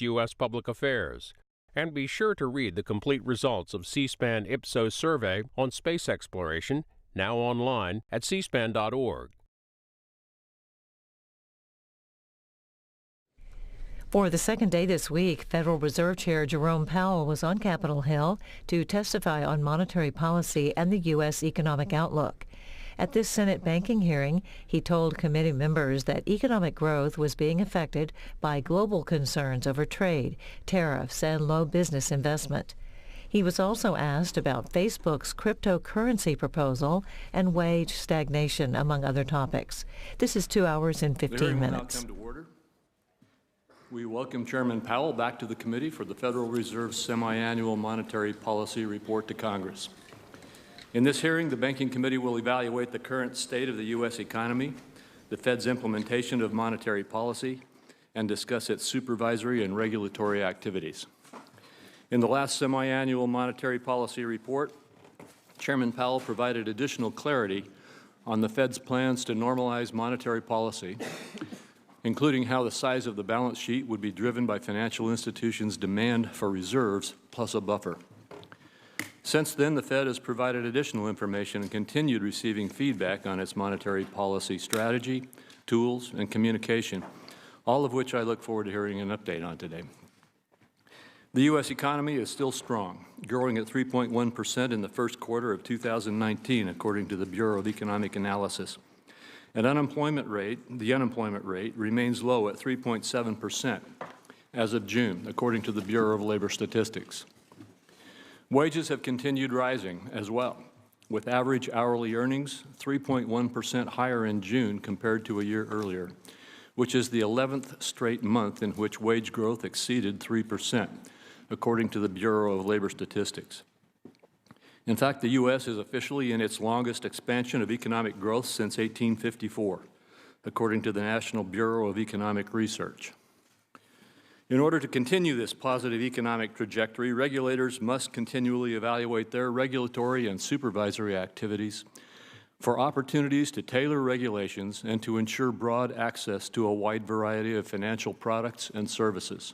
U.S. Public Affairs. And be sure to read the complete results of C-SPAN Ipsos survey on space exploration, now online at cspan.org. For the second day this week, Federal Reserve Chair Jerome Powell was on Capitol Hill to testify on monetary policy and the U.S. economic outlook. At this Senate banking hearing, he told committee members that economic growth was being affected by global concerns over trade, tariffs, and low business investment. He was also asked about Facebook's cryptocurrency proposal and wage stagnation, among other topics. This is 2 hours and 15 minutes. We welcome Chairman Powell back to the committee for the Federal Reserve's semi-annual monetary policy report to Congress. In this hearing, the Banking Committee will evaluate the current state of the U.S. economy, the Fed's implementation of monetary policy, and discuss its supervisory and regulatory activities. In the last semi-annual monetary policy report, Chairman Powell provided additional clarity on the Fed's plans to normalize monetary policy, including how the size of the balance sheet would be driven by financial institutions' demand for reserves plus a buffer. Since then, the Fed has provided additional information and continued receiving feedback on its monetary policy strategy, tools, and communication, all of which I look forward to hearing an update on today. The U.S. economy is still strong, growing at 3.1% in the first quarter of 2019, according to the Bureau of Economic Analysis. And the unemployment rate remains low at 3.7% as of June, according to the Bureau of Labor Statistics. Wages have continued rising as well, with average hourly earnings 3.1% higher in June compared to a year earlier, which is the 11th straight month in which wage growth exceeded 3%, according to the Bureau of Labor Statistics. In fact, the U.S. is officially in its longest expansion of economic growth since 1854, according to the National Bureau of Economic Research. In order to continue this positive economic trajectory, regulators must continually evaluate their regulatory and supervisory activities for opportunities to tailor regulations and to ensure broad access to a wide variety of financial products and services.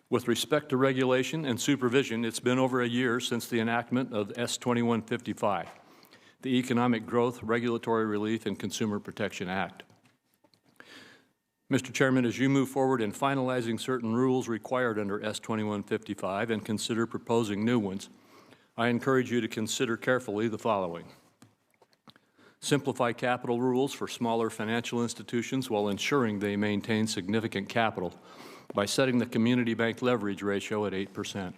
With respect to regulation and supervision, it's been over a year since the enactment of S. 2155, the Economic Growth, Regulatory Relief, and Consumer Protection Act. Mr. Chairman, as you move forward in finalizing certain rules required under S. 2155 and consider proposing new ones, I encourage you to consider carefully the following. Simplify capital rules for smaller financial institutions while ensuring they maintain significant capital by setting the community bank leverage ratio at 8%.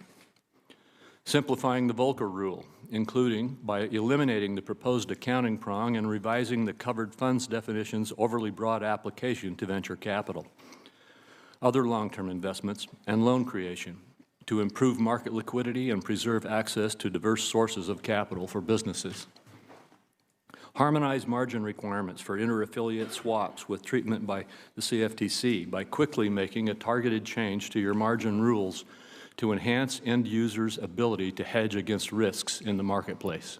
Simplifying the Volcker rule, including by eliminating the proposed accounting prong and revising the covered funds definition's overly broad application to venture capital, other long-term investments, and loan creation to improve market liquidity and preserve access to diverse sources of capital for businesses. Harmonize margin requirements for inter-affiliate swaps with treatment by the CFTC by quickly making a targeted change to your margin rules to enhance end users' ability to hedge against risks in the marketplace.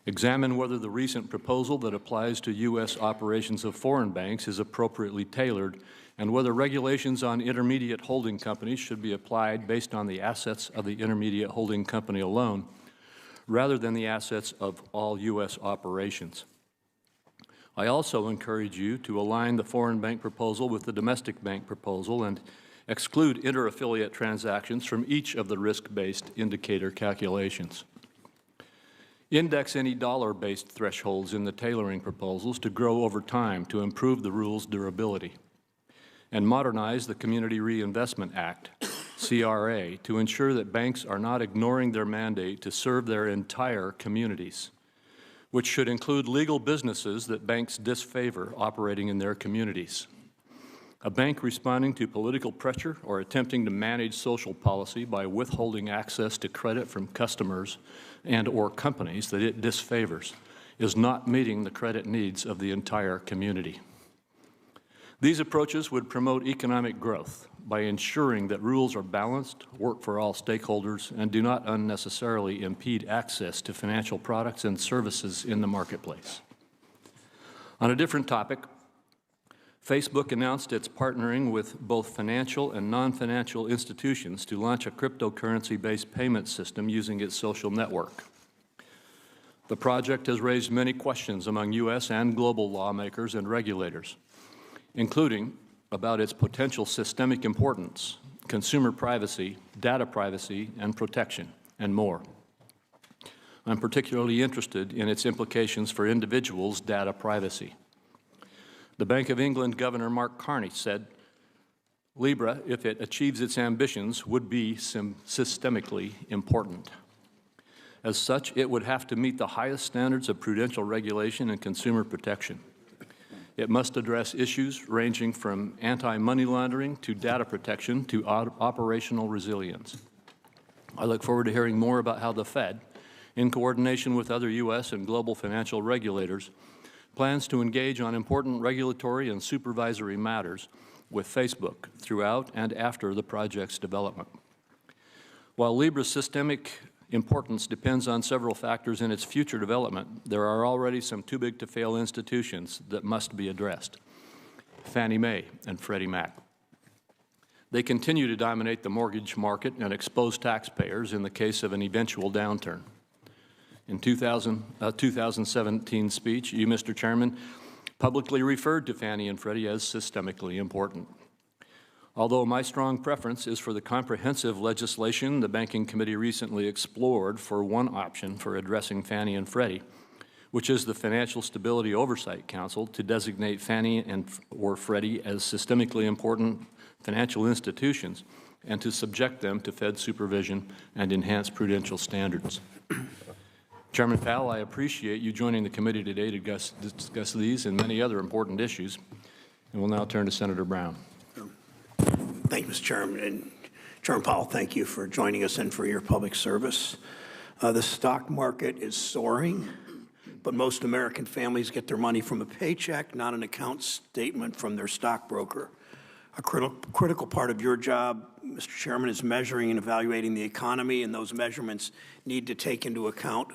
Examine whether the recent proposal that applies to U.S. operations of foreign banks is appropriately tailored and whether regulations on intermediate holding companies should be applied based on the assets of the intermediate holding company alone, rather than the assets of all U.S. operations. I also encourage you to align the foreign bank proposal with the domestic bank proposal and exclude inter-affiliate transactions from each of the risk-based indicator calculations. Index any dollar-based thresholds in the tailoring proposals to grow over time to improve the rule's durability. And modernize the Community Reinvestment Act, CRA, to ensure that banks are not ignoring their mandate to serve their entire communities, which should include legal businesses that banks disfavor operating in their communities. A bank responding to political pressure or attempting to manage social policy by withholding access to credit from customers and/or companies that it disfavors is not meeting the credit needs of the entire community. These approaches would promote economic growth by ensuring that rules are balanced, work for all stakeholders, and do not unnecessarily impede access to financial products and services in the marketplace. On a different topic, Facebook announced it's partnering with both financial and non-financial institutions to launch a cryptocurrency-based payment system using its social network. The project has raised many questions among U.S. and global lawmakers and regulators, including about its potential systemic importance, consumer privacy, data privacy and protection, and more. I'm particularly interested in its implications for individuals' data privacy. The Bank of England Governor Mark Carney said, Libra, if it achieves its ambitions, would be systemically important. As such, it would have to meet the highest standards of prudential regulation and consumer protection. It must address issues ranging from anti-money laundering to data protection to operational resilience. I look forward to hearing more about how the Fed, in coordination with other U.S. and global financial regulators, plans to engage on important regulatory and supervisory matters with Facebook throughout and after the project's development. While Libra's systemic importance depends on several factors in its future development, there are already some too-big-to-fail institutions that must be addressed: Fannie Mae and Freddie Mac. They continue to dominate the mortgage market and expose taxpayers in the case of an eventual downturn. In 2017 speech, you, Mr. Chairman, publicly referred to Fannie and Freddie as systemically important. Although my strong preference is for the comprehensive legislation the Banking Committee recently explored for one option for addressing Fannie and Freddie, which is the Financial Stability Oversight Council to designate Fannie or Freddie as systemically important financial institutions and to subject them to Fed supervision and enhance prudential standards. Chairman Powell, I appreciate you joining the committee today to discuss these and many other important issues. And we'll now turn to Senator Brown. Thank you, Mr. Chairman. And Chairman Powell, thank you for joining us and for your public service. The stock market is soaring, but most American families get their money from a paycheck, not an account statement from their stockbroker. A critical part of your job, Mr. Chairman, is measuring and evaluating the economy, and those measurements need to take into account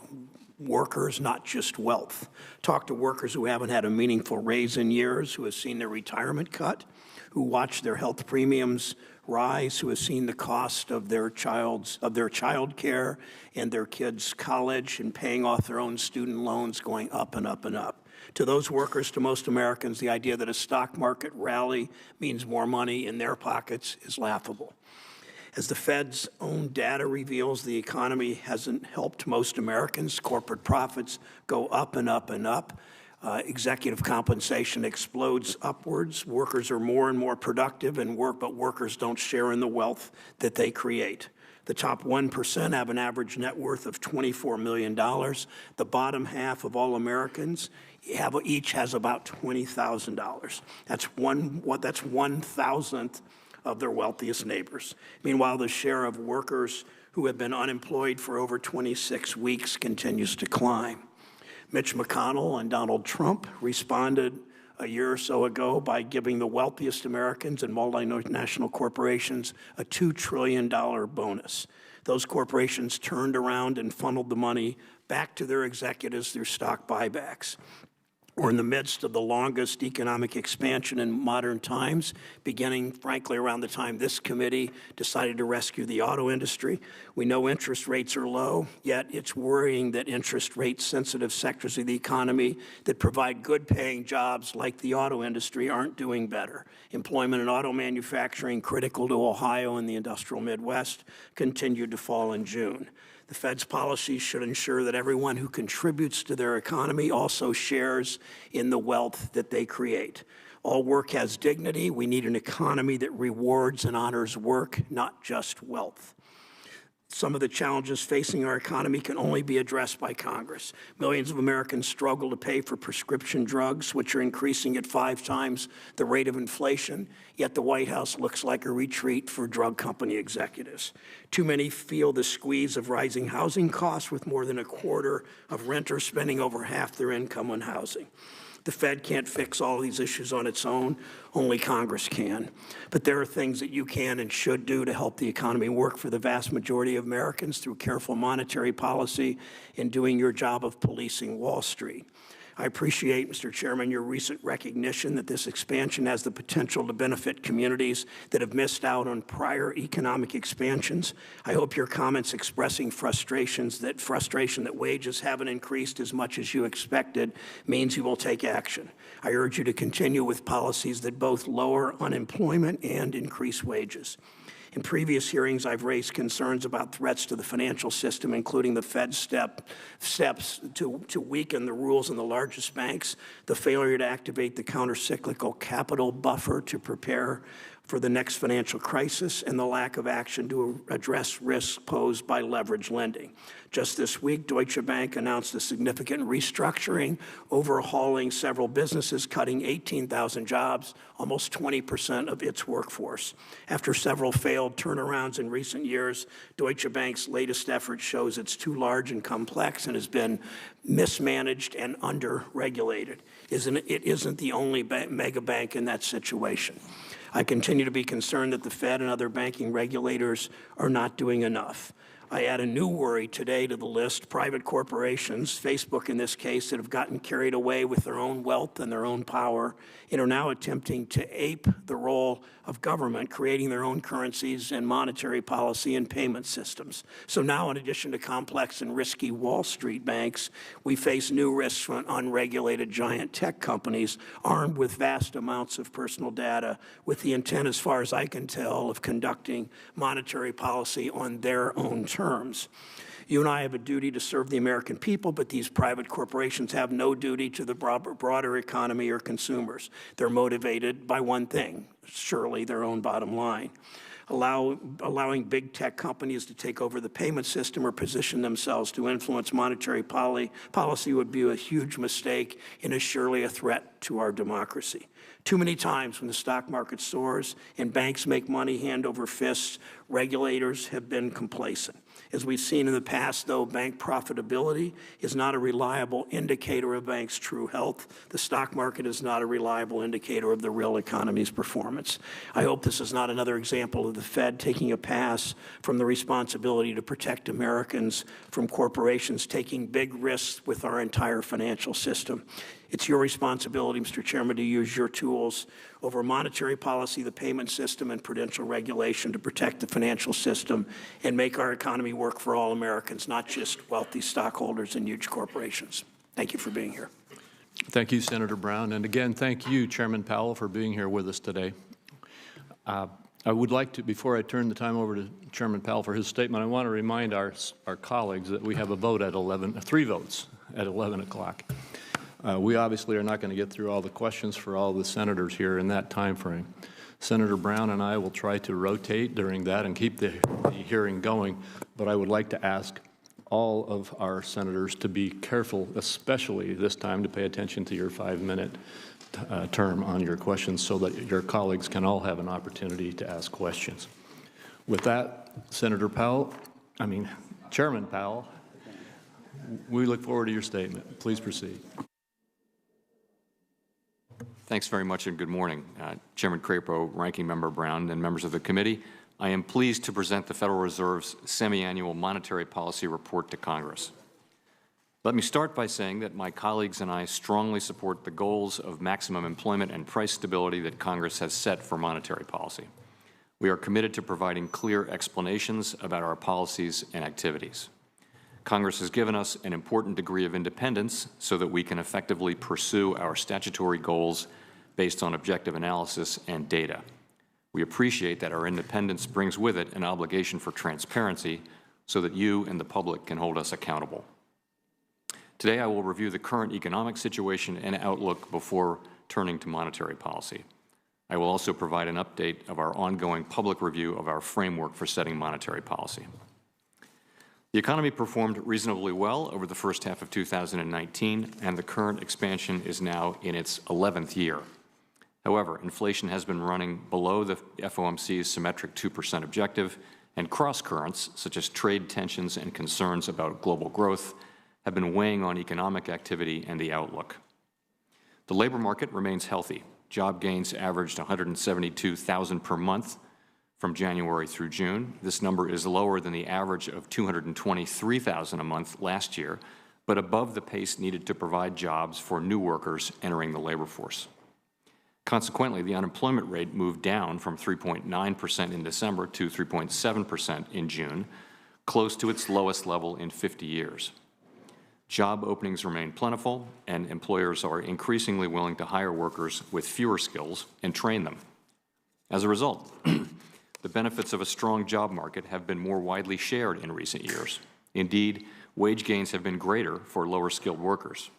workers, not just wealth. Talk to workers who haven't had a meaningful raise in years, who have seen their retirement cut, who watch their health premiums rise, who have seen the cost of their child care and their kids' college and paying off their own student loans going up and up and up. To those workers, to most Americans, the idea that a stock market rally means more money in their pockets is laughable. As the Fed's own data reveals, the economy hasn't helped most Americans. Corporate profits go up and up and up. Executive compensation explodes upwards. Workers are more and more productive but workers don't share in the wealth that they create. The top 1% have an average net worth of $24 million. The bottom half of all Americans each has about $20,000. That's 1/1,000th of their wealthiest neighbors. Meanwhile, the share of workers who have been unemployed for over 26 weeks continues to climb. Mitch McConnell and Donald Trump responded a year or so ago by giving the wealthiest Americans and multinational corporations a $2 trillion bonus. Those corporations turned around and funneled the money back to their executives through stock buybacks. We're in the midst of the longest economic expansion in modern times, beginning, frankly, around the time this committee decided to rescue the auto industry. We know interest rates are low, yet it's worrying that interest rate-sensitive sectors of the economy that provide good-paying jobs like the auto industry aren't doing better. Employment in auto manufacturing, critical to Ohio and the industrial Midwest, continued to fall in June. The Fed's policies should ensure that everyone who contributes to their economy also shares in the wealth that they create. All work has dignity. We need an economy that rewards and honors work, not just wealth. Some of the challenges facing our economy can only be addressed by Congress. Millions of Americans struggle to pay for prescription drugs, which are increasing at 5 times the rate of inflation, yet the White House looks like a retreat for drug company executives. Too many feel the squeeze of rising housing costs, with more than a quarter of renters spending over half their income on housing. The Fed can't fix all these issues on its own. Only Congress can. But there are things that you can and should do to help the economy work for the vast majority of Americans through careful monetary policy and doing your job of policing Wall Street. I appreciate, Mr. Chairman, your recent recognition that this expansion has the potential to benefit communities that have missed out on prior economic expansions. I hope your comments expressing frustration that wages haven't increased as much as you expected means you will take action. I urge you to continue with policies that both lower unemployment and increase wages. In previous hearings, I've raised concerns about threats to the financial system, including the Fed's steps to weaken the rules in the largest banks, the failure to activate the countercyclical capital buffer to prepare for the next financial crisis, and the lack of action to address risks posed by leverage lending. Just this week, Deutsche Bank announced a significant restructuring, overhauling several businesses, cutting 18,000 jobs, almost 20% of its workforce. After several failed turnarounds in recent years, Deutsche Bank's latest effort shows it's too large and complex and has been mismanaged and under-regulated. It isn't the only mega bank in that situation. I continue to be concerned that the Fed and other banking regulators are not doing enough. I add a new worry today to the list: private corporations, Facebook in this case, that have gotten carried away with their own wealth and their own power and are now attempting to ape the role of government, creating their own currencies and monetary policy and payment systems. So now, in addition to complex and risky Wall Street banks, we face new risks from unregulated giant tech companies armed with vast amounts of personal data with the intent, as far as I can tell, of conducting monetary policy on their own terms. You and I have a duty to serve the American people, but these private corporations have no duty to the broader economy or consumers. They're motivated by one thing, surely their own bottom line. Allowing big tech companies to take over the payment system or position themselves to influence monetary policy would be a huge mistake and is surely a threat to our democracy. Too many times when the stock market soars and banks make money hand over fist, regulators have been complacent. As we've seen in the past, though, bank profitability is not a reliable indicator of banks' true health. The stock market is not a reliable indicator of the real economy's performance. I hope this is not another example of the Fed taking a pass from the responsibility to protect Americans from corporations taking big risks with our entire financial system. It's your responsibility, Mr. Chairman, to use your tools over monetary policy, the payment system, and prudential regulation to protect the financial system and make our economy work for all Americans, not just wealthy stockholders and huge corporations. Thank you for being here. Thank you, Senator Brown. And again, thank you, Chairman Powell, for being here with us today. I would like to, before I turn the time over to Chairman Powell for his statement, I want to remind our colleagues that we have a vote at 3 votes at 11 o'clock. We obviously are not going to get through all the questions for all the senators here in that time frame. Senator Brown and I will try to rotate during that and keep the hearing going, but I would like to ask all of our senators to be careful, especially this time, to pay attention to your 5-minute term on your questions so that your colleagues can all have an opportunity to ask questions. With that, Chairman Powell, we look forward to your statement. Please proceed. Thanks very much and good morning. Chairman Crapo, Ranking Member Brown, and members of the committee. I am pleased to present the Federal Reserve's semi-annual monetary policy report to Congress. Let me start by saying that my colleagues and I strongly support the goals of maximum employment and price stability that Congress has set for monetary policy. We are committed to providing clear explanations about our policies and activities. Congress has given us an important degree of independence so that we can effectively pursue our statutory goals based on objective analysis and data. We appreciate that our independence brings with it an obligation for transparency so that you and the public can hold us accountable. Today, I will review the current economic situation and outlook before turning to monetary policy. I will also provide an update of our ongoing public review of our framework for setting monetary policy. The economy performed reasonably well over the first half of 2019, and the current expansion is now in its 11th year. However, inflation has been running below the FOMC's symmetric 2% objective, and cross-currents, such as trade tensions and concerns about global growth, have been weighing on economic activity and the outlook. The labor market remains healthy. Job gains averaged 172,000 per month from January through June. This number is lower than the average of 223,000 a month last year, but above the pace needed to provide jobs for new workers entering the labor force. Consequently, the unemployment rate moved down from 3.9% in December to 3.7% in June, close to its lowest level in 50 years. Job openings remain plentiful, and employers are increasingly willing to hire workers with fewer skills and train them. As a result, the benefits of a strong job market have been more widely shared in recent years. Indeed, wage gains have been greater for lower-skilled workers.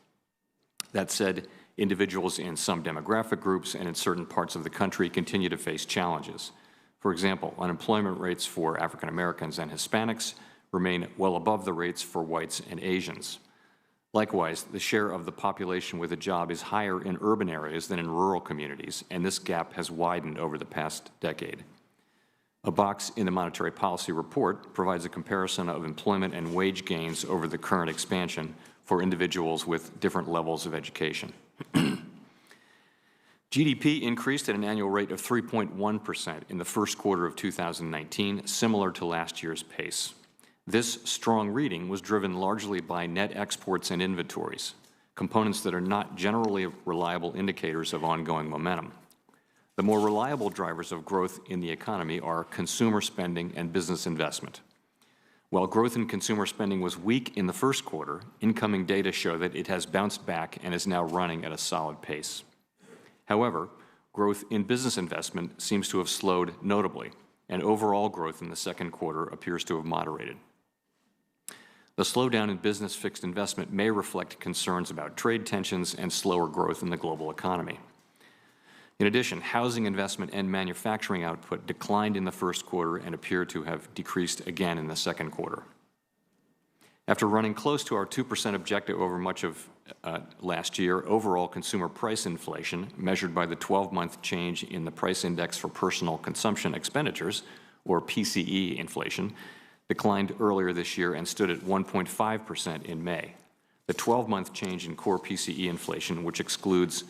That said, individuals in some demographic groups and in certain parts of the country continue to face challenges. For example, unemployment rates for African Americans and Hispanics remain well above the rates for whites and Asians. Likewise, the share of the population with a job is higher in urban areas than in rural communities, and this gap has widened over the past decade. A box in the Monetary Policy Report provides a comparison of employment and wage gains over the current expansion for individuals with different levels of education. GDP increased at an annual rate of 3.1% in the first quarter of 2019, similar to last year's pace. This strong reading was driven largely by net exports and inventories, components that are not generally reliable indicators of ongoing momentum. The more reliable drivers of growth in the economy are consumer spending and business investment. While growth in consumer spending was weak in the first quarter, incoming data show that it has bounced back and is now running at a solid pace. However, growth in business investment seems to have slowed notably, and overall growth in the second quarter appears to have moderated. The slowdown in business fixed investment may reflect concerns about trade tensions and slower growth in the global economy. In addition, housing investment and manufacturing output declined in the first quarter and appear to have decreased again in the second quarter. After running close to our 2% objective over much of last year, overall consumer price inflation, measured by the 12-month change in the price index for personal consumption expenditures, or PCE inflation, declined earlier this year and stood at 1.5% in May. The 12-month change in core PCE inflation, which excludes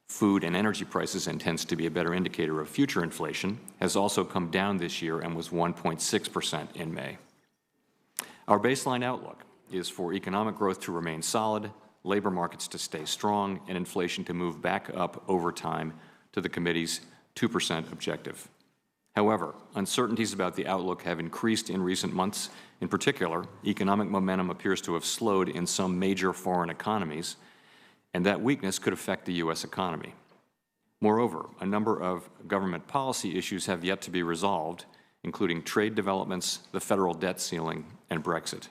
food and energy prices and tends to be a better indicator of future inflation, has also come down this year and was 1.6% in May. Our baseline outlook is for economic growth to remain solid, labor markets to stay strong, and inflation to move back up over time to the committee's 2% objective. However, uncertainties about the outlook have increased in recent months. In particular, economic momentum appears to have slowed in some major foreign economies, and that weakness could affect the U.S. economy. Moreover, a number of government policy issues have yet to be resolved, including trade developments, the federal debt ceiling, and Brexit.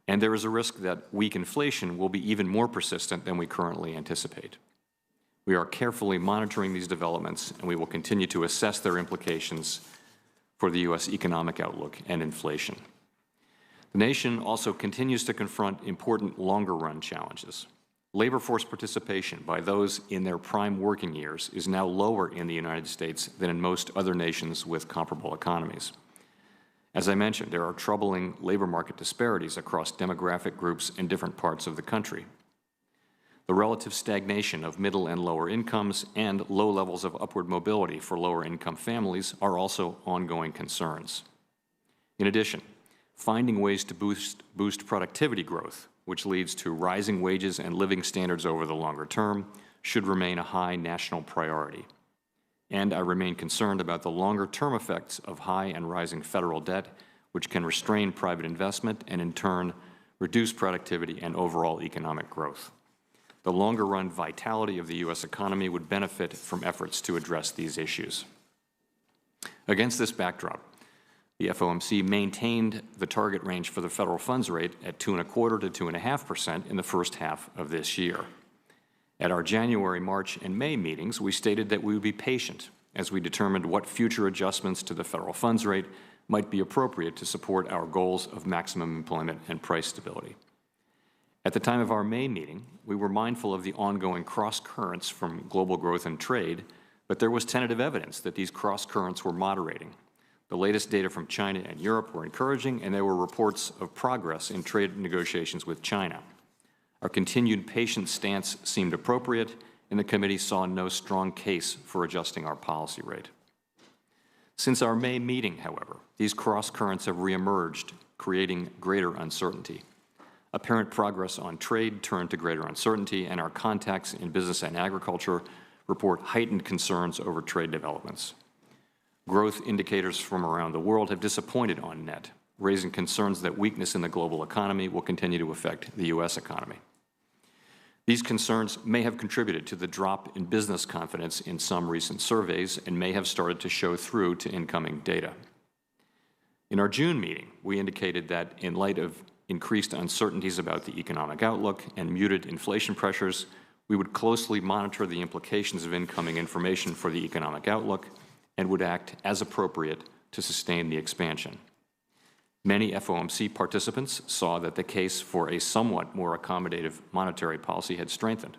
And there is a risk that weak inflation will be even more persistent than we currently anticipate. We are carefully monitoring these developments, and we will continue to assess their implications for the U.S. economic outlook and inflation. The nation also continues to confront important longer-run challenges. Labor force participation by those in their prime working years is now lower in the United States than in most other nations with comparable economies. As I mentioned, there are troubling labor market disparities across demographic groups in different parts of the country. The relative stagnation of middle and lower incomes and low levels of upward mobility for lower-income families are also ongoing concerns. In addition, finding ways to boost productivity growth, which leads to rising wages and living standards over the longer term, should remain a high national priority. And I remain concerned about the longer-term effects of high and rising federal debt, which can restrain private investment and, in turn, reduce productivity and overall economic growth. The longer-run vitality of the U.S. economy would benefit from efforts to address these issues. Against this backdrop, the FOMC maintained the target range for the federal funds rate at 2.25% to 2.5% in the first half of this year. At our January, March, and May meetings, we stated that we would be patient as we determined what future adjustments to the federal funds rate might be appropriate to support our goals of maximum employment and price stability. At the time of our May meeting, we were mindful of the ongoing cross-currents from global growth and trade, but there was tentative evidence that these cross-currents were moderating. The latest data from China and Europe were encouraging, and there were reports of progress in trade negotiations with China. Our continued patient stance seemed appropriate, and the committee saw no strong case for adjusting our policy rate. Since our May meeting, however, these cross-currents have reemerged, creating greater uncertainty. Apparent progress on trade turned to greater uncertainty, and our contacts in business and agriculture report heightened concerns over trade developments. Growth indicators from around the world have disappointed on net, raising concerns that weakness in the global economy will continue to affect the U.S. economy. These concerns may have contributed to the drop in business confidence in some recent surveys and may have started to show through to incoming data. In our June meeting, we indicated that in light of increased uncertainties about the economic outlook and muted inflation pressures, we would closely monitor the implications of incoming information for the economic outlook and would act as appropriate to sustain the expansion. Many FOMC participants saw that the case for a somewhat more accommodative monetary policy had strengthened.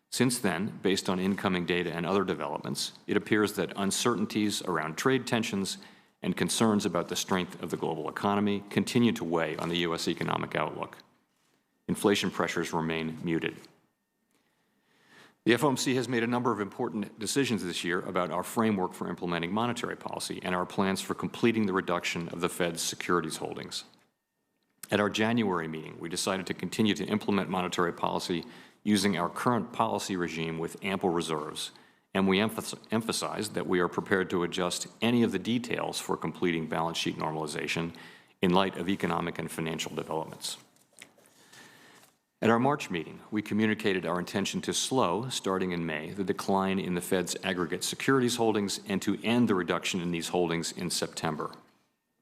Since then, based on incoming data and other developments, it appears that uncertainties around trade tensions and concerns about the strength of the global economy continue to weigh on the U.S. economic outlook. Inflation pressures remain muted. The FOMC has made a number of important decisions this year about our framework for implementing monetary policy and our plans for completing the reduction of the Fed's securities holdings. At our January meeting, we decided to continue to implement monetary policy using our current policy regime with ample reserves, and we emphasized that we are prepared to adjust any of the details for completing balance sheet normalization in light of economic and financial developments. At our March meeting, we communicated our intention to slow, starting in May, the decline in the Fed's aggregate securities holdings and to end the reduction in these holdings in September.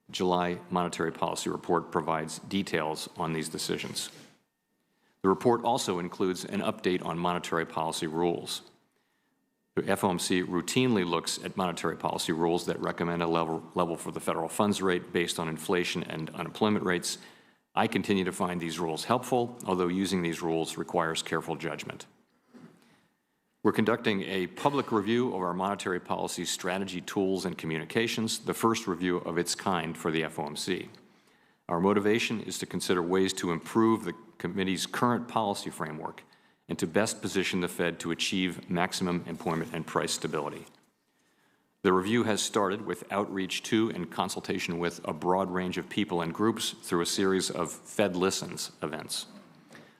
The July Monetary Policy Report provides details on these decisions. The report also includes an update on monetary policy rules. The FOMC routinely looks at monetary policy rules that recommend a level for the federal funds rate based on inflation and unemployment rates. I continue to find these rules helpful, although using these rules requires careful judgment. We're conducting a public review of our monetary policy strategy, tools, and communications, the first review of its kind for the FOMC. Our motivation is to consider ways to improve the committee's current policy framework and to best position the Fed to achieve maximum employment and price stability. The review has started with outreach to and consultation with a broad range of people and groups through a series of Fed Listens events.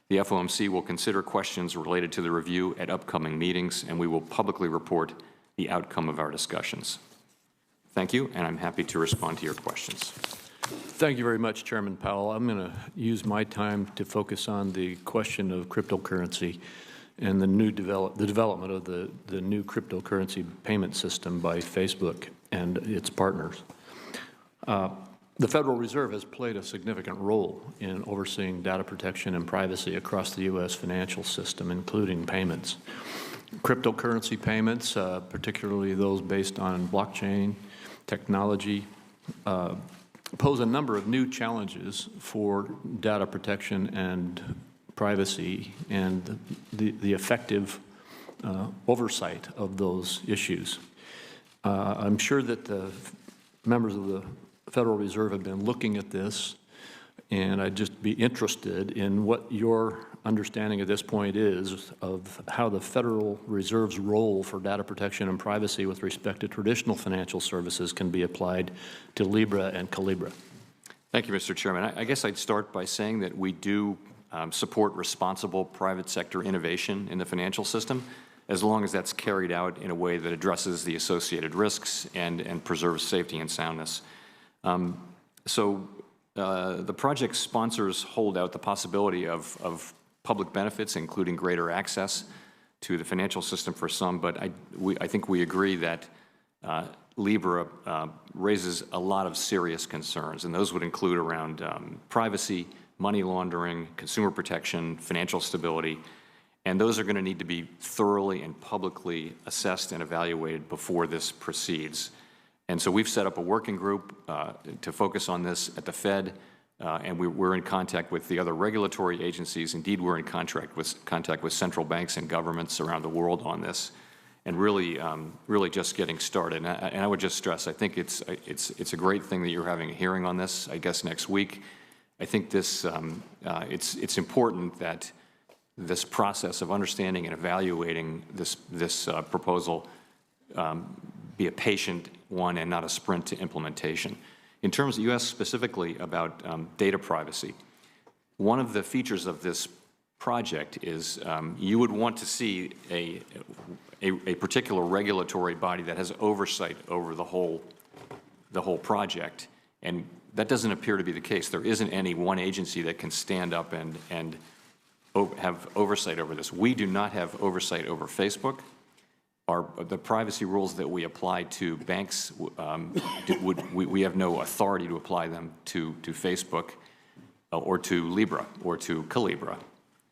The FOMC will consider questions related to the review at upcoming meetings, and we will publicly report the outcome of our discussions. Thank you, and I'm happy to respond to your questions. Thank you very much, Chairman Powell. I'm going to use my time to focus on the question of cryptocurrency and the development of the new cryptocurrency payment system by Facebook and its partners. The Federal Reserve has played a significant role in overseeing data protection and privacy across the U.S. financial system, including payments. Cryptocurrency payments, particularly those based on blockchain technology, pose a number of new challenges for data protection and privacy and the effective oversight of those issues. I'm sure that the members of the Federal Reserve have been looking at this, and I'd just be interested in what your understanding at this point is of how the Federal Reserve's role for data protection and privacy with respect to traditional financial services can be applied to Libra and Calibra. Thank you, Mr. Chairman. I guess I'd start by saying that we do support responsible private sector innovation in the financial system, as long as that's carried out in a way that addresses the associated risks and preserves safety and soundness. The project sponsors hold out the possibility of public benefits, including greater access to the financial system for some, but I think we agree that Libra raises a lot of serious concerns, and those would include around privacy, money laundering, consumer protection, financial stability, and those are going to need to be thoroughly and publicly assessed and evaluated before this proceeds. And so we've set up a working group to focus on this at the Fed, and we're in contact with the other regulatory agencies. Indeed, we're in contact with central banks and governments around the world on this, and really just getting started. And I would just stress, I think it's a great thing that you're having a hearing on this, I guess, next week. I think this it's important that this process of understanding and evaluating this proposal be a patient one and not a sprint to implementation. In terms of, you asked specifically about data privacy. one of the features of this project is you would want to see a particular regulatory body that has oversight over the whole project, and that doesn't appear to be the case. There isn't any one agency that can stand up and have oversight over this. We do not have oversight over Facebook. The privacy rules that we apply to banks, we have no authority to apply them to Facebook or to Libra or to Calibra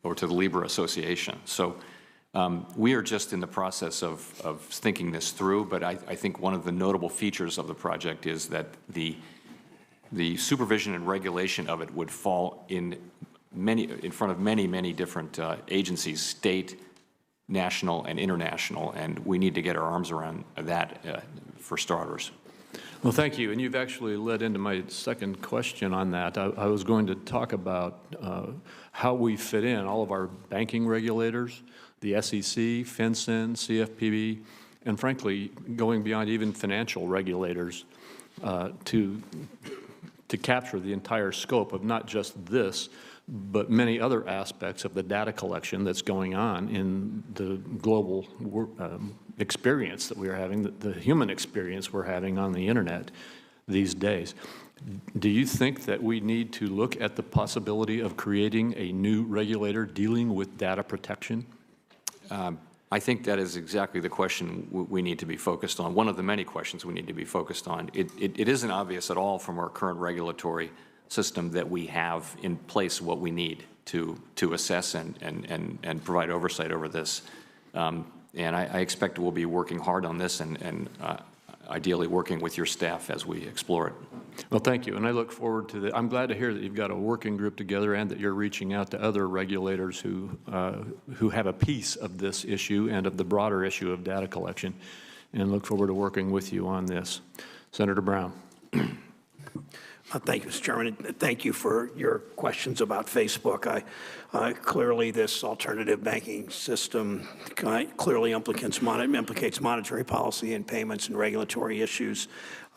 or to the Libra Association. So we are just in the process of thinking this through, but I think one of the notable features of the project is that the supervision and regulation of it would fall in front of many different agencies, state, national, and international, and we need to get our arms around that for starters. Well, thank you. And you've actually led into my second question on that. I was going to talk about how we fit in, all of our banking regulators, the SEC, FinCEN, CFPB, and frankly, going beyond even financial regulators to capture the entire scope of not just this, but many other aspects of the data collection that's going on in the global experience that we are having, the human experience we're having on the internet these days. Do you think that we need to look at the possibility of creating a new regulator dealing with data protection? I think that is exactly the question we need to be focused on, one of the many questions we need to be focused on. It isn't obvious at all from our current regulatory system that we have in place what we need to assess and provide oversight over this. And I expect we'll be working hard on this and ideally working with your staff as we explore it. Well, thank you, and I look forward to that. I'm glad to hear that you've got a working group together and that you're reaching out to other regulators who have a piece of this issue and of the broader issue of data collection, and look forward to working with you on this. Senator Brown. Thank you, Mr. Chairman. Thank you for your questions about Facebook. Clearly, this alternative banking system clearly implicates monetary policy and payments and regulatory issues.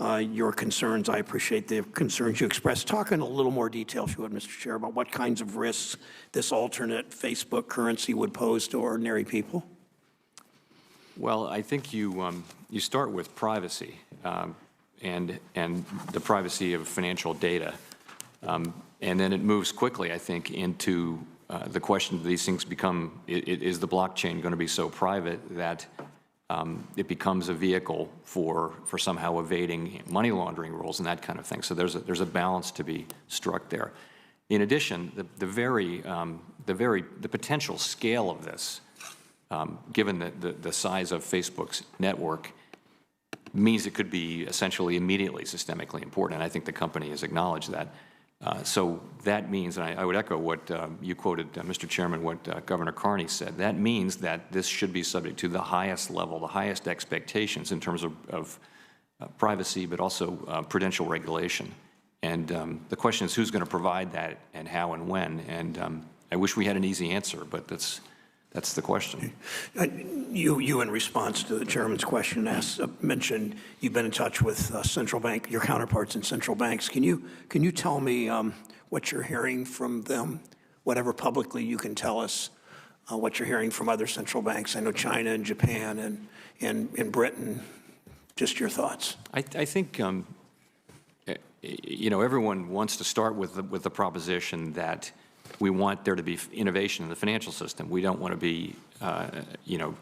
Your concerns, I appreciate the concerns you expressed. Talk in a little more detail, if you would, Mr. Chair, about what kinds of risks this alternate Facebook currency would pose to ordinary people. Well, I think you start with privacy. And the privacy of financial data. And then it moves quickly, I think, into the question of these things become, is the blockchain going to be so private that it becomes a vehicle for somehow evading money laundering rules and that kind of thing. So there's a balance to be struck there. In addition, the potential scale of this, given the size of Facebook's network, means it could be essentially immediately systemically important, and I think the company has acknowledged that. So that means, and I would echo what you quoted, Mr. Chairman, what Governor Carney said, that means that this should be subject to the highest level, the highest expectations in terms of privacy, but also prudential regulation. And the question is who's going to provide that and how and when, and I wish we had an easy answer, but that's the question. You, in response to the chairman's question, mentioned you've been in touch with central bank, your counterparts in central banks. Can you tell me what you're hearing from them, whatever publicly you can tell us, what you're hearing from other central banks? I know China and Japan and Britain. Just your thoughts. I think everyone wants to start with the proposition that we want there to be innovation in the financial system. We don't want to be,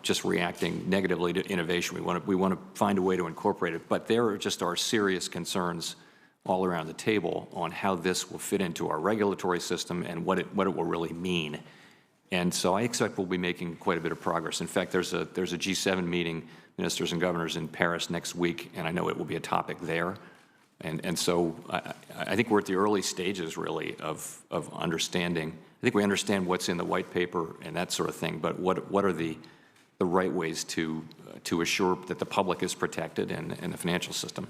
just reacting negatively to innovation. We want to find a way to incorporate it. But there are serious concerns all around the table on how this will fit into our regulatory system and what it will really mean. And so I expect we'll be making quite a bit of progress. In fact, there's a G7 meeting, ministers and governors in Paris next week, and I know it will be a topic there. And so I think we're at the early stages, really, of understanding. I think we understand what's in the white paper and that sort of thing, but what are the right ways to assure that the public is protected and the financial system?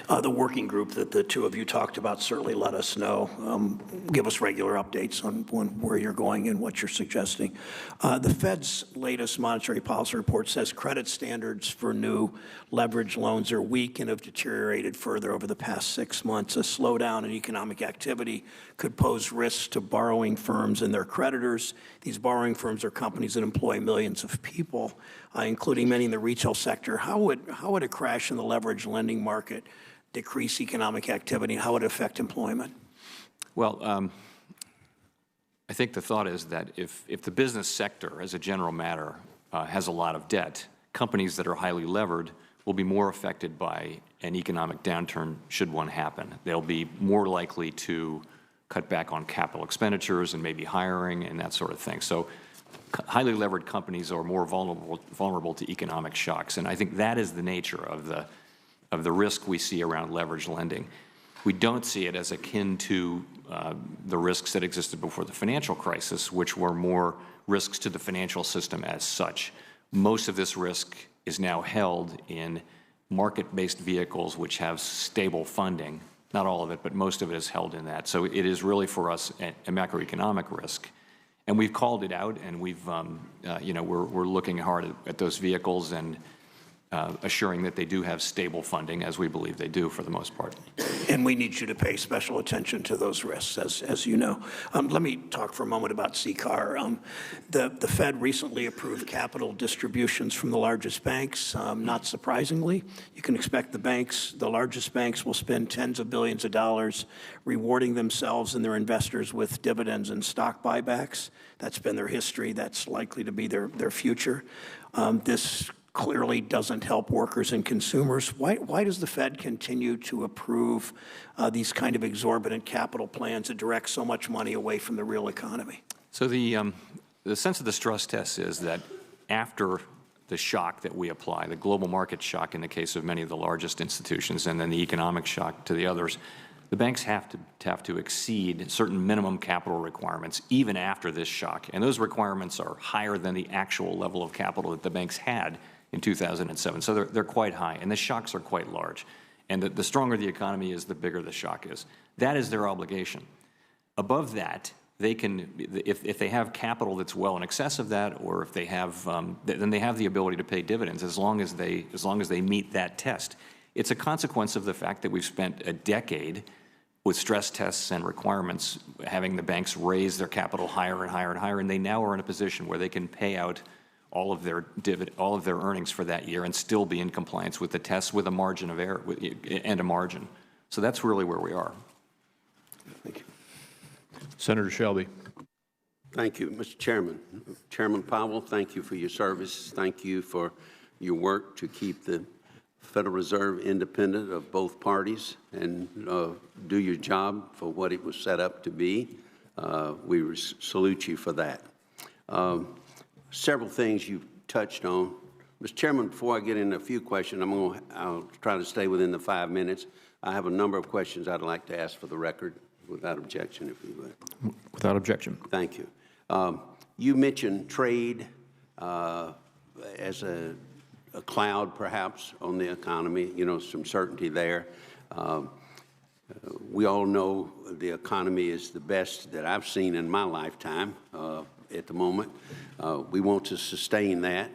The working group that the two of you talked about certainly let us know. Give us regular updates on where you're going and what you're suggesting. The Fed's latest monetary policy report says credit standards for new leverage loans are weak and have deteriorated further over the past 6 months. A slowdown in economic activity could pose risks to borrowing firms and their creditors. These borrowing firms are companies that employ millions of people, including many in the retail sector. How would a crash in the leverage lending market decrease economic activity, and how would it affect employment? Well, I think the thought is that if the business sector, as a general matter, has a lot of debt, companies that are highly levered will be more affected by an economic downturn should one happen. They'll be more likely to cut back on capital expenditures and maybe hiring and that sort of thing. So highly levered companies are more vulnerable to economic shocks, and I think that is the nature of the risk we see around leveraged lending. We don't see it as akin to the risks that existed before the financial crisis, which were more risks to the financial system as such. Most of this risk is now held in market-based vehicles which have stable funding. Not all of it, but most of it is held in that. So it is really for us a macroeconomic risk. And we've called it out, and we've, we're looking hard at those vehicles and assuring that they do have stable funding, as we believe they do for the most part. And we need you to pay special attention to those risks, as you know. Let me talk for a moment about CCAR. The Fed recently approved capital distributions from the largest banks. Not surprisingly, you can expect the largest banks will spend tens of billions of dollars rewarding themselves and their investors with dividends and stock buybacks. That's been their history. That's likely to be their future. This clearly doesn't help workers and consumers. Why does the Fed continue to approve these kind of exorbitant capital plans that direct so much money away from the real economy? So the sense of the stress test is that after the shock that we apply, the global market shock in the case of many of the largest institutions, and then the economic shock to the others, the banks have to exceed certain minimum capital requirements even after this shock. And those requirements are higher than the actual level of capital that the banks had in 2007. So they're quite high, and the shocks are quite large. And the stronger the economy is, the bigger the shock is. That is their obligation. Above that, they can, if they have capital that's well in excess of that, or if they have, then they have the ability to pay dividends as long as they meet that test. It's a consequence of the fact that we've spent a decade with stress tests and requirements, having the banks raise their capital higher and higher and higher, and they now are in a position where they can pay out all of their earnings for that year and still be in compliance with the tests with a margin of error and a margin. So that's really where we are. Thank you. Senator Shelby. Thank you, Mr. Chairman. Chairman Powell, thank you for your service. Thank you for your work to keep the Federal Reserve independent of both parties and do your job for what it was set up to be. We salute you for that. Several things you touched on. Mr. Chairman, before I get into a few questions, I'll try to stay within the 5 minutes. I have a number of questions I'd like to ask for the record, without objection, if you would. Without objection. Thank you. You mentioned trade as a cloud, perhaps, on the economy, some certainty there. We all know the economy is the best that I've seen in my lifetime at the moment. We want to sustain that.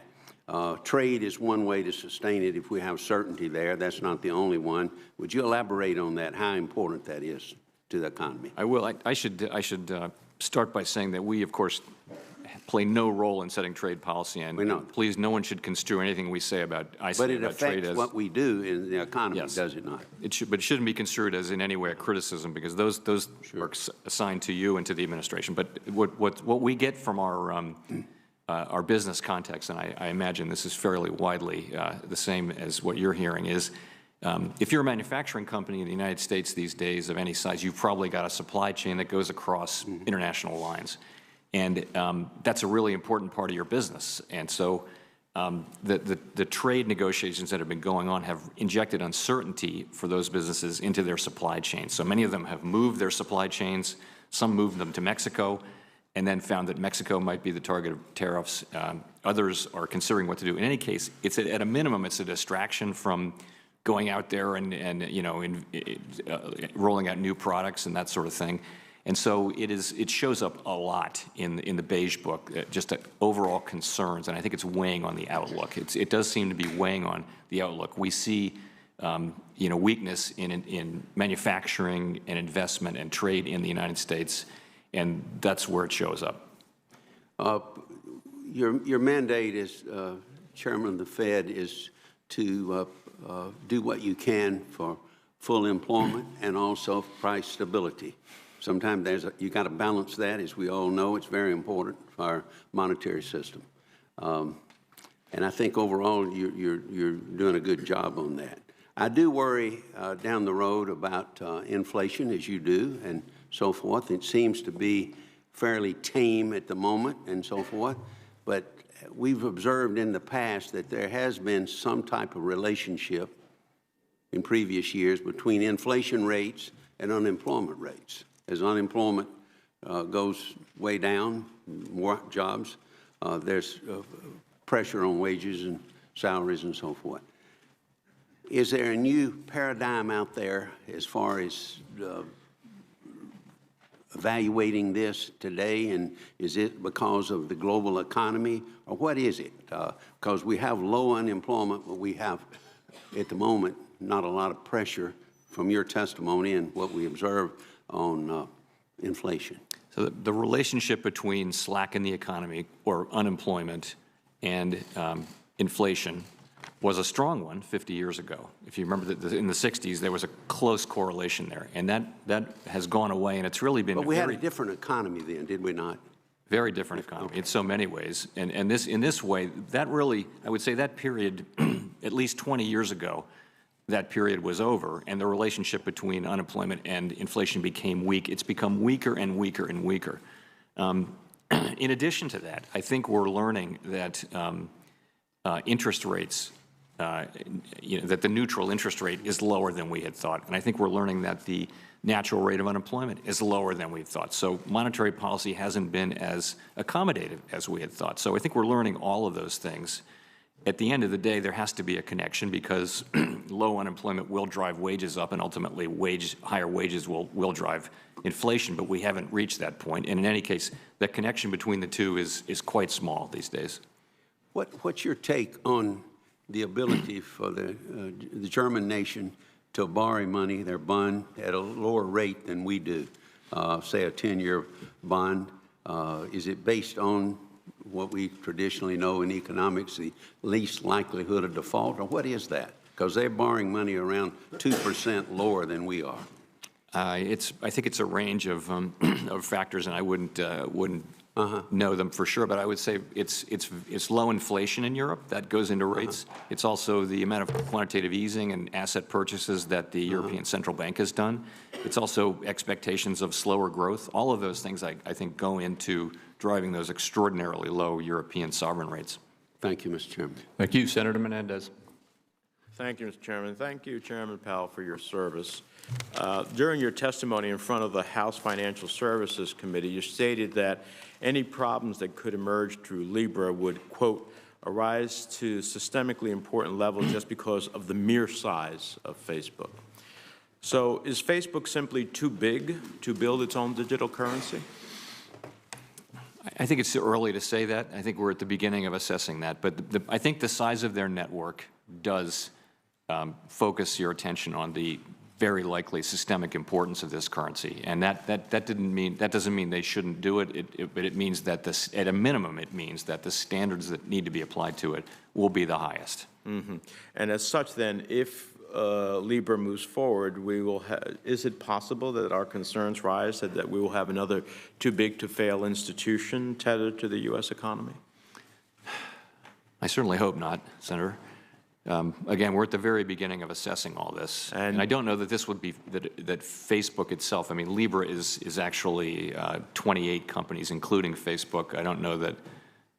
Trade is one way to sustain it if we have certainty there. That's not the only one. Would you elaborate on that, how important that is to the economy? I will. I should start by saying that we, of course, play no role in setting trade policy, and please, no one should construe anything we say about trade as... But it affects what we do in the economy, yes. Does it not? But it shouldn't be construed as in any way a criticism, because those sure. are assigned to you and to the administration. But what we get from our business context, and I imagine this is fairly widely the same as what you're hearing, is if you're a manufacturing company in the United States these days of any size, you've probably got a supply chain that goes across international lines. And that's a really important part of your business. And so the trade negotiations that have been going on have injected uncertainty for those businesses into their supply chains. So many of them have moved their supply chains. Some moved them to Mexico and then found that Mexico might be the target of tariffs. Others are considering what to do. In any case, it's at a minimum, it's a distraction from going out there and rolling out new products and that sort of thing. And so it shows up a lot in the beige book, just overall concerns, and I think it's weighing on the outlook. It does seem to be weighing on the outlook. We see weakness in manufacturing and investment and trade in the United States, and that's where it shows up. Your mandate as Chairman of the Fed is to do what you can for full employment and also price stability. Sometimes you got to balance that. As we all know, it's very important for our monetary system. And I think overall you're doing a good job on that. I do worry down the road about inflation, as you do, and so forth. It seems to be fairly tame at the moment and so forth. But we've observed in the past that there has been some type of relationship in previous years between inflation rates and unemployment rates. As unemployment goes way down, more jobs, there's pressure on wages and salaries and so forth. Is there a new paradigm out there as far as evaluating this today, and is it because of the global economy, or what is it? Because we have low unemployment, but we have, at the moment, not a lot of pressure from your testimony and what we observe on inflation. So the relationship between slack in the economy, or unemployment, and inflation was a strong one 50 years ago. If you remember that in the 60s, there was a close correlation there, and that has gone away, and it's really been. But we had a different economy then, did we not? Very different economy in so many ways, and in this way, that really, I would say that period, at least 20 years ago, that period was over, and the relationship between unemployment and inflation became weak. It's become weaker and weaker and weaker. In addition to that, I think we're learning that interest rates, that the neutral interest rate is lower than we had thought. And I think we're learning that the natural rate of unemployment is lower than we thought. So monetary policy hasn't been as accommodative as we had thought. So I think we're learning all of those things. At the end of the day, there has to be a connection, because low unemployment will drive wages up, and ultimately higher wages will drive inflation, but we haven't reached that point. And in any case, the connection between the two is quite small these days. What's your take on the ability for the German nation to borrow money, their bond, at a lower rate than we do? Say a 10-year bond. Is it based on what we traditionally know in economics, the least likelihood of default, or what is that? Because they're borrowing money around 2% lower than we are. I think it's a range of factors, and I wouldn't know them for sure, but I would say it's low inflation in Europe that goes into rates. It's also the amount of quantitative easing and asset purchases that the European Central Bank has done. It's also expectations of slower growth. All of those things I think go into driving those extraordinarily low European sovereign rates. Thank you, Mr. Chairman. Thank you, Senator Menendez. Thank you, Mr. Chairman. Thank you, Chairman Powell, for your service. During your testimony in front of the House Financial Services Committee, you stated that any problems that could emerge through Libra would, quote, arise to systemically important levels just because of the mere size of Facebook. So is Facebook simply too big to build its own digital currency? I think it's too early to say that. I think we're at the beginning of assessing that. But I think the size of their network does focus your attention on the very likely systemic importance of this currency, and that doesn't mean they shouldn't do it. But it means that at a minimum, it means that the standards that need to be applied to it will be the highest. Mm-hmm. And as such, then, if Libra moves forward, is it possible that our concerns rise that we will have another too-big-to-fail institution tethered to the U.S. economy? I certainly hope not, Senator. Again, we're at the very beginning of assessing all this, and I don't know that this would be that Facebook itself. I mean, Libra is actually 28 companies, including Facebook. I don't know that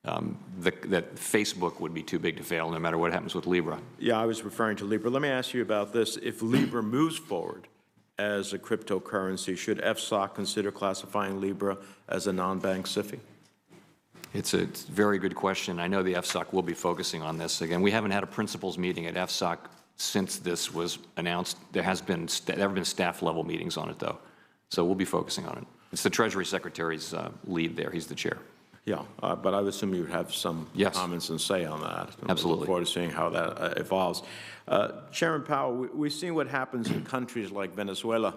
that Facebook would be too big to fail, no matter what happens with Libra. Yeah, I was referring to Libra. Let me ask you about this: if Libra moves forward as a cryptocurrency, should FSOC consider classifying Libra as a non-bank SIFI? It's a very good question. I know the FSOC will be focusing on this. Again, we haven't had a principals meeting at FSOC since this was announced. There have been staff level meetings on it, though, so we'll be focusing on it. It's the Treasury Secretary's lead there. He's the chair. Yeah, but I would assume you would have some comments and say on that. Absolutely. I'm looking forward to seeing how that evolves. Chairman Powell, we've seen what happens in countries like Venezuela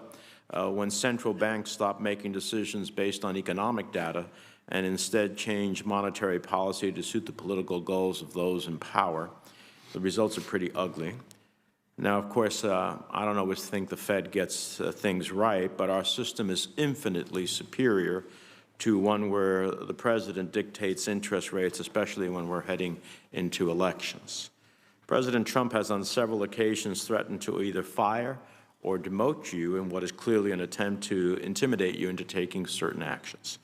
when central banks stop making decisions based on economic data and instead change monetary policy to suit the political goals of those in power. The results are pretty ugly. Now, of course, I don't always think the Fed gets things right, but our system is infinitely superior to one where the president dictates interest rates, especially when we're heading into elections. President Trump has on several occasions threatened to either fire or demote you in what is clearly an attempt to intimidate you into taking certain actions.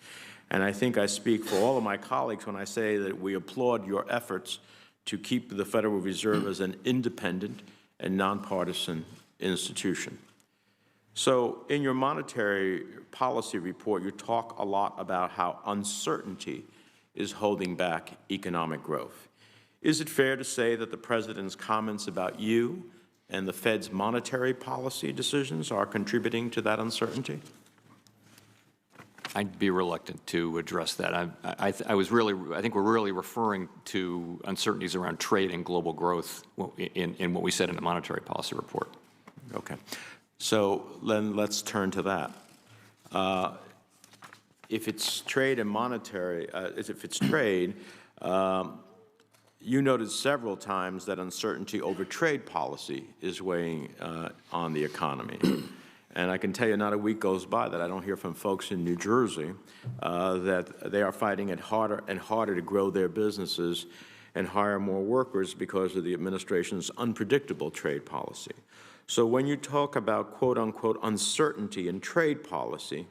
And I think I speak for all of my colleagues when I say that we applaud your efforts to keep the Federal Reserve as an independent and nonpartisan institution. So in your monetary policy report, you talk a lot about how uncertainty is holding back economic growth. Is it fair to say that the President's comments about you and the Fed's monetary policy decisions are contributing to that uncertainty? I'd be reluctant to address that. I think we're really referring to uncertainties around trade and global growth in what we said in the monetary policy report. Okay. So then let's turn to that. If it's trade and monetary, if it's trade, you noted several times that uncertainty over trade policy is weighing on the economy. And I can tell you not a week goes by that I don't hear from folks in New Jersey that they are finding it harder and harder to grow their businesses and hire more workers because of the administration's unpredictable trade policy. So when you talk about quote-unquote uncertainty in trade policy,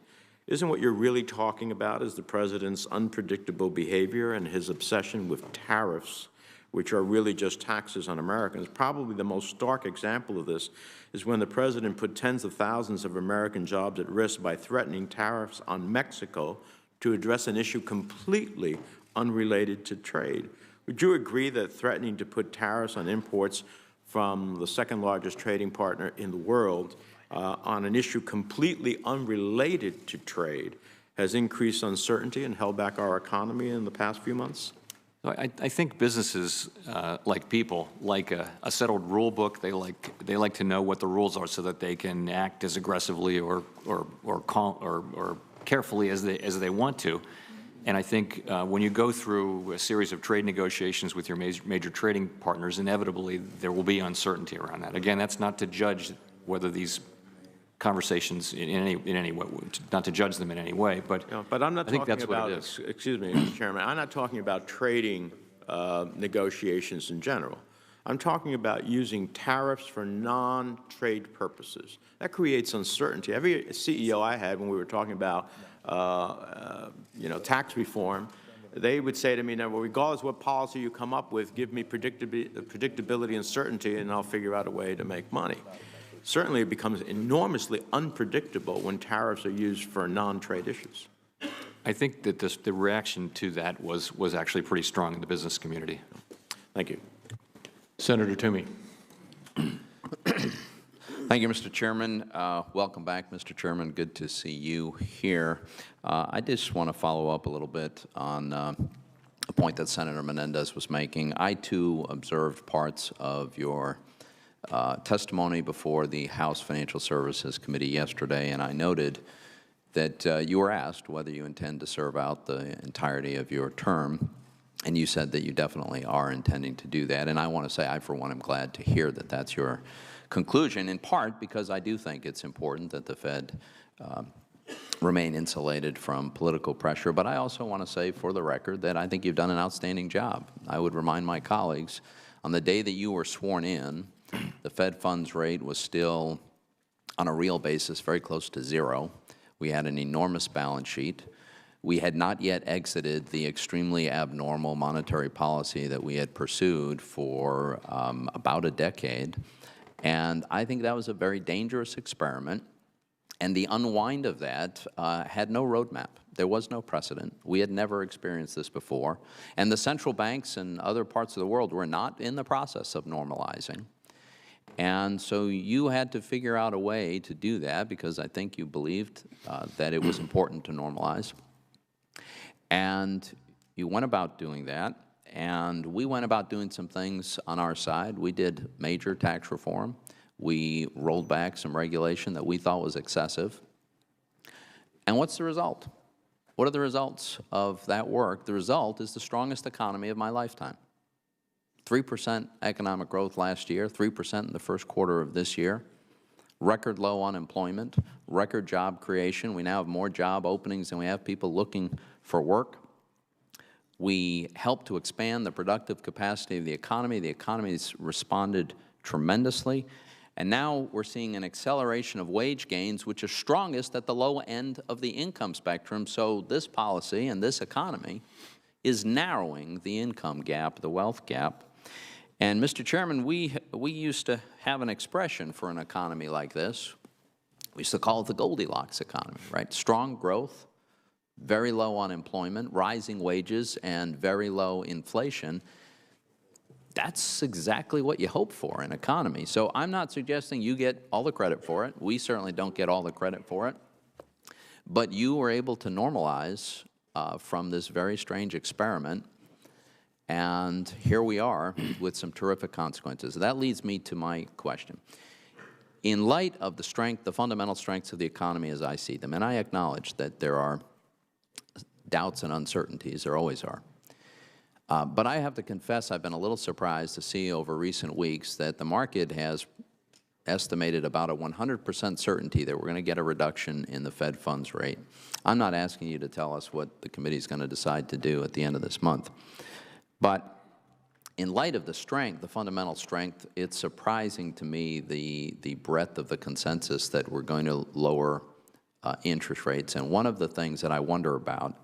isn't what you're really talking about is the president's unpredictable behavior and his obsession with tariffs, which are really just taxes on Americans? Probably the most stark example of this is when the president put tens of thousands of American jobs at risk by threatening tariffs on Mexico to address an issue completely unrelated to trade. Would you agree that threatening to put tariffs on imports from the second largest trading partner in the world on an issue completely unrelated to trade has increased uncertainty and held back our economy in the past few months? I think businesses, like people, like a settled rule book. They like to know what the rules are so that they can act as aggressively or carefully as they want to. And I think when you go through a series of trade negotiations with your major trading partners, inevitably there will be uncertainty around that. Again, that's not to judge whether these conversations in any way, not to judge them in any way, but I'm not I think talking that's about, what it is. excuse me, Mr. Chairman, I'm not talking about trading negotiations in general. I'm talking about using tariffs for non-trade purposes. That creates uncertainty. Every CEO I had when we were talking about tax reform, they would say to me, now, well, regardless of what policy you come up with, give me predictability and certainty, and I'll figure out a way to make money. Certainly it becomes enormously unpredictable when tariffs are used for non-trade issues. I think that the reaction to that was actually pretty strong in the business community. Thank you. Senator Toomey. Thank you, Mr. Chairman. Welcome back, Mr. Chairman. Good to see you here. I just want to follow up a little bit on a point that Senator Menendez was making. I, too, observed parts of your testimony before the House Financial Services Committee yesterday, and I noted that you were asked whether you intend to serve out the entirety of your term, and you said that you definitely are intending to do that. And I want to say I, for one, am glad to hear that that's your conclusion, in part because I do think it's important that the Fed remain insulated from political pressure. But I also want to say, for the record, that I think you've done an outstanding job. I would remind my colleagues, on the day that you were sworn in, the Fed funds rate was still, on a real basis, very close to zero. We had an enormous balance sheet. We had not yet exited the extremely abnormal monetary policy that we had pursued for about a decade. And I think that was a very dangerous experiment. And the unwind of that had no roadmap. There was no precedent. We had never experienced this before. And the central banks in other parts of the world were not in the process of normalizing. And so you had to figure out a way to do that because I think you believed that it was important to normalize. And you went about doing that, and we went about doing some things on our side. We did major tax reform. We rolled back some regulation that we thought was excessive. And what's the result? What are the results of that work? The result is the strongest economy of my lifetime. 3% economic growth last year, 3% in the first quarter of this year, record low unemployment, record job creation. We now have more job openings than we have people looking for work. We helped to expand the productive capacity of the economy. The economy's responded tremendously. And now we're seeing an acceleration of wage gains, which are strongest at the low end of the income spectrum. So this policy and this economy is narrowing the income gap, the wealth gap. And, Mr. Chairman, we used to have an expression for an economy like this. We used to call it the Goldilocks economy, right? Strong growth, very low unemployment, rising wages, and very low inflation. That's exactly what you hope for in an economy. So I'm not suggesting you get all the credit for it. We certainly don't get all the credit for it. But you were able to normalize from this very strange experiment. And here we are with some terrific consequences. That leads me to my question. In light of the strength, the fundamental strengths of the economy as I see them, and I acknowledge that there are doubts and uncertainties, there always are. But I have to confess I've been a little surprised to see over recent weeks that the market has estimated about a 100% certainty that we're going to get a reduction in the Fed funds rate. I'm not asking you to tell us what the committee is going to decide to do at the end of this month. But in light of the strength, the fundamental strength, it's surprising to me the breadth of the consensus that we're going to lower interest rates. And one of the things that I wonder about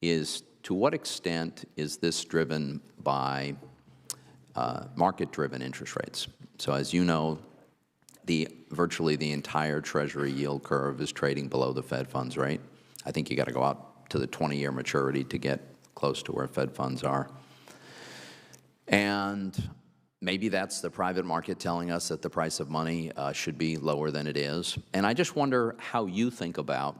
is to what extent is this driven by market-driven interest rates? So as you know, virtually the entire Treasury yield curve is trading below the Fed funds rate. I think you got to go out to the 20-year maturity to get close to where Fed funds are. And maybe that's the private market telling us that the price of money should be lower than it is. And I just wonder how you think about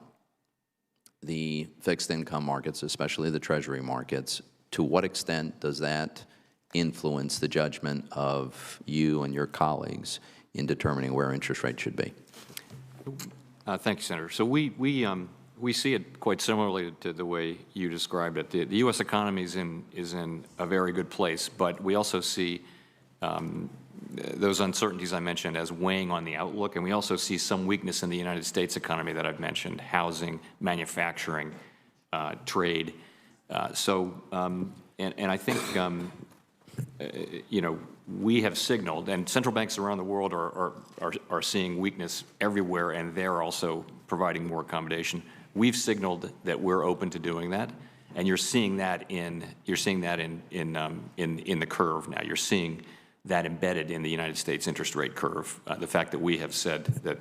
the fixed income markets, especially the Treasury markets. To what extent does that influence the judgment of you and your colleagues in determining where interest rates should be? Thank you, Senator. So we see it quite similarly to the way you described it. The U.S. economy is in a very good place, but we also see those uncertainties I mentioned as weighing on the outlook, and we also see some weakness in the United States economy that I've mentioned: housing, manufacturing, trade. And I think you know, we have signaled, and central banks around the world are seeing weakness everywhere, and they're also providing more accommodation. We've signaled that we're open to doing that, and you're seeing that in the curve now. You're seeing that embedded in the United States interest rate curve. The fact that we have said that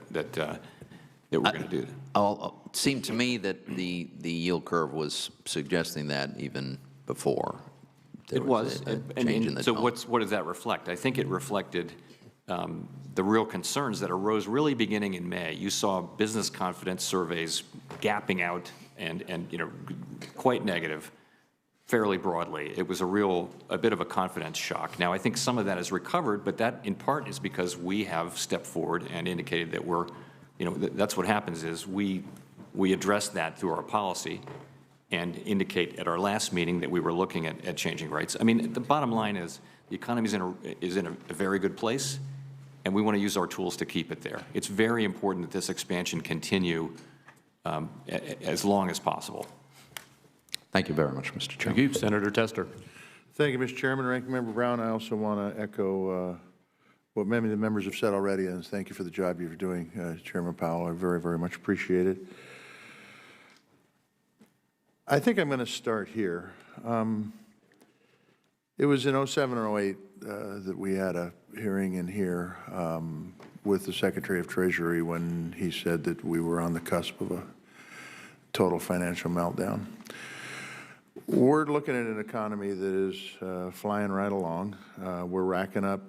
we're going to do that. It seemed to me that the yield curve was suggesting that even before. It was. So what does that reflect? I think it reflected the real concerns that arose really beginning in May. You saw business confidence surveys gapping out and you know, quite negative fairly broadly. It was a bit of a confidence shock. Now, I think some of that has recovered, but that in part is because we have stepped forward and indicated that we're, you know, that's what happens is we address that through our policy and indicate at our last meeting that we were looking at changing rates. I mean, the bottom line is the economy is in a very good place, and we want to use our tools to keep it there. It's very important that this expansion continue as long as possible. Thank you very much, Mr. Chairman. Thank you. Senator Tester. Thank you, Mr. Chairman. Ranking Member Brown, I also want to echo what many of the members have said already, and thank you for the job you're doing, Chairman Powell. I very, very much appreciate it. I think I'm going to start here. It was in 07 or 08 that we had a hearing in here with the Secretary of Treasury when he said that we were on the cusp of a total financial meltdown. We're looking at an economy that is flying right along. We're racking up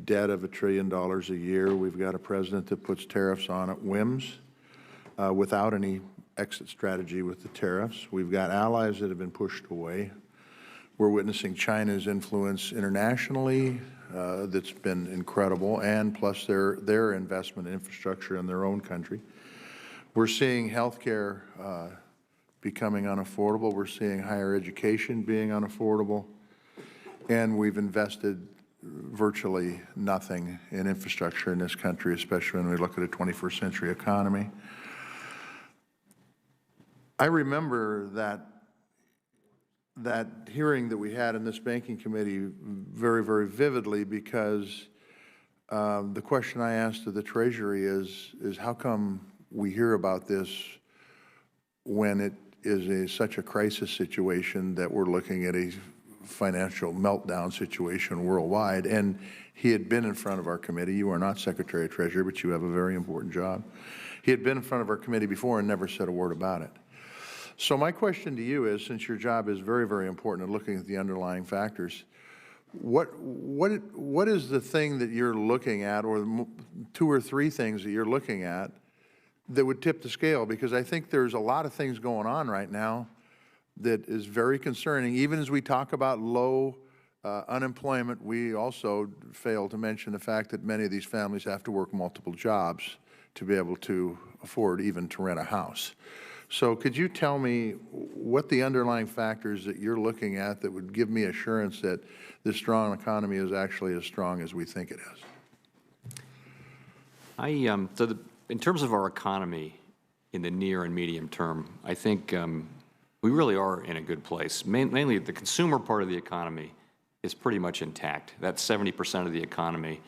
debt of $1 trillion a year. We've got a president that puts tariffs on at whims without any exit strategy with the tariffs. We've got allies that have been pushed away. We're witnessing China's influence internationally that's been incredible, and plus their investment in infrastructure in their own country. We're seeing health care becoming unaffordable. We're seeing higher education being unaffordable. And we've invested virtually nothing in infrastructure in this country, especially when we look at a 21st century economy. I remember that hearing that we had in this banking committee very, very vividly, because the question I asked of the Treasury is how come we hear about this when it is such a crisis situation that we're looking at a financial meltdown situation worldwide? And he had been in front of our committee. You are not Secretary of Treasury, but you have a very important job. He had been in front of our committee before and never said a word about it. So my question to you is, since your job is very, very important in looking at the underlying factors, what is the thing that you're looking at, or 2 or 3 things that you're looking at that would tip the scale? Because I think there's a lot of things going on right now that is very concerning. Even as we talk about low unemployment, we also fail to mention the fact that many of these families have to work multiple jobs to be able to afford even to rent a house. So could you tell me what the underlying factors that you're looking at that would give me assurance that this strong economy is actually as strong as we think it is? In terms of our economy in the near and medium term, I think we really are in a good place. Mainly the consumer part of the economy is pretty much intact. That's 70% of the economy.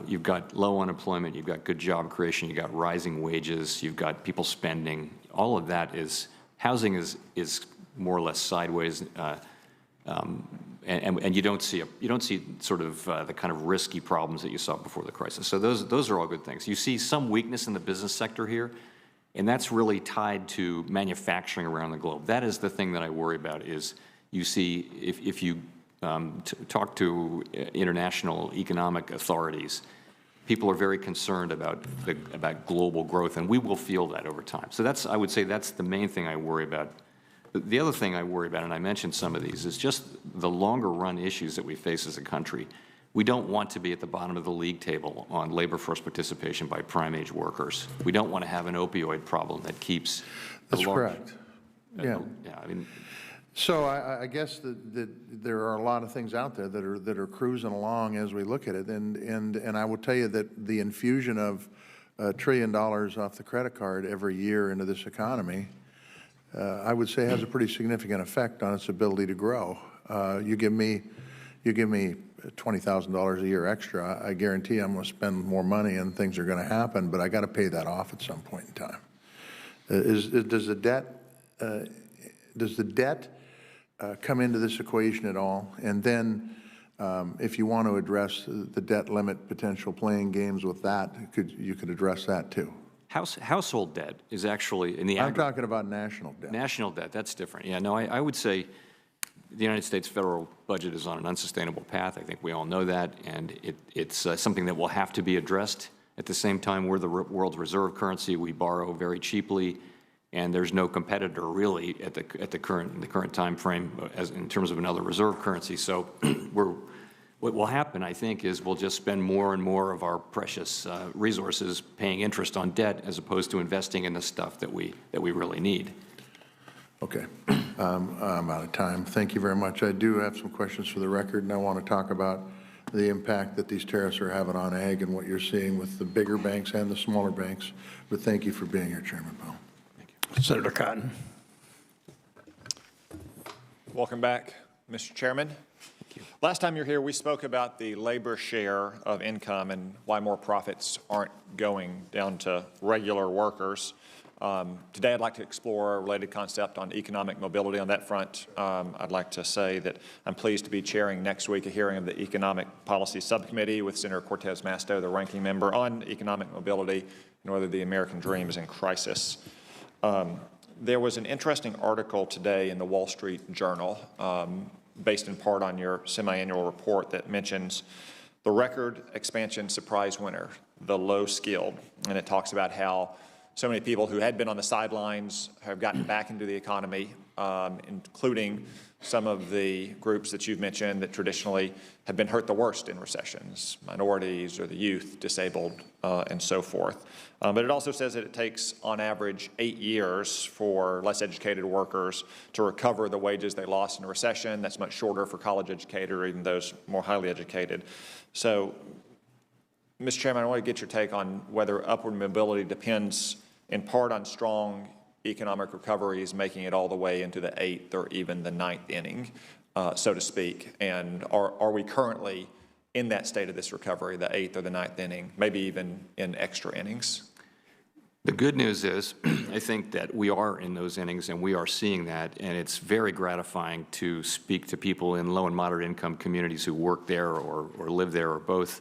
You've got low unemployment, you've got good job creation, you've got rising wages, you've got people spending. All of that is, housing is more or less sideways, and you don't see sort of the kind of risky problems that you saw before the crisis. So those are all good things. You see some weakness in the business sector here, and that's really tied to manufacturing around the globe. That is the thing that I worry about. Is you see if you talk to international economic authorities, people are very concerned about global growth, and we will feel that over time. So I would say that's the main thing I worry about. The other thing I worry about, and I mentioned some of these, is just the longer run issues that we face as a country. We don't want to be at the bottom of the league table on labor force participation by prime age workers. We don't want to have an opioid problem that keeps. That's correct. Yeah. Yeah. I mean. So I guess that there are a lot of things out there that are cruising along as we look at it, and I will tell you that the infusion of $1 trillion off the credit card every year into this economy, I would say, has a pretty significant effect on its ability to grow. You give me $20,000 a year extra, I guarantee I'm going to spend more money and things are going to happen, but I got to pay that off at some point in time. Does the debt come into this equation at all? And then if you want to address the debt limit potential playing games with that, you could address that too. Household debt is actually in the I'm talking about national debt. National debt, that's different. Yeah, no, I would say the United States federal budget is on an unsustainable path. I think we all know that, and it's something that will have to be addressed. At the same time, we're the world's reserve currency. We borrow very cheaply, and there's no competitor really at the current time frame as in terms of another reserve currency. So what will happen, I think, is we'll just spend more and more of our precious resources paying interest on debt as opposed to investing in the stuff that we really need. Okay, I'm out of time. Thank you very much. I do have some questions for the record, and I want to talk about the impact that these tariffs are having on ag and what you're seeing with the bigger banks and the smaller banks. But thank you for being here, Chairman Powell. Thank you. Senator Cotton. Welcome back, Mr. Chairman. Thank you. Last time you were here, we spoke about the labor share of income and why more profits aren't going down to regular workers. Today, I'd like to explore a related concept on economic mobility on that front. I'd like to say that I'm pleased to be chairing next week a hearing of the Economic Policy Subcommittee with Senator Cortez Masto, the ranking member, on economic mobility and whether the American dream is in crisis. There was an interesting article today in the Wall Street Journal, based in part on your semi-annual report, that mentions The record expansion surprise winner, the low skilled, and it talks about how so many people who had been on the sidelines have gotten back into the economy, including some of the groups that you've mentioned that traditionally have been hurt the worst in recessions, minorities or the youth, disabled, and so forth. But it also says that it takes, on average, 8 years for less educated workers to recover the wages they lost in a recession. That's much shorter for college educated or even those more highly educated. So, Mr. Chairman, I want to get your take on whether upward mobility depends in part on strong economic recoveries making it all the way into the 8th or even the 9th inning, so to speak. And are we currently in that state of this recovery, the 8th or the 9th inning, maybe even in extra innings? The good news is, I think that we are in those innings and we are seeing that, and it's very gratifying to speak to people in low and moderate income communities who work there or live there or both,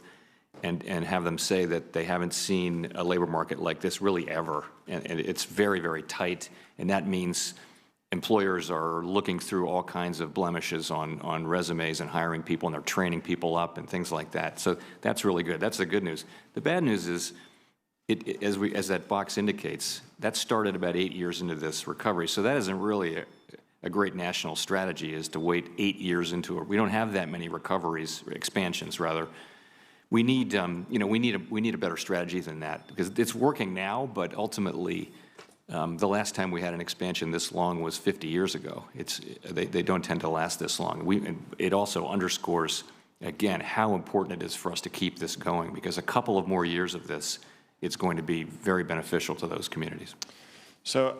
and have them say that they haven't seen a labor market like this really ever. And it's very, very tight, and that means employers are looking through all kinds of blemishes on resumes and hiring people, and they're training people up and things like that. So that's really good. That's the good news. The bad news is, as that box indicates, that started about 8 years into this recovery. So that isn't really a great national strategy, is to wait 8 years into it. We don't have that many recoveries, expansions rather. We need, we need a better strategy than that, because it's working now, but ultimately, the last time we had an expansion this long was 50 years ago. They don't tend to last this long. It also underscores, again, how important it is for us to keep this going, because a couple of more years of this, it's going to be very beneficial to those communities. So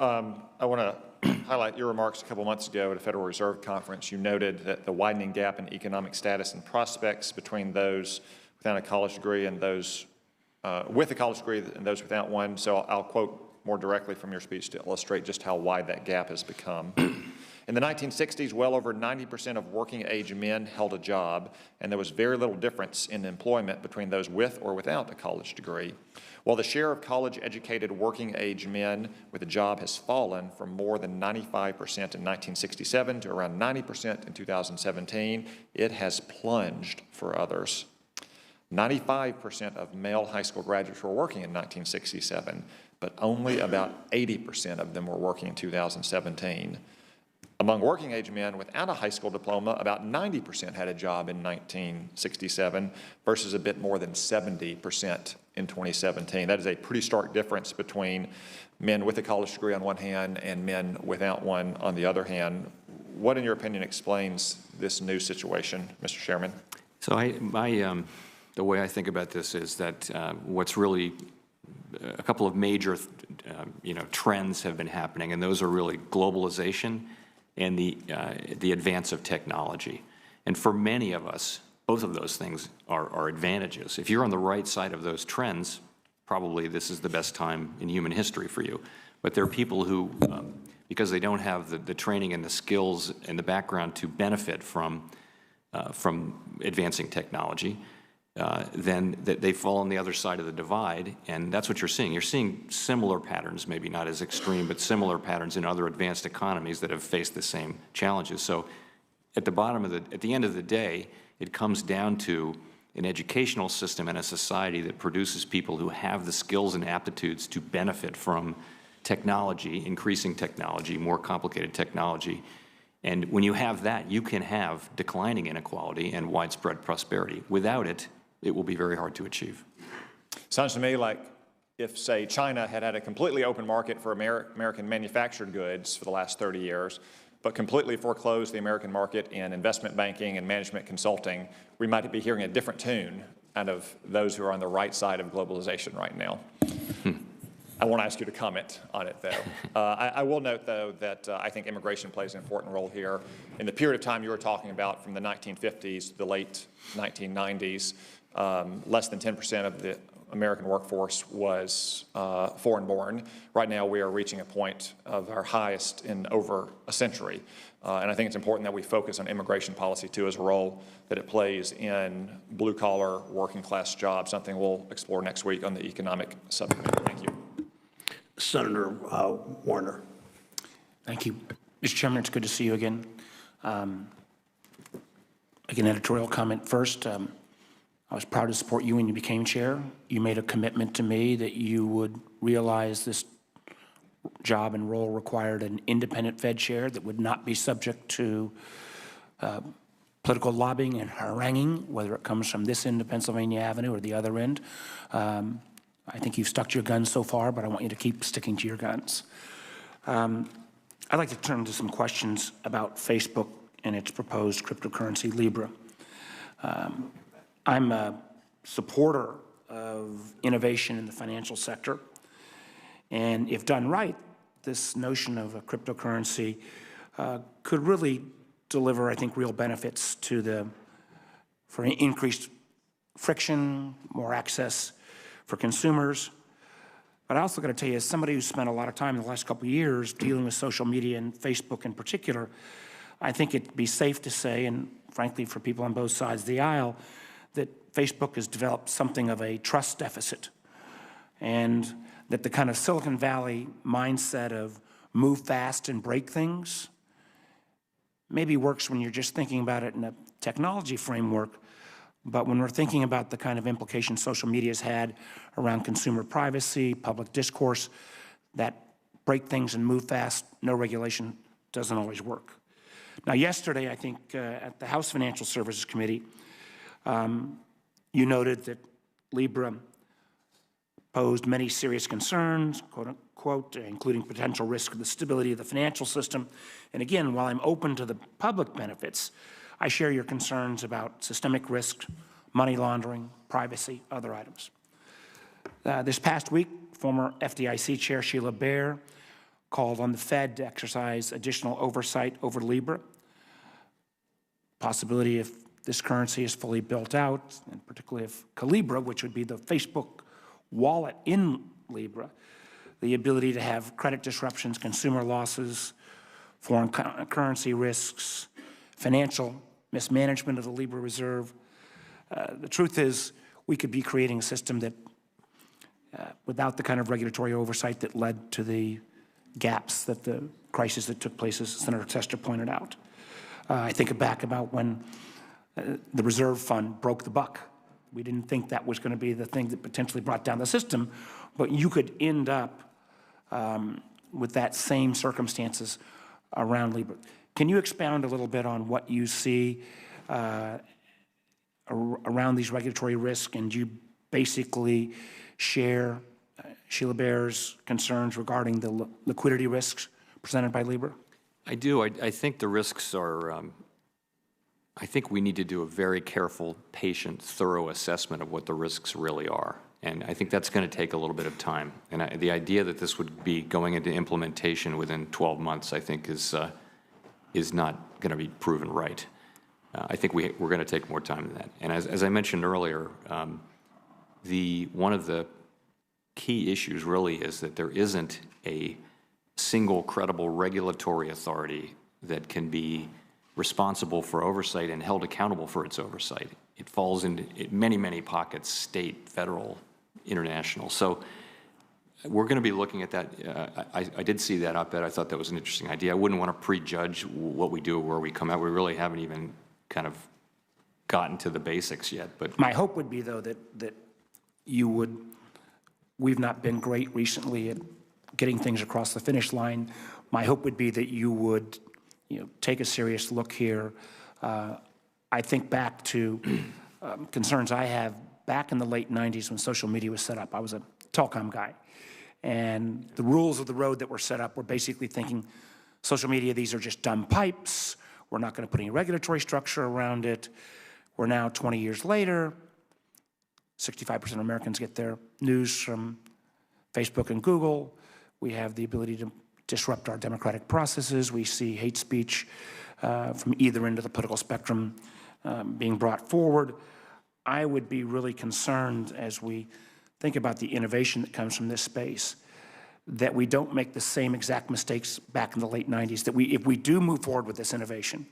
I want to highlight your remarks a couple months ago at a Federal Reserve conference. You noted that the widening gap in economic status and prospects between those without a college degree and those with a college degree and those without one. So I'll quote more directly from your speech to illustrate just how wide that gap has become. In the 1960s, well over 90% of working-age men held a job, and there was very little difference in employment between those with or without a college degree. While the share of college-educated working-age men with a job has fallen from more than 95% in 1967 to around 90% in 2017, it has plunged for others. 95% of male high school graduates were working in 1967, but only about 80% of them were working in 2017. Among working-age men without a high school diploma, about 90% had a job in 1967 versus a bit more than 70% in 2017. That is a pretty stark difference between men with a college degree on one hand and men without one on the other hand. What, in your opinion, explains this new situation, Mr. Chairman? So the way I think about this is that what's really a couple of major trends have been happening, and those are really globalization and the advance of technology. And for many of us, both of those things are advantages. If you're on the right side of those trends, probably this is the best time in human history for you. But there are people who, because they don't have the training and the skills and the background to benefit from advancing technology, then they fall on the other side of the divide, and that's what you're seeing. You're seeing similar patterns, maybe not as extreme, but similar patterns in other advanced economies that have faced the same challenges. So at the end of the day, it comes down to an educational system and a society that produces people who have the skills and aptitudes to benefit from technology, increasing technology, more complicated technology. And when you have that, you can have declining inequality and widespread prosperity. Without it, it will be very hard to achieve. Sounds to me like if, say, China had a completely open market for American manufactured goods for the last 30 years, but completely foreclosed the American market in investment banking and management consulting, we might be hearing a different tune out of those who are on the right side of globalization right now. I won't ask you to comment on it, though. I will note, though, that I think immigration plays an important role here. In the period of time you were talking about, from the 1950s to the late 1990s, less than 10% of the American workforce was foreign-born. Right now, we are reaching a point of our highest in over a century. And I think it's important that we focus on immigration policy, too, as a role that it plays in blue-collar, working-class jobs, something we'll explore next week on the economic subcommittee. Thank you. Senator Warner. Thank you. Mr. Chairman, it's good to see you again. Again, editorial comment first. I was proud to support you when you became chair. You made a commitment to me that you would realize this job and role required an independent Fed chair that would not be subject to political lobbying and haranguing, whether it comes from this end of Pennsylvania Avenue or the other end. I think you've stuck to your guns so far, but I want you to keep sticking to your guns. I'd like to turn to some questions about Facebook and its proposed cryptocurrency, Libra. I'm a supporter of innovation in the financial sector, and if done right, this notion of a cryptocurrency could really deliver, I think, real benefits for increased friction, more access for consumers. But I also got to tell you, as somebody who's spent a lot of time in the last couple of years dealing with social media and Facebook in particular, I think it'd be safe to say, and frankly for people on both sides of the aisle, that Facebook has developed something of a trust deficit, and that the kind of Silicon Valley mindset of move fast and break things maybe works when you're just thinking about it in a technology framework, but when we're thinking about the kind of implications social media has had around consumer privacy, public discourse, that break things and move fast, no regulation, doesn't always work. Now, yesterday, I think at the House Financial Services Committee, you noted that Libra posed many serious concerns, quote unquote, including potential risk of the stability of the financial system. And again, while I'm open to the public benefits, I share your concerns about systemic risk, money laundering, privacy, other items. This past week, former FDIC Chair Sheila Bair called on the Fed to exercise additional oversight over Libra. Possibility if this currency is fully built out, and particularly if Calibra, which would be the Facebook wallet in Libra, the ability to have credit disruptions, consumer losses, foreign currency risks, financial mismanagement of the Libra reserve. The truth is, we could be creating a system that, without the kind of regulatory oversight that led to the gaps that the crisis that took place, as Senator Tester pointed out. I think back about when the reserve fund broke the buck. We didn't think that was going to be the thing that potentially brought down the system, but you could end up with that same circumstances around Libra. Can you expound a little bit on what you see around these regulatory risks, and do you basically share Sheila Bair's concerns regarding the liquidity risks presented by Libra? I do. I think the risks are, I think we need to do a very careful, patient, thorough assessment of what the risks really are. And I think that's going to take a little bit of time. And the idea that this would be going into implementation within 12 months, I think, is not going to be proven right. I think we're going to take more time than that. And as I mentioned earlier, one of the key issues really is that there isn't a single credible regulatory authority that can be responsible for oversight and held accountable for its oversight. It falls into many, many pockets, state, federal, international. So we're going to be looking at that. I did see that op-ed. I thought that was an interesting idea. I wouldn't want to prejudge what we do or where we come out. We really haven't even kind of gotten to the basics yet. But my hope would be, though, that you would, we've not been great recently at getting things across the finish line. My hope would be that you would, take a serious look here. I think back to concerns I have back in the late 90s when social media was set up. I was a telecom guy. And the rules of the road that were set up were basically thinking, social media, these are just dumb pipes. We're not going to put any regulatory structure around it. We're now 20 years later. 65% of Americans get their news from Facebook and Google. We have the ability to disrupt our democratic processes. We see hate speech from either end of the political spectrum being brought forward. I would be really concerned as we think about the innovation that comes from this space, that we don't make the same exact mistakes back in the late 90s, that if we do move forward with this innovation,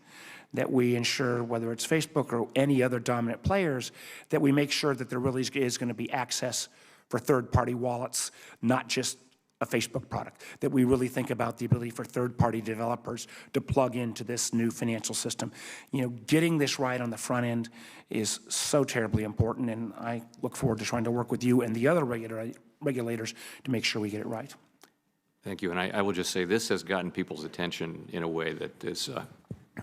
that we ensure, whether it's Facebook or any other dominant players, that we make sure that there really is going to be access for third-party wallets, not just a Facebook product, that we really think about the ability for third-party developers to plug into this new financial system. You know, getting this right on the front end is so terribly important, and I look forward to trying to work with you and the other regulators to make sure we get it right. Thank you. And I will just say this has gotten people's attention in a way that is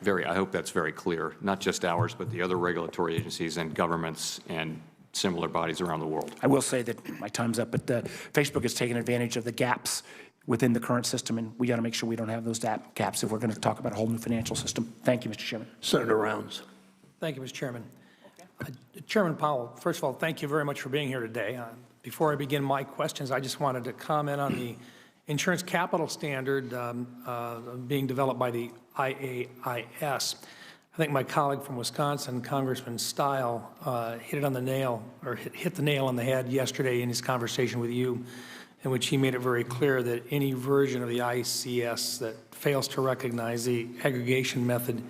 I hope that's very clear, not just ours, but the other regulatory agencies and governments and similar bodies around the world. I will say that my time's up, but Facebook has taken advantage of the gaps within the current system, and we got to make sure we don't have those gaps if we're going to talk about a whole new financial system. Thank you, Mr. Chairman. Senator Rounds. Thank you, Mr. Chairman. Chairman Powell, first of all, thank you very much for being here today. Before I begin my questions, I just wanted to comment on the insurance capital standard being developed by the IAIS. I think my colleague from Wisconsin, Congressman Stile, hit the nail on the head yesterday in his conversation with you, in which he made it very clear that any version of the ICS that fails to recognize the aggregation method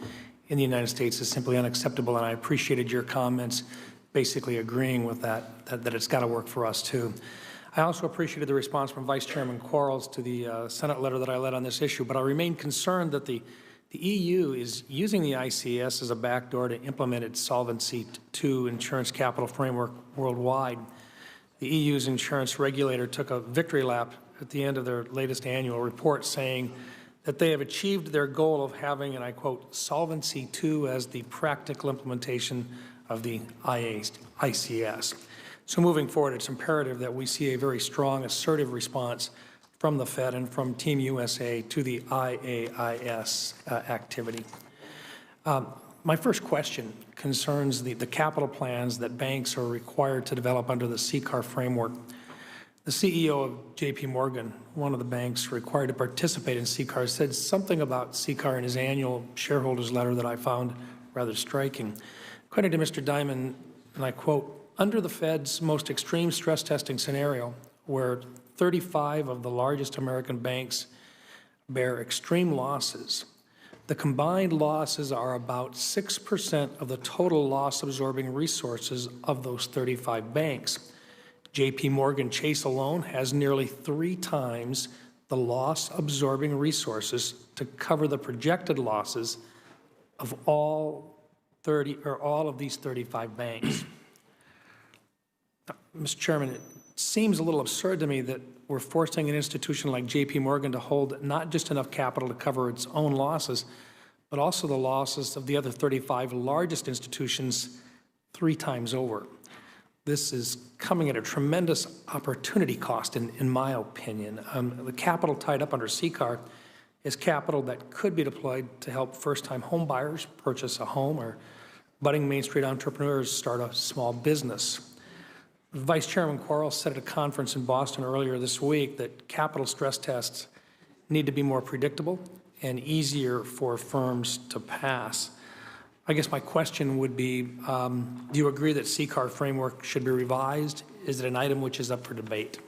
in the United States is simply unacceptable, and I appreciated your comments basically agreeing with that it's got to work for us too. I also appreciated the response from Vice Chairman Quarles to the Senate letter that I led on this issue, but I remain concerned that the EU is using the ICS as a backdoor to implement its Solvency II insurance capital framework worldwide. The EU's insurance regulator took a victory lap at the end of their latest annual report, saying that they have achieved their goal of having, and I quote, Solvency II as the practical implementation of the ICS. So moving forward, it's imperative that we see a very strong, assertive response from the Fed and from Team USA to the IAIS activity. My first question concerns the capital plans that banks are required to develop under the CCAR framework. The CEO of J.P. Morgan, one of the banks required to participate in CCAR, said something about CCAR in his annual shareholders letter that I found rather striking. According to Mr. Diamond, and I quote, under the Fed's most extreme stress testing scenario, where 35 of the largest American banks bear extreme losses, the combined losses are about 6% of the total loss-absorbing resources of those 35 banks. J.P. Morgan Chase alone has nearly 3 times the loss-absorbing resources to cover the projected losses of all of these 35 banks. Mr. Chairman, it seems a little absurd to me that we're forcing an institution like J.P. Morgan to hold not just enough capital to cover its own losses, but also the losses of the other 35 largest institutions 3 times over. This is coming at a tremendous opportunity cost, in my opinion. The capital tied up under CCAR is capital that could be deployed to help first-time home buyers purchase a home or budding Main Street entrepreneurs start a small business. Vice Chairman Quarles said at a conference in Boston earlier this week that capital stress tests need to be more predictable and easier for firms to pass. I guess my question would be, do you agree that CCAR framework should be revised? Is it an item which is up for debate?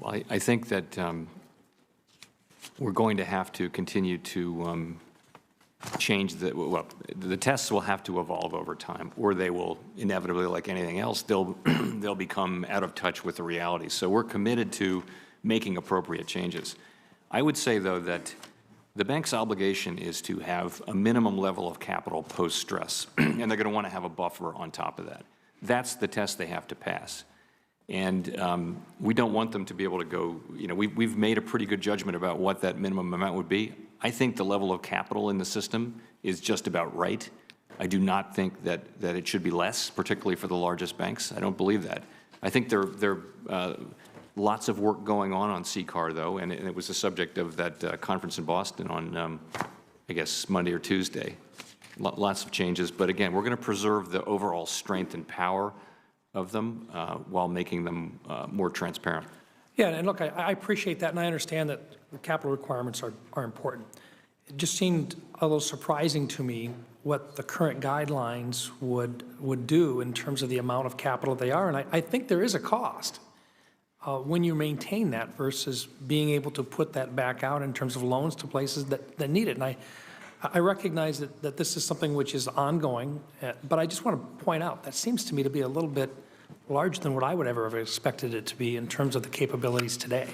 Well, I think that we're going to have to continue to change the tests will have to evolve over time, or they will inevitably, like anything else, they'll become out of touch with the reality. So we're committed to making appropriate changes. I would say, though, that the bank's obligation is to have a minimum level of capital post-stress, and they're going to want to have a buffer on top of that. That's the test they have to pass. And we don't want them to be able to go, we've made a pretty good judgment about what that minimum amount would be. I think the level of capital in the system is just about right. I do not think that it should be less, particularly for the largest banks. I don't believe that. I think there lots of work going on CCAR, though, and it was the subject of that conference in Boston on, I guess, Monday or Tuesday. Lots of changes, but again, we're going to preserve the overall strength and power of them while making them more transparent. Yeah, and look, I appreciate that, and I understand that the capital requirements are important. It just seemed a little surprising to me what the current guidelines would do in terms of the amount of capital they are, and I think there is a cost when you maintain that versus being able to put that back out in terms of loans to places that need it. And I recognize that this is something which is ongoing, but I just want to point out that seems to me to be a little bit larger than what I would ever have expected it to be in terms of the capabilities today.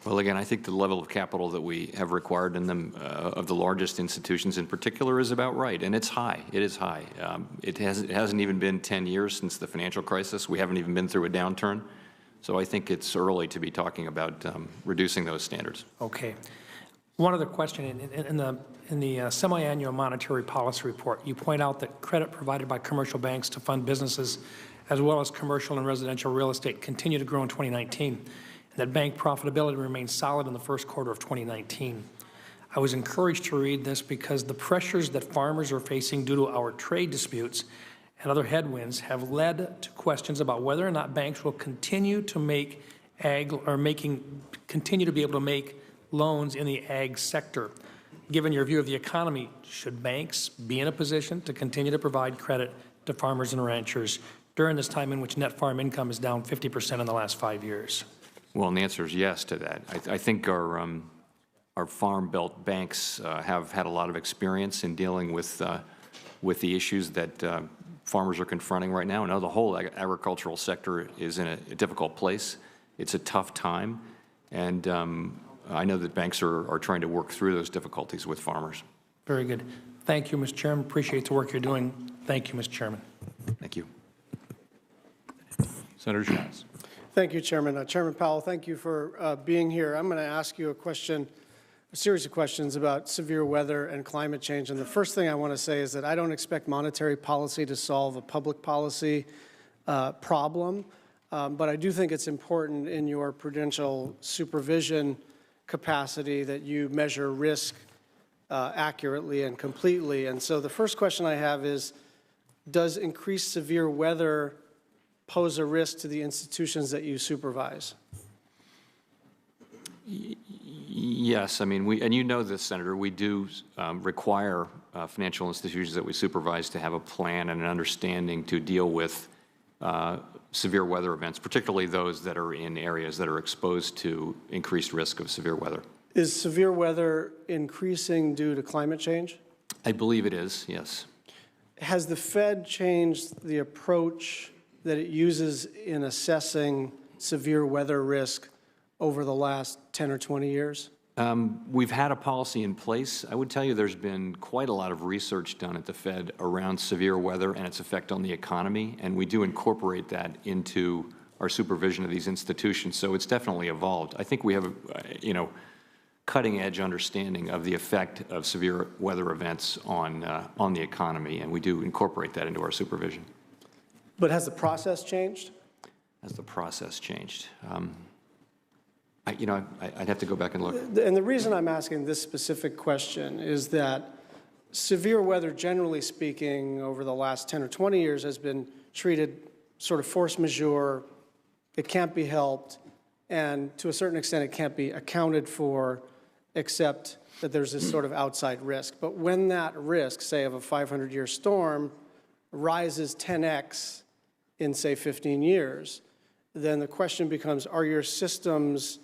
Well, again, I think the level of capital that we have required in them of the largest institutions in particular is about right, and it's high. It is high. It hasn't even been 10 years since the financial crisis. We haven't even been through a downturn. So I think it's early to be talking about reducing those standards. Okay. One other question. In the semi-annual monetary policy report, you point out that credit provided by commercial banks to fund businesses as well as commercial and residential real estate continue to grow in 2019, and that bank profitability remains solid in the first quarter of 2019. I was encouraged to read this because the pressures that farmers are facing due to our trade disputes and other headwinds have led to questions about whether or not banks will continue to make continue to be able to make loans in the ag sector. Given your view of the economy, should banks be in a position to continue to provide credit to farmers and ranchers during this time in which net farm income is down 50% in the last 5 years? Well, and the answer is yes to that. I think our Farm Belt banks have had a lot of experience in dealing with the issues that farmers are confronting right now. I know the whole agricultural sector is in a difficult place. It's a tough time, and I know that banks are trying to work through those difficulties with farmers. Very good. Thank you, Mr. Chairman. Appreciate the work you're doing. Thank you, Mr. Chairman. Thank you. Senator Schatz. Thank you, Chairman. Chairman Powell, thank you for being here. I'm going to ask you a series of questions about severe weather and climate change. And the first thing I want to say is that I don't expect monetary policy to solve a public policy problem, but I do think it's important in your prudential supervision capacity that you measure risk accurately and completely. And so the first question I have is, does increased severe weather pose a risk to the institutions that you supervise? Yes, I mean, and you know this, Senator, we do require financial institutions that we supervise to have a plan and an understanding to deal with severe weather events, particularly those that are in areas that are exposed to increased risk of severe weather. Is severe weather increasing due to climate change? I believe it is, yes. Has the Fed changed the approach that it uses in assessing severe weather risk over the last 10 or 20 years? We've had a policy in place. I would tell you there's been quite a lot of research done at the Fed around severe weather and its effect on the economy, and we do incorporate that into our supervision of these institutions. So it's definitely evolved. I think we have a cutting-edge understanding of the effect of severe weather events on the economy, and we do incorporate that into our supervision. But has the process changed? Has the process changed? I'd have to go back and look. And the reason I'm asking this specific question is that severe weather, generally speaking, over the last 10 or 20 years has been treated sort of force majeure. It can't be helped, and to a certain extent it can't be accounted for, except that there's this sort of outside risk. But when that risk, say of a 500-year storm, rises 10x in, say, 15 years, then the question becomes, are your systems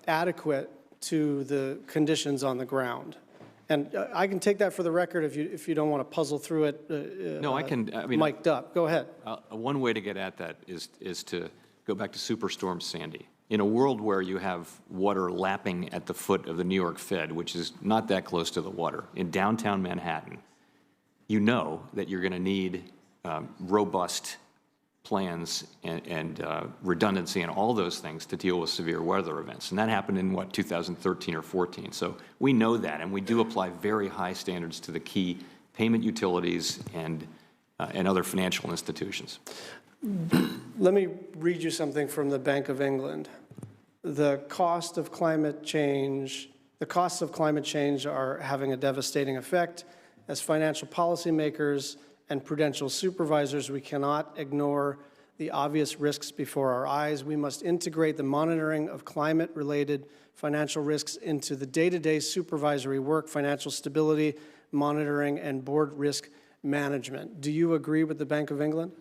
adequate to the conditions on the ground? And I can take that for the record if you don't want to puzzle through it. No, I can. I mean, mic'd up. Go ahead. One way to get at that is to go back to Superstorm Sandy. In a world where you have water lapping at the foot of the New York Fed, which is not that close to the water, in downtown Manhattan, you know that you're going to need robust plans and redundancy and all those things to deal with severe weather events. And that happened in, 2013 or 14. So we know that, and we do apply very high standards to the key payment utilities and other financial institutions. Let me read you something from the Bank of England. The costs of climate change are having a devastating effect. As financial policymakers and prudential supervisors, we cannot ignore the obvious risks before our eyes. We must integrate the monitoring of climate-related financial risks into the day-to-day supervisory work, financial stability, monitoring, and board risk management. Do you agree with the Bank of England?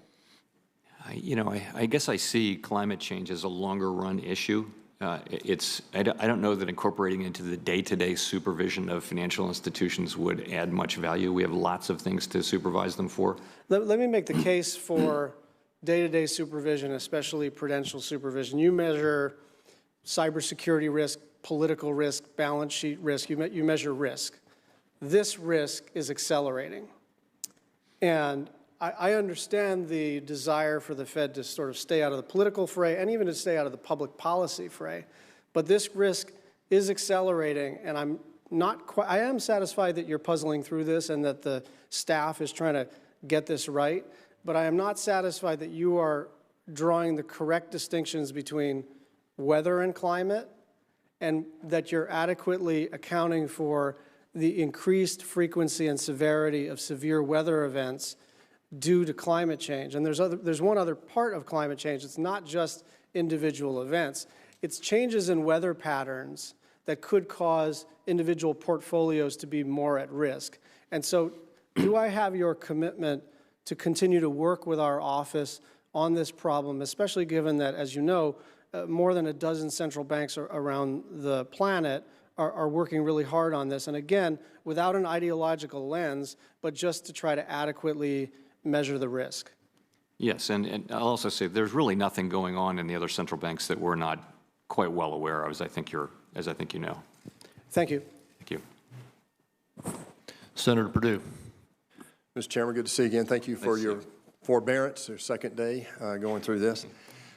I guess I see climate change as a longer-run issue. I don't know that incorporating into the day-to-day supervision of financial institutions would add much value. We have lots of things to supervise them for. Let me make the case for day-to-day supervision, especially prudential supervision. You measure cybersecurity risk, political risk, balance sheet risk. You measure risk. This risk is accelerating. And I understand the desire for the Fed to sort of stay out of the political fray and even to stay out of the public policy fray. But this risk is accelerating, and I am satisfied that you're puzzling through this and that the staff is trying to get this right, but I am not satisfied that you are drawing the correct distinctions between weather and climate, and that you're adequately accounting for the increased frequency and severity of severe weather events due to climate change. And there's one other part of climate change. It's not just individual events. It's changes in weather patterns that could cause individual portfolios to be more at risk. And so do I have your commitment to continue to work with our office on this problem, especially given that, as you know, more than a dozen central banks around the planet are working really hard on this. And again, without an ideological lens, but just to try to adequately measure the risk. Yes, and I'll also say there's really nothing going on in the other central banks that we're not quite well aware of, as I think you know. Thank you. Thank you. Senator Perdue. Mr. Chairman, good to see you again. Thank you for your forbearance, your second day going through this.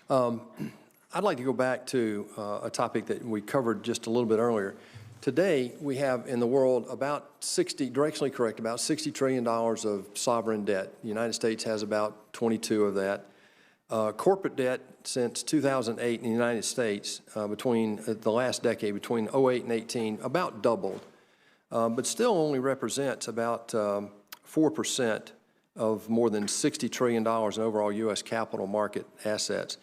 I'd like to go back to a topic that we covered just a little bit earlier. Today, we have in the world about directionally correct, about $60 trillion of sovereign debt. The United States has about 22 of that. Corporate debt since 2008 in the United States, between the last decade, between 08 and 18, about doubled, but still only represents about 4% of more than $60 trillion in overall U.S. capital market assets.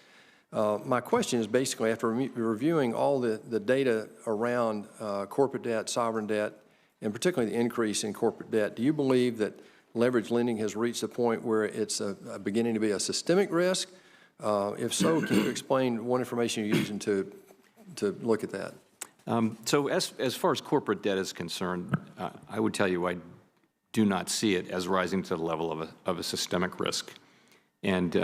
My question is basically, after reviewing all the data around corporate debt, sovereign debt, and particularly the increase in corporate debt, do you believe that leverage lending has reached a point where it's beginning to be a systemic risk? If so, can you explain what information you're using to look at that? So as far as corporate debt is concerned, I would tell you I do not see it as rising to the level of a systemic risk, and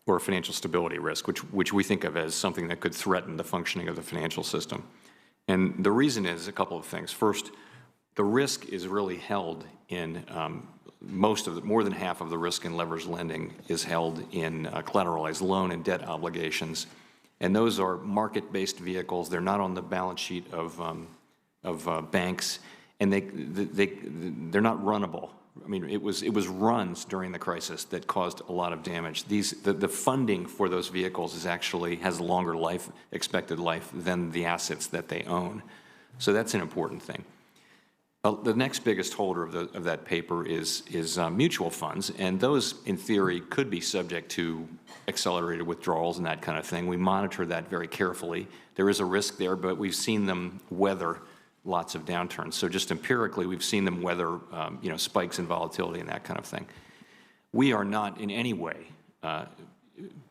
or a financial stability risk, which we think of as something that could threaten the functioning of the financial system. And the reason is a couple of things. First, the risk is really held in more than half of the risk in leveraged lending is held in collateralized loan and debt obligations, and those are market-based vehicles. They're not on the balance sheet of banks, and they're not runnable. I mean, it was runs during the crisis that caused a lot of damage. The funding for those vehicles has a longer expected life than the assets that they own. So that's an important thing. The next biggest holder of that paper is mutual funds, and those, in theory, could be subject to accelerated withdrawals and that kind of thing. We monitor that very carefully. There is a risk there, but we've seen them weather lots of downturns. So just empirically, we've seen them weather spikes in volatility and that kind of thing. We are not in any way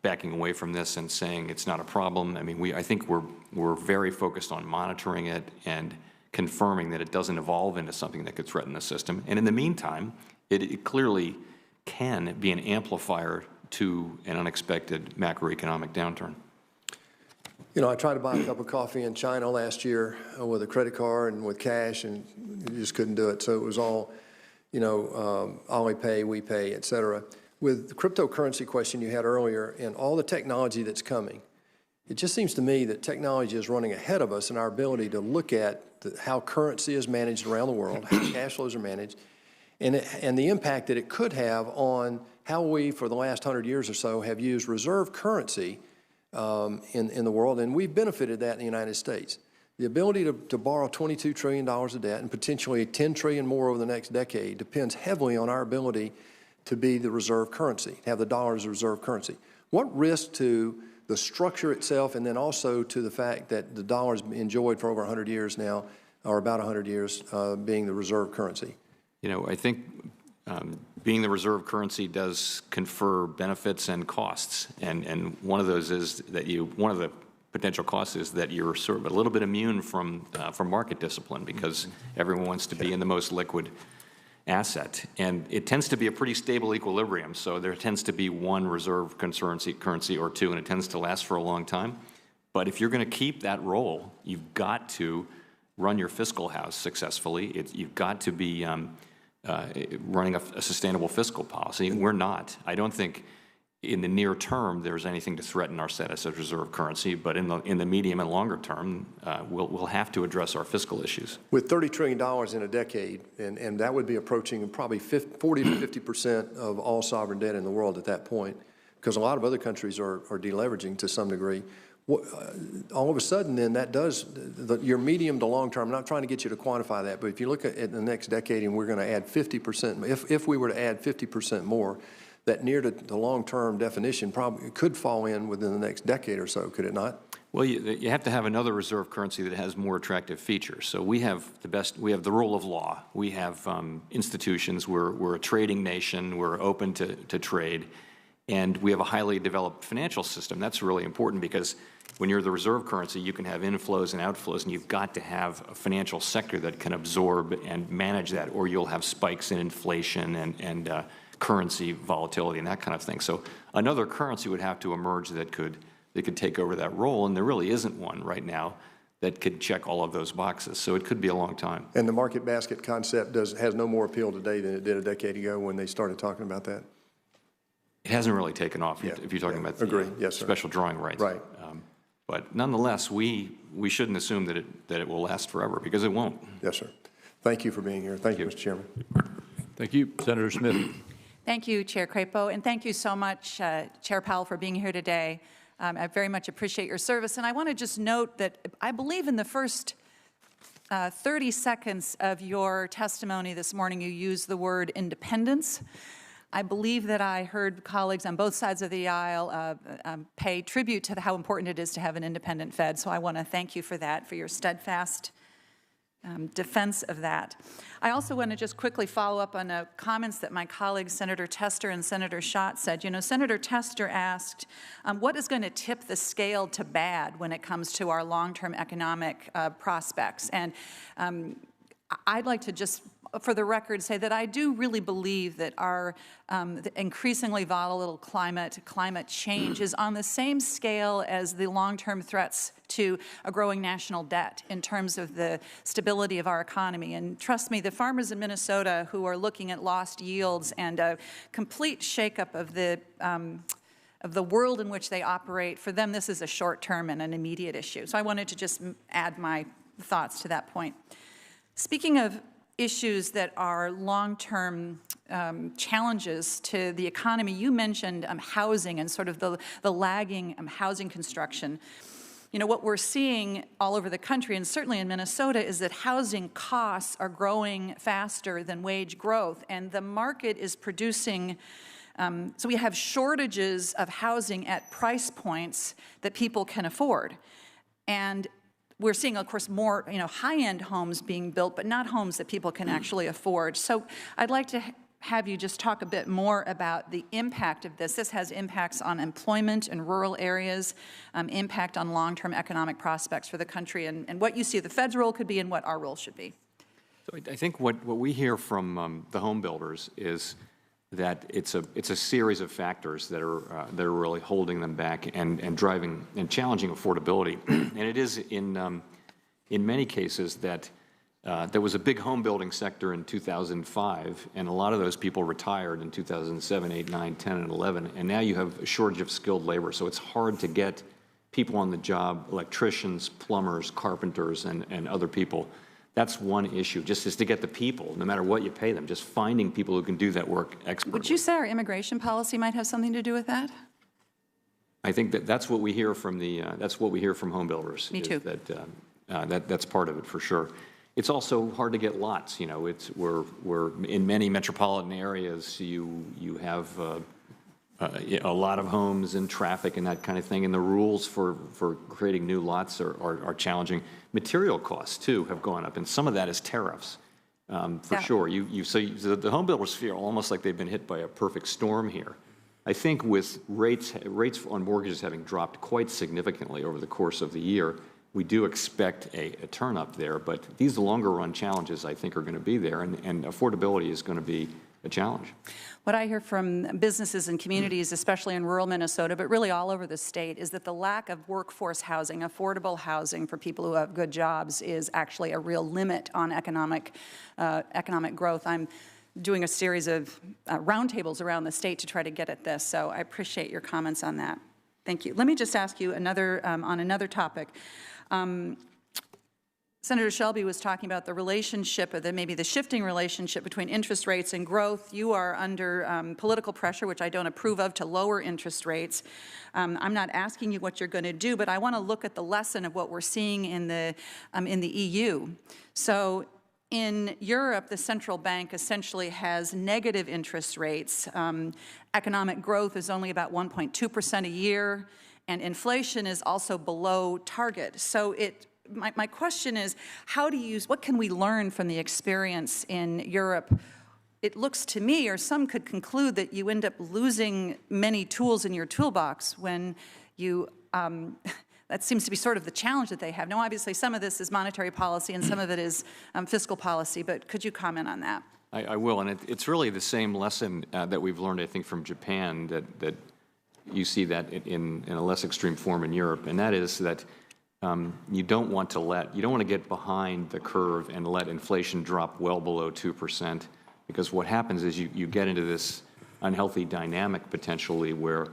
backing away from this and saying it's not a problem. I mean, I think we're very focused on monitoring it and confirming that it doesn't evolve into something that could threaten the system. And in the meantime, it clearly can be an amplifier to an unexpected macroeconomic downturn. You know, I tried to buy a cup of coffee in China last year with a credit card and with cash, and you just couldn't do it. So it was all, Alipay, WePay, et cetera. With the cryptocurrency question you had earlier and all the technology that's coming, it just seems to me that technology is running ahead of us in our ability to look at how currency is managed around the world, how cash flows are managed, and the impact that it could have on how we, for the last 100 years or so, have used reserve currency in the world, and we've benefited that in the United States. The ability to borrow $22 trillion of debt and potentially $10 trillion more over the next decade depends heavily on our ability to be the reserve currency, have the dollar as a reserve currency. What risk to the structure itself, and then also to the fact that the dollar's enjoyed for over 100 years now, or about 100 years, being the reserve currency? You know, I think being the reserve currency does confer benefits and costs, and one of those is that one of the potential costs is that you're sort of a little bit immune from market discipline, because everyone wants to be in the most liquid asset. And it tends to be a pretty stable equilibrium. So there tends to be one reserve currency or two, and it tends to last for a long time. But if you're going to keep that role, you've got to run your fiscal house successfully. You've got to be running a sustainable fiscal policy. We're not. I don't think in the near term there's anything to threaten our status as reserve currency, but in the medium and longer term, we'll have to address our fiscal issues. With $30 trillion in a decade, and that would be approaching probably 40 to 50% of all sovereign debt in the world at that point, because a lot of other countries are deleveraging to some degree. All of a sudden, then, that does, your medium to long term, I'm not trying to get you to quantify that, but if you look at the next decade and we're going to add 50%, if we were to add 50% more, that near to the long-term definition probably could fall in within the next decade or so, could it not? Well, you have to have another reserve currency that has more attractive features. So we have we have the rule of law. We have institutions. We're a trading nation. We're open to trade. And we have a highly developed financial system. That's really important because when you're the reserve currency, you can have inflows and outflows, and you've got to have a financial sector that can absorb and manage that, or you'll have spikes in inflation and currency volatility and that kind of thing. So another currency would have to emerge that could take over that role, and there really isn't one right now that could check all of those boxes. So it could be a long time. And the market basket concept has no more appeal today than it did a decade ago when they started talking about that. It hasn't really taken off if you're talking about the special drawing rights. Right. But nonetheless, we shouldn't assume that it will last forever, because it won't. Yes, sir. Thank you for being here. Thank you, Mr. Chairman. Thank you. Senator Smith. Thank you, Chair Crapo, and thank you so much, Chair Powell, for being here today. I very much appreciate your service, and I want to just note that I believe in the first 30 seconds of your testimony this morning, you used the word independence. I believe that I heard colleagues on both sides of the aisle pay tribute to how important it is to have an independent Fed, so I want to thank you for that, for your steadfast defense of that. I also want to just quickly follow up on comments that my colleagues, Senator Tester and Senator Schott, said. You know, Senator Tester asked, what is going to tip the scale to bad when it comes to our long-term economic prospects? And I'd like to just, for the record, say that I do really believe that our increasingly volatile climate change is on the same scale as the long-term threats to a growing national debt in terms of the stability of our economy. And trust me, the farmers in Minnesota who are looking at lost yields and a complete shakeup of the world in which they operate, for them this is a short-term and an immediate issue. So I wanted to just add my thoughts to that point. Speaking of issues that are long-term challenges to the economy, you mentioned housing and sort of the lagging housing construction. You know, what we're seeing all over the country, and certainly in Minnesota, is that housing costs are growing faster than wage growth, and the market is producing, so we have shortages of housing at price points that people can afford. And we're seeing, of course, more high-end homes being built, but not homes that people can actually afford. So I'd like to have you just talk a bit more about the impact of this. This has impacts on employment in rural areas, impact on long-term economic prospects for the country, and what you see the Fed's role could be and what our role should be. So I think what we hear from the home builders is that it's a series of factors that are really holding them back and driving and challenging affordability. And it is in many cases that there was a big home building sector in 2005, and a lot of those people retired in 2007, 8, 9, 10, and 11, and now you have a shortage of skilled labor, so it's hard to get people on the job, electricians, plumbers, carpenters, and other people. That's one issue, just is to get the people, no matter what you pay them, just finding people who can do that work expertly. Would you say our immigration policy might have something to do with that? I think that's what we hear from home builders. Me too. That's part of it for sure. It's also hard to get lots. You know, we're in many metropolitan areas. You have a lot of homes and traffic and that kind of thing, and the rules for creating new lots are challenging. Material costs too have gone up, and some of that is tariffs for sure. So the home builders feel almost like they've been hit by a perfect storm here. I think with rates on mortgages having dropped quite significantly over the course of the year, we do expect a turn up there, but these longer run challenges I think are going to be there, and affordability is going to be a challenge. What I hear from businesses and communities, especially in rural Minnesota, but really all over the state, is that the lack of workforce housing, affordable housing for people who have good jobs, is actually a real limit on economic growth. I'm doing a series of roundtables around the state to try to get at this, so I appreciate your comments on that. Thank you. Let me just ask you another on another topic. Senator Shelby was talking about the relationship, or maybe the shifting relationship between interest rates and growth. You are under political pressure, which I don't approve of, to lower interest rates. I'm not asking you what you're going to do, but I want to look at the lesson of what we're seeing in the EU. So in Europe, the central bank essentially has negative interest rates. Economic growth is only about 1.2% a year, and inflation is also below target. So my question is, what can we learn from the experience in Europe? It looks to me, or some could conclude, that you end up losing many tools in your toolbox when you, that seems to be sort of the challenge that they have. Now, obviously, some of this is monetary policy and some of it is fiscal policy, but could you comment on that? I will, and it's really the same lesson that we've learned, I think, from Japan, that you see that in a less extreme form in Europe, and that is that you don't want to get behind the curve and let inflation drop well below 2%, because what happens is you get into this unhealthy dynamic potentially where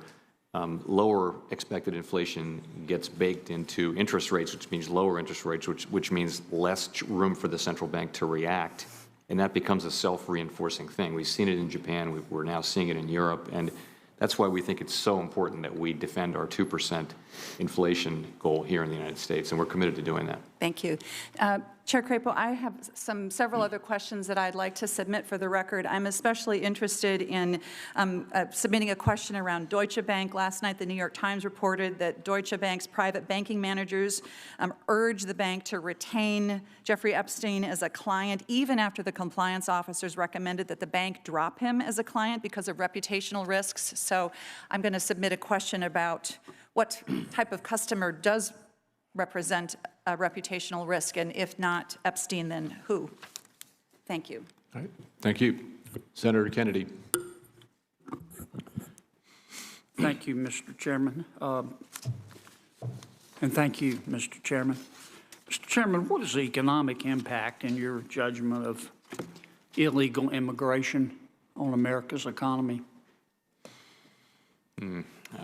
lower expected inflation gets baked into interest rates, which means lower interest rates, which means less room for the central bank to react, and that becomes a self-reinforcing thing. We've seen it in Japan, we're now seeing it in Europe, and that's why we think it's so important that we defend our 2% inflation goal here in the United States, and we're committed to doing that. Thank you. Chair Crapo, I have several other questions that I'd like to submit for the record. I'm especially interested in submitting a question around Deutsche Bank. Last night, the New York Times reported that Deutsche Bank's private banking managers urged the bank to retain Jeffrey Epstein as a client, even after the compliance officers recommended that the bank drop him as a client because of reputational risks. So I'm going to submit a question about what type of customer does represent a reputational risk, and if not Epstein, then who? Thank you. All right. Thank you. Senator Kennedy. Thank you, Mr. Chairman. And thank you, Mr. Chairman. Mr. Chairman, what is the economic impact, in your judgment, of illegal immigration on America's economy?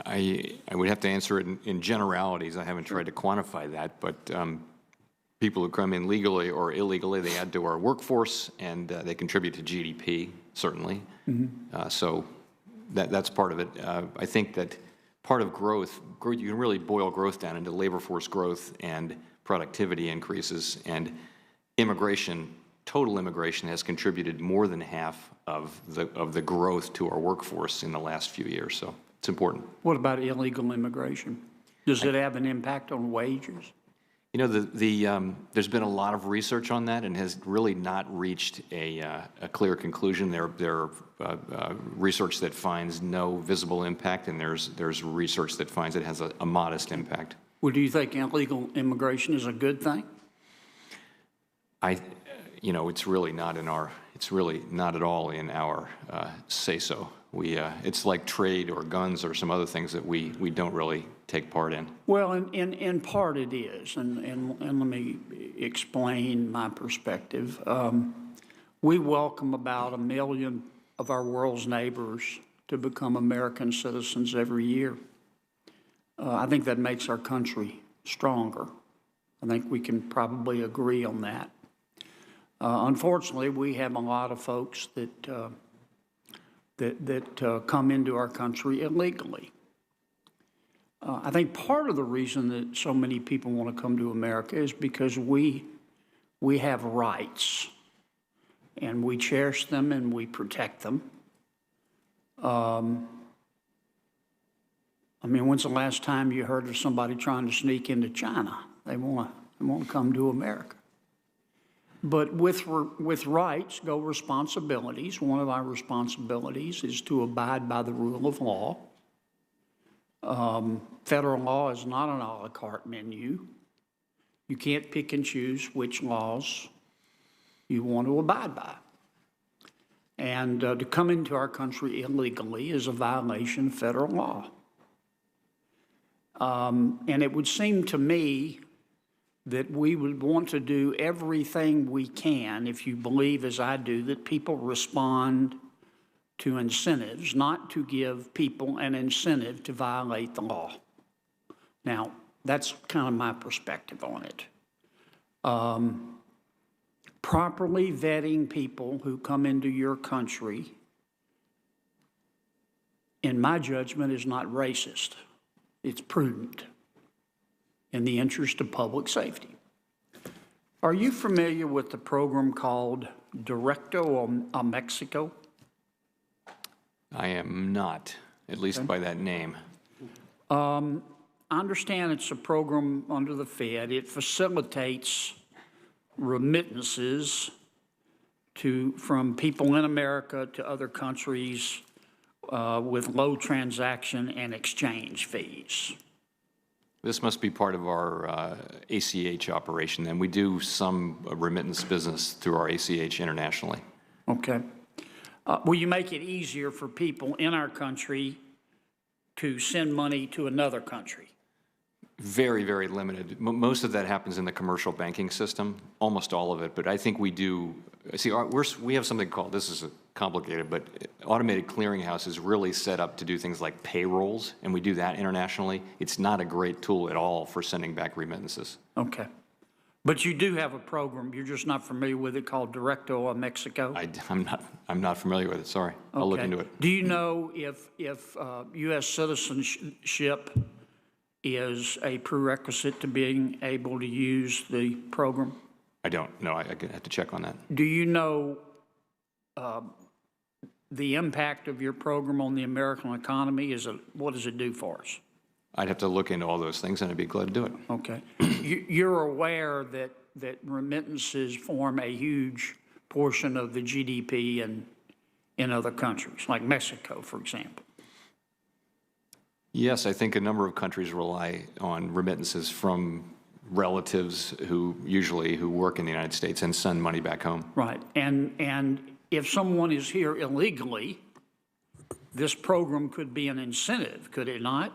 I would have to answer it in generalities. I haven't tried to quantify that, but people who come in legally or illegally, they add to our workforce, and they contribute to GDP, certainly. So that's part of it. I think that part of growth, you can really boil growth down into labor force growth and productivity increases, and immigration, total immigration, has contributed more than half of the growth to our workforce in the last few years. So it's important. What about illegal immigration? Does it have an impact on wages? You know, there's been a lot of research on that and has really not reached a clear conclusion. There are research that finds no visible impact, and there's research that finds it has a modest impact. Well, do you think illegal immigration is a good thing? You know, it's really not at all in our say-so. It's like trade or guns or some other things that we don't really take part in. Well, in part it is, and let me explain my perspective. We welcome about 1 million of our world's neighbors to become American citizens every year. I think that makes our country stronger. I think we can probably agree on that. Unfortunately, we have a lot of folks that come into our country illegally. I think part of the reason that so many people want to come to America is because we have rights, and we cherish them and we protect them. I mean, when's the last time you heard of somebody trying to sneak into China? They want to come to America. But with rights go responsibilities. One of our responsibilities is to abide by the rule of law. Federal law is not an a la carte menu. You can't pick and choose which laws you want to abide by. And to come into our country illegally is a violation of federal law. And it would seem to me that we would want to do everything we can, if you believe, as I do, that people respond to incentives, not to give people an incentive to violate the law. Now, that's kind of my perspective on it. Properly vetting people who come into your country, in my judgment, is not racist. It's prudent in the interest of public safety. Are you familiar with the program called Directo a Mexico? I am not, at least by that name. I understand it's a program under the Fed. It facilitates remittances from people in America to other countries with low transaction and exchange fees. This must be part of our ACH operation, and we do some remittance business through our ACH internationally. Okay. Will you make it easier for people in our country to send money to another country? Very, very limited. Most of that happens in the commercial banking system, almost all of it. But I think we do, see, we have something called, this is complicated, but automated clearinghouse is really set up to do things like payrolls, and we do that internationally. It's not a great tool at all for sending back remittances. Okay. But you do have a program, you're just not familiar with it, called Directo a Mexico? I'm not familiar with it, sorry. Okay. I'll look into it. Do you know if U.S. citizenship is a prerequisite to being able to use the program? I don't know. I have to check on that. Do you know the impact of your program on the American economy? What does it do for us? I'd have to look into all those things, and I'd be glad to do it. Okay. You're aware that remittances form a huge portion of the GDP in other countries, like Mexico, for example. Yes, I think a number of countries rely on remittances from relatives who work in the United States and send money back home. Right. And if someone is here illegally, this program could be an incentive, could it not?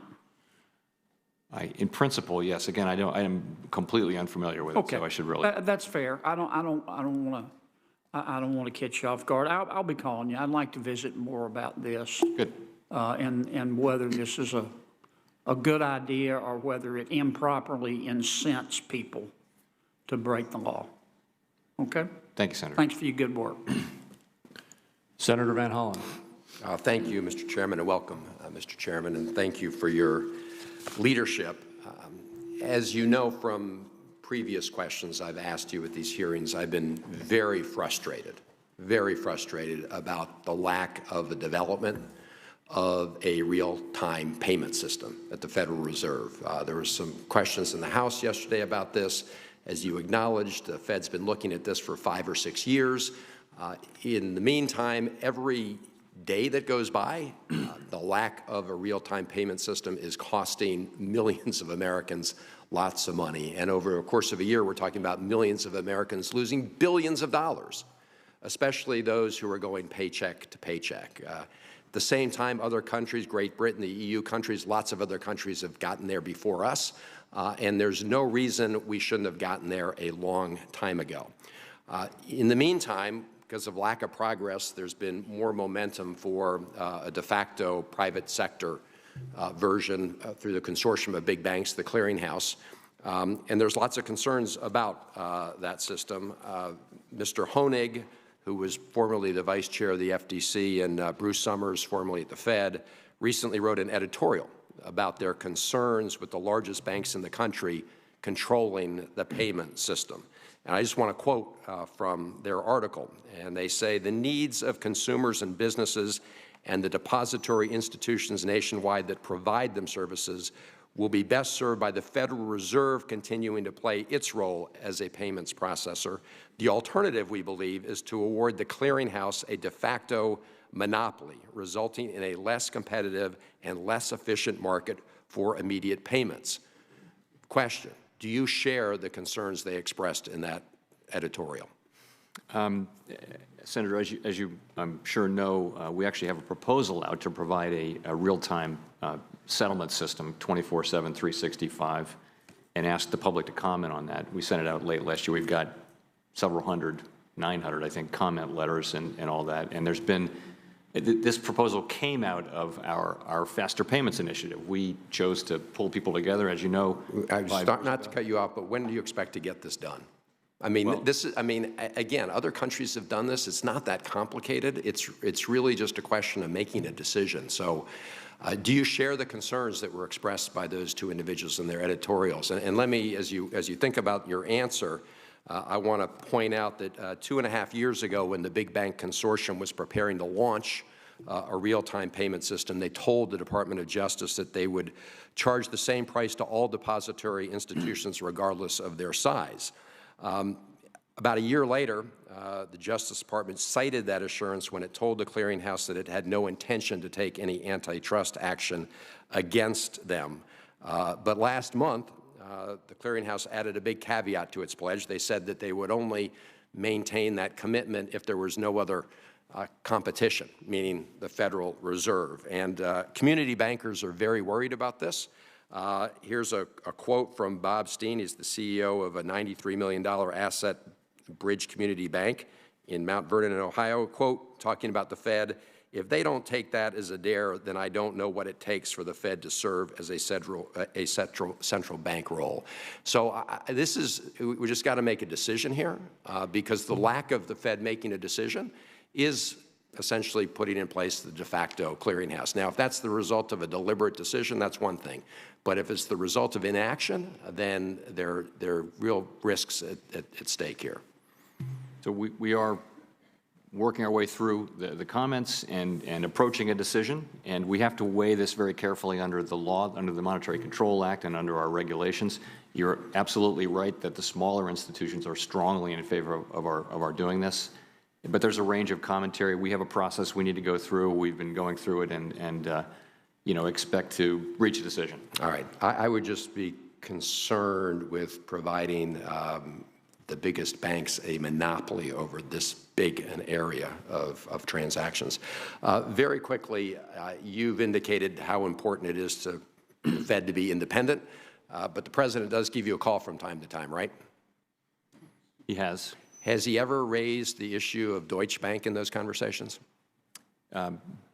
In principle, yes. Again, I am completely unfamiliar with it, so I should really. That's fair. I don't want to catch you off guard. I'll be calling you. I'd like to visit more about this. Good. And whether this is a good idea or whether it improperly incents people to break the law. Okay? Thank you, Senator. Thanks for your good work. Senator Van Hollen. Thank you, Mr. Chairman, and welcome, Mr. Chairman, and thank you for your leadership. As you know from previous questions I've asked you at these hearings, I've been very frustrated about the lack of the development of a real-time payment system at the Federal Reserve. There were some questions in the House yesterday about this. As you acknowledged, the Fed's been looking at this for 5 or 6 years. In the meantime, every day that goes by, the lack of a real-time payment system is costing millions of Americans lots of money. And over the course of a year, we're talking about millions of Americans losing billions of dollars, especially those who are going paycheck to paycheck. At the same time, other countries, Great Britain, the EU countries, lots of other countries have gotten there before us, and there's no reason we shouldn't have gotten there a long time ago. In the meantime, because of lack of progress, there's been more momentum for a de facto private sector version through the consortium of big banks, the clearinghouse. And there's lots of concerns about that system. Mr. Honig, who was formerly the vice chair of the FDC, and Bruce Summers, formerly at the Fed, recently wrote an editorial about their concerns with the largest banks in the country controlling the payment system. And I just want to quote from their article. And they say, the needs of consumers and businesses and the depository institutions nationwide that provide them services will be best served by the Federal Reserve continuing to play its role as a payments processor. The alternative, we believe, is to award the clearinghouse a de facto monopoly, resulting in a less competitive and less efficient market for immediate payments. Question. Do you share the concerns they expressed in that editorial? Senator, as you I'm sure know, we actually have a proposal out to provide a real-time settlement system, 24/7, 365, and asked the public to comment on that. We sent it out late last year. We've got several hundred, 900, I think, comment letters and all that. And there's been, this proposal came out of our Faster Payments initiative. We chose to pull people together, as you know. Not to cut you off, but when do you expect to get this done? I mean, well, again, other countries have done this. It's not that complicated. It's really just a question of making a decision. So do you share the concerns that were expressed by those two individuals in their editorials? And let me, as you think about your answer, I want to point out that 2.5 years ago, when the Big Bank Consortium was preparing to launch a real-time payment system, they told the Department of Justice that they would charge the same price to all depository institutions regardless of their size. About a year later, the Justice Department cited that assurance when it told the clearinghouse that it had no intention to take any antitrust action against them. But last month, the clearinghouse added a big caveat to its pledge. They said that they would only maintain that commitment if there was no other competition, meaning the Federal Reserve. And community bankers are very worried about this. Here's a quote from Bob Steen. He's the CEO of a $93 million asset bridge community bank in Mount Vernon, Ohio. Quote, talking about the Fed, "If they don't take that as a dare, then I don't know what it takes for the Fed to serve as a central bank role." So we just got to make a decision here because the lack of the Fed making a decision is essentially putting in place the de facto clearinghouse. Now, if that's the result of a deliberate decision, that's one thing. But if it's the result of inaction, then there are real risks at stake here. So we are working our way through the comments and approaching a decision, and we have to weigh this very carefully under the law, under the Monetary Control Act, and under our regulations. You're absolutely right that the smaller institutions are strongly in favor of our doing this. But there's a range of commentary. We have a process we need to go through. We've been going through it and expect to reach a decision. All right. I would just be concerned with providing the biggest banks a monopoly over this big an area of transactions. Very quickly, you've indicated how important it is to the Fed to be independent, but the President does give you a call from time to time, right? He has. Has he ever raised the issue of Deutsche Bank in those conversations?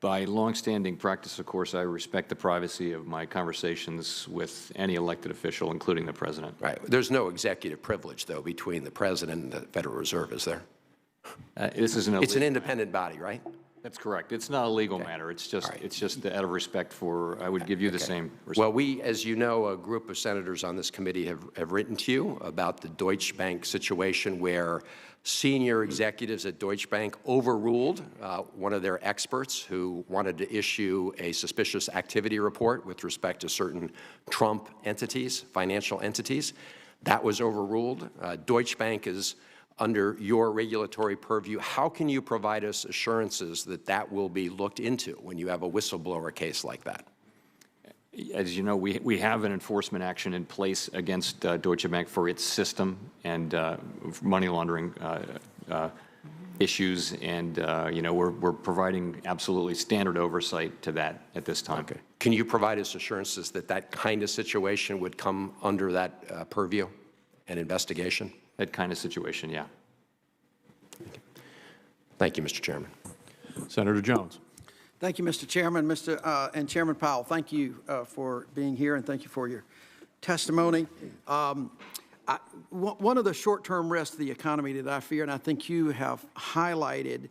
By longstanding practice, of course, I respect the privacy of my conversations with any elected official, including the President. Right. There's no executive privilege, though, between the President and the Federal Reserve, is there? It's an independent body, right? That's correct. It's not a legal matter. It's just out of respect for, I would give you the same respect. Well, we, as you know, a group of senators on this committee have written to you about the Deutsche Bank situation where senior executives at Deutsche Bank overruled one of their experts who wanted to issue a suspicious activity report with respect to certain Trump entities, financial entities. That was overruled. Deutsche Bank is under your regulatory purview. How can you provide us assurances that that will be looked into when you have a whistleblower case like that? As you know, we have an enforcement action in place against Deutsche Bank for its system and money laundering issues, and we're providing absolutely standard oversight to that at this time. Okay. Can you provide us assurances that that kind of situation would come under that purview and investigation? That kind of situation, yeah. Thank you, Mr. Chairman. Senator Jones. Thank you, Mr. Chairman. And Chairman Powell, thank you for being here, and thank you for your testimony. One of the short-term risks of the economy that I fear, and I think you have highlighted,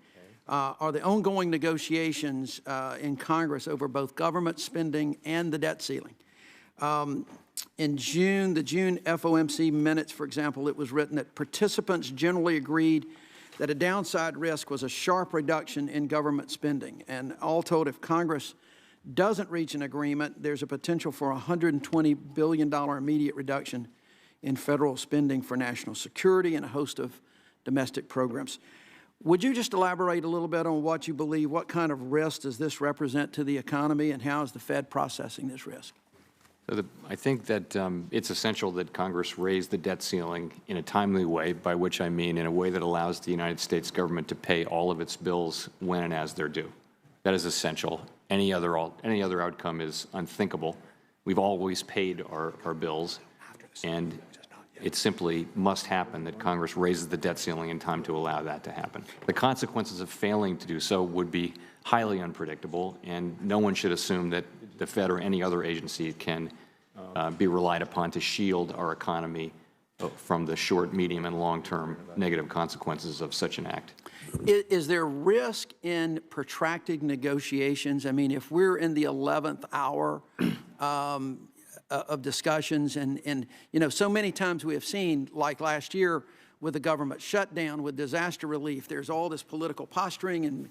are the ongoing negotiations in Congress over both government spending and the debt ceiling. In June, the June FOMC minutes, for example, it was written that participants generally agreed that a downside risk was a sharp reduction in government spending. And all told, if Congress doesn't reach an agreement, there's a potential for a $120 billion immediate reduction in federal spending for national security and a host of domestic programs. Would you just elaborate a little bit on what you believe, what kind of risk does this represent to the economy, and how is the Fed processing this risk? I think that it's essential that Congress raise the debt ceiling in a timely way, by which I mean in a way that allows the United States government to pay all of its bills when and as they're due. That is essential. Any other outcome is unthinkable. We've always paid our bills, and it simply must happen that Congress raises the debt ceiling in time to allow that to happen. The consequences of failing to do so would be highly unpredictable, and no one should assume that the Fed or any other agency can be relied upon to shield our economy from the short, medium, and long-term negative consequences of such an act. Is there risk in protracted negotiations? I mean, if we're in the 11th hour of discussions, and you know, so many times we have seen, like last year with the government shutdown, with disaster relief, there's all this political posturing and,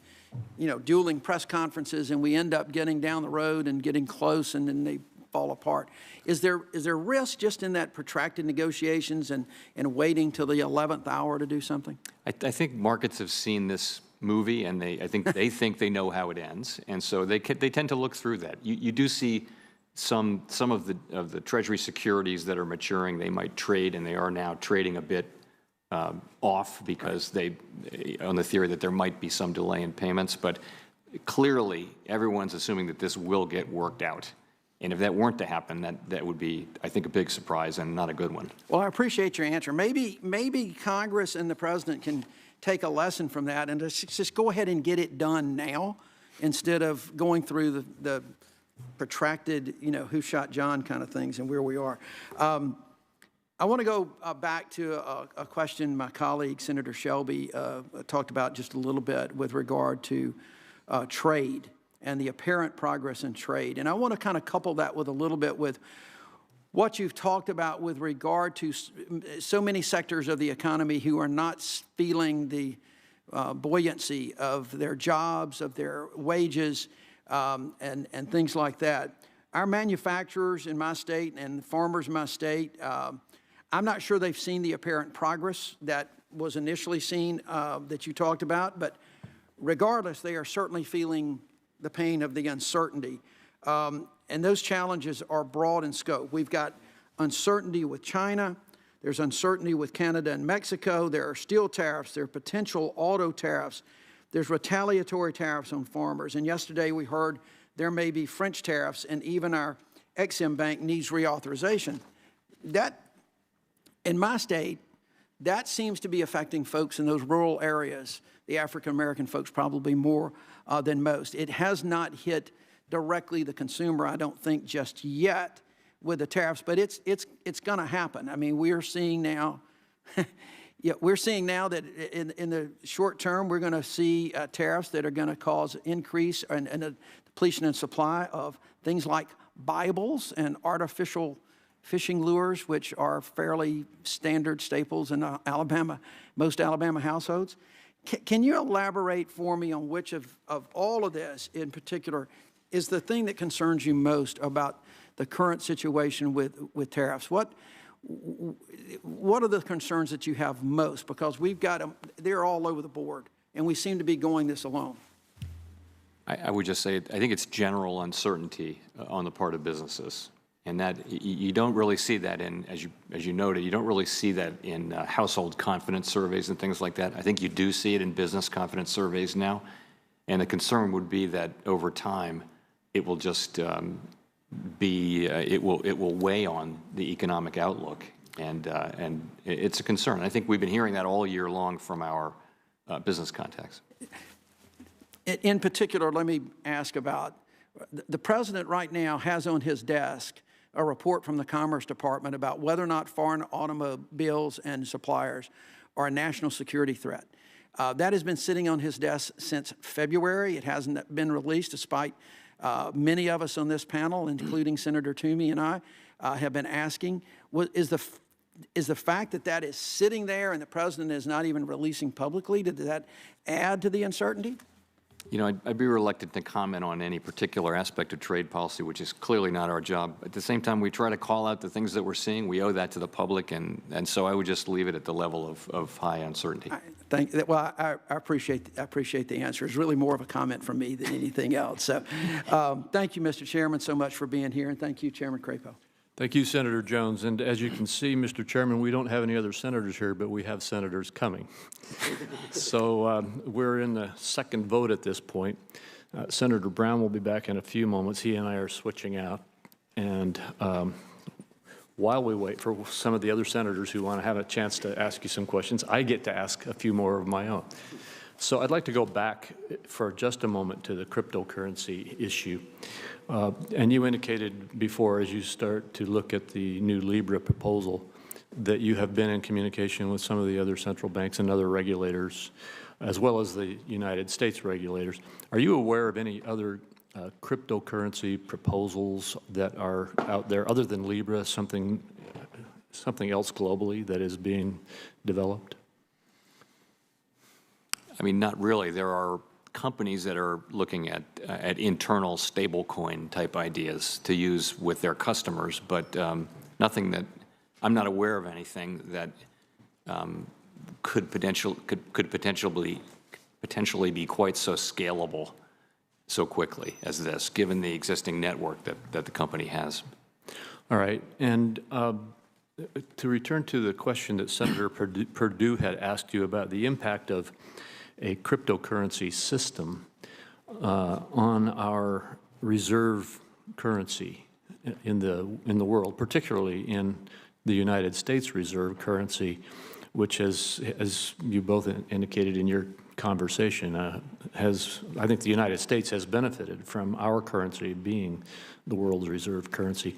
you know, dueling press conferences, and we end up getting down the road and getting close, and then they fall apart. Is there risk just in that protracted negotiations and waiting till the 11th hour to do something? I think markets have seen this movie, and I think they think they know how it ends, and so they tend to look through that. You do see some of the Treasury securities that are maturing. They might trade, and they are now trading a bit off because on the theory that there might be some delay in payments. But clearly, everyone's assuming that this will get worked out. And if that weren't to happen, that would be, I think, a big surprise and not a good one. Well, I appreciate your answer. Maybe Congress and the President can take a lesson from that and just go ahead and get it done now instead of going through the protracted, you know, who shot John kind of things and where we are. I want to go back to a question my colleague, Senator Shelby, talked about just a little bit with regard to trade and the apparent progress in trade. And I want to kind of couple that with a little bit with what you've talked about with regard to so many sectors of the economy who are not feeling the buoyancy of their jobs, of their wages, and things like that. Our manufacturers in my state and the farmers in my state, I'm not sure they've seen the apparent progress that was initially seen that you talked about, but regardless, they are certainly feeling the pain of the uncertainty. And those challenges are broad in scope. We've got uncertainty with China. There's uncertainty with Canada and Mexico. There are steel tariffs. There are potential auto tariffs. There's retaliatory tariffs on farmers. And yesterday we heard there may be French tariffs, and even our Ex-Im Bank needs reauthorization. That, in my state, that seems to be affecting folks in those rural areas, the African-American folks probably more than most. It has not hit directly the consumer, I don't think, just yet with the tariffs, but it's going to happen. I mean, we are seeing now, we're seeing now that in the short term, we're going to see tariffs that are going to cause increase and a depletion in supply of things like Bibles and artificial fishing lures, which are fairly standard staples in most Alabama households. Can you elaborate for me on which of all of this in particular is the thing that concerns you most about the current situation with tariffs? What are the concerns that you have most? Because we've got them, they're all over the board, and we seem to be going this alone. I would just say, I think it's general uncertainty on the part of businesses. And that you don't really see that in, as you noted, you don't really see that in household confidence surveys and things like that. I think you do see it in business confidence surveys now. And the concern would be that over time, it will just it will weigh on the economic outlook. And it's a concern. I think we've been hearing that all year long from our business contacts. In particular, let me ask about, the President right now has on his desk a report from the Commerce Department about whether or not foreign automobiles and suppliers are a national security threat. That has been sitting on his desk since February. It hasn't been released, despite many of us on this panel, including Senator Toomey and I, have been asking. Is the fact that that is sitting there and the President is not even releasing publicly, did that add to the uncertainty? You know, I'd be reluctant to comment on any particular aspect of trade policy, which is clearly not our job. At the same time, we try to call out the things that we're seeing. We owe that to the public, and so I would just leave it at the level of high uncertainty. Well, I appreciate the answer. It's really more of a comment from me than anything else. So thank you, Mr. Chairman, so much for being here, and thank you, Chairman Crapo. Thank you, Senator Jones. And as you can see, Mr. Chairman, we don't have any other senators here, but we have senators coming. So we're in the second vote at this point. Senator Brown will be back in a few moments. He and I are switching out. And while we wait for some of the other senators who want to have a chance to ask you some questions, I get to ask a few more of my own. So I'd like to go back for just a moment to the cryptocurrency issue. And you indicated before, as you start to look at the new Libra proposal, that you have been in communication with some of the other central banks and other regulators, as well as the United States regulators. Are you aware of any other cryptocurrency proposals that are out there, other than Libra, something else globally that is being developed? I mean, not really. There are companies that are looking at internal stablecoin type ideas to use with their customers, but nothing that I'm not aware of anything that could potentially be quite so scalable so quickly as this, given the existing network that the company has. All right, and to return to the question that Senator Perdue had asked you about the impact of a cryptocurrency system on our reserve currency in the world, particularly in the United States reserve currency, which has, as you both indicated in your conversation, I think the United States has benefited from our currency being the world's reserve currency.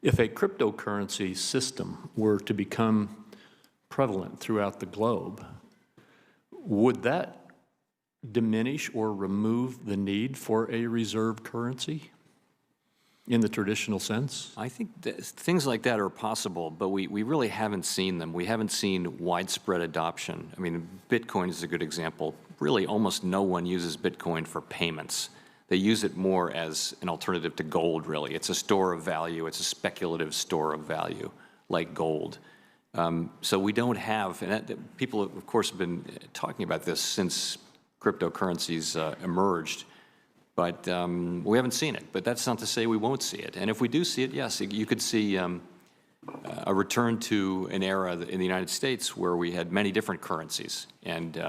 If a cryptocurrency system were to become prevalent throughout the globe, would that diminish or remove the need for a reserve currency in the traditional sense? I think things like that are possible, but we really haven't seen them. We haven't seen widespread adoption. I mean, Bitcoin is a good example. Really, almost no one uses Bitcoin for payments. They use it more as an alternative to gold, really. It's a store of value. It's a speculative store of value, like gold. So we don't have, and people, of course, have been talking about this since cryptocurrencies emerged, but we haven't seen it. But that's not to say we won't see it. And if we do see it, yes, you could see a return to an era in the United States where we had many different currencies, and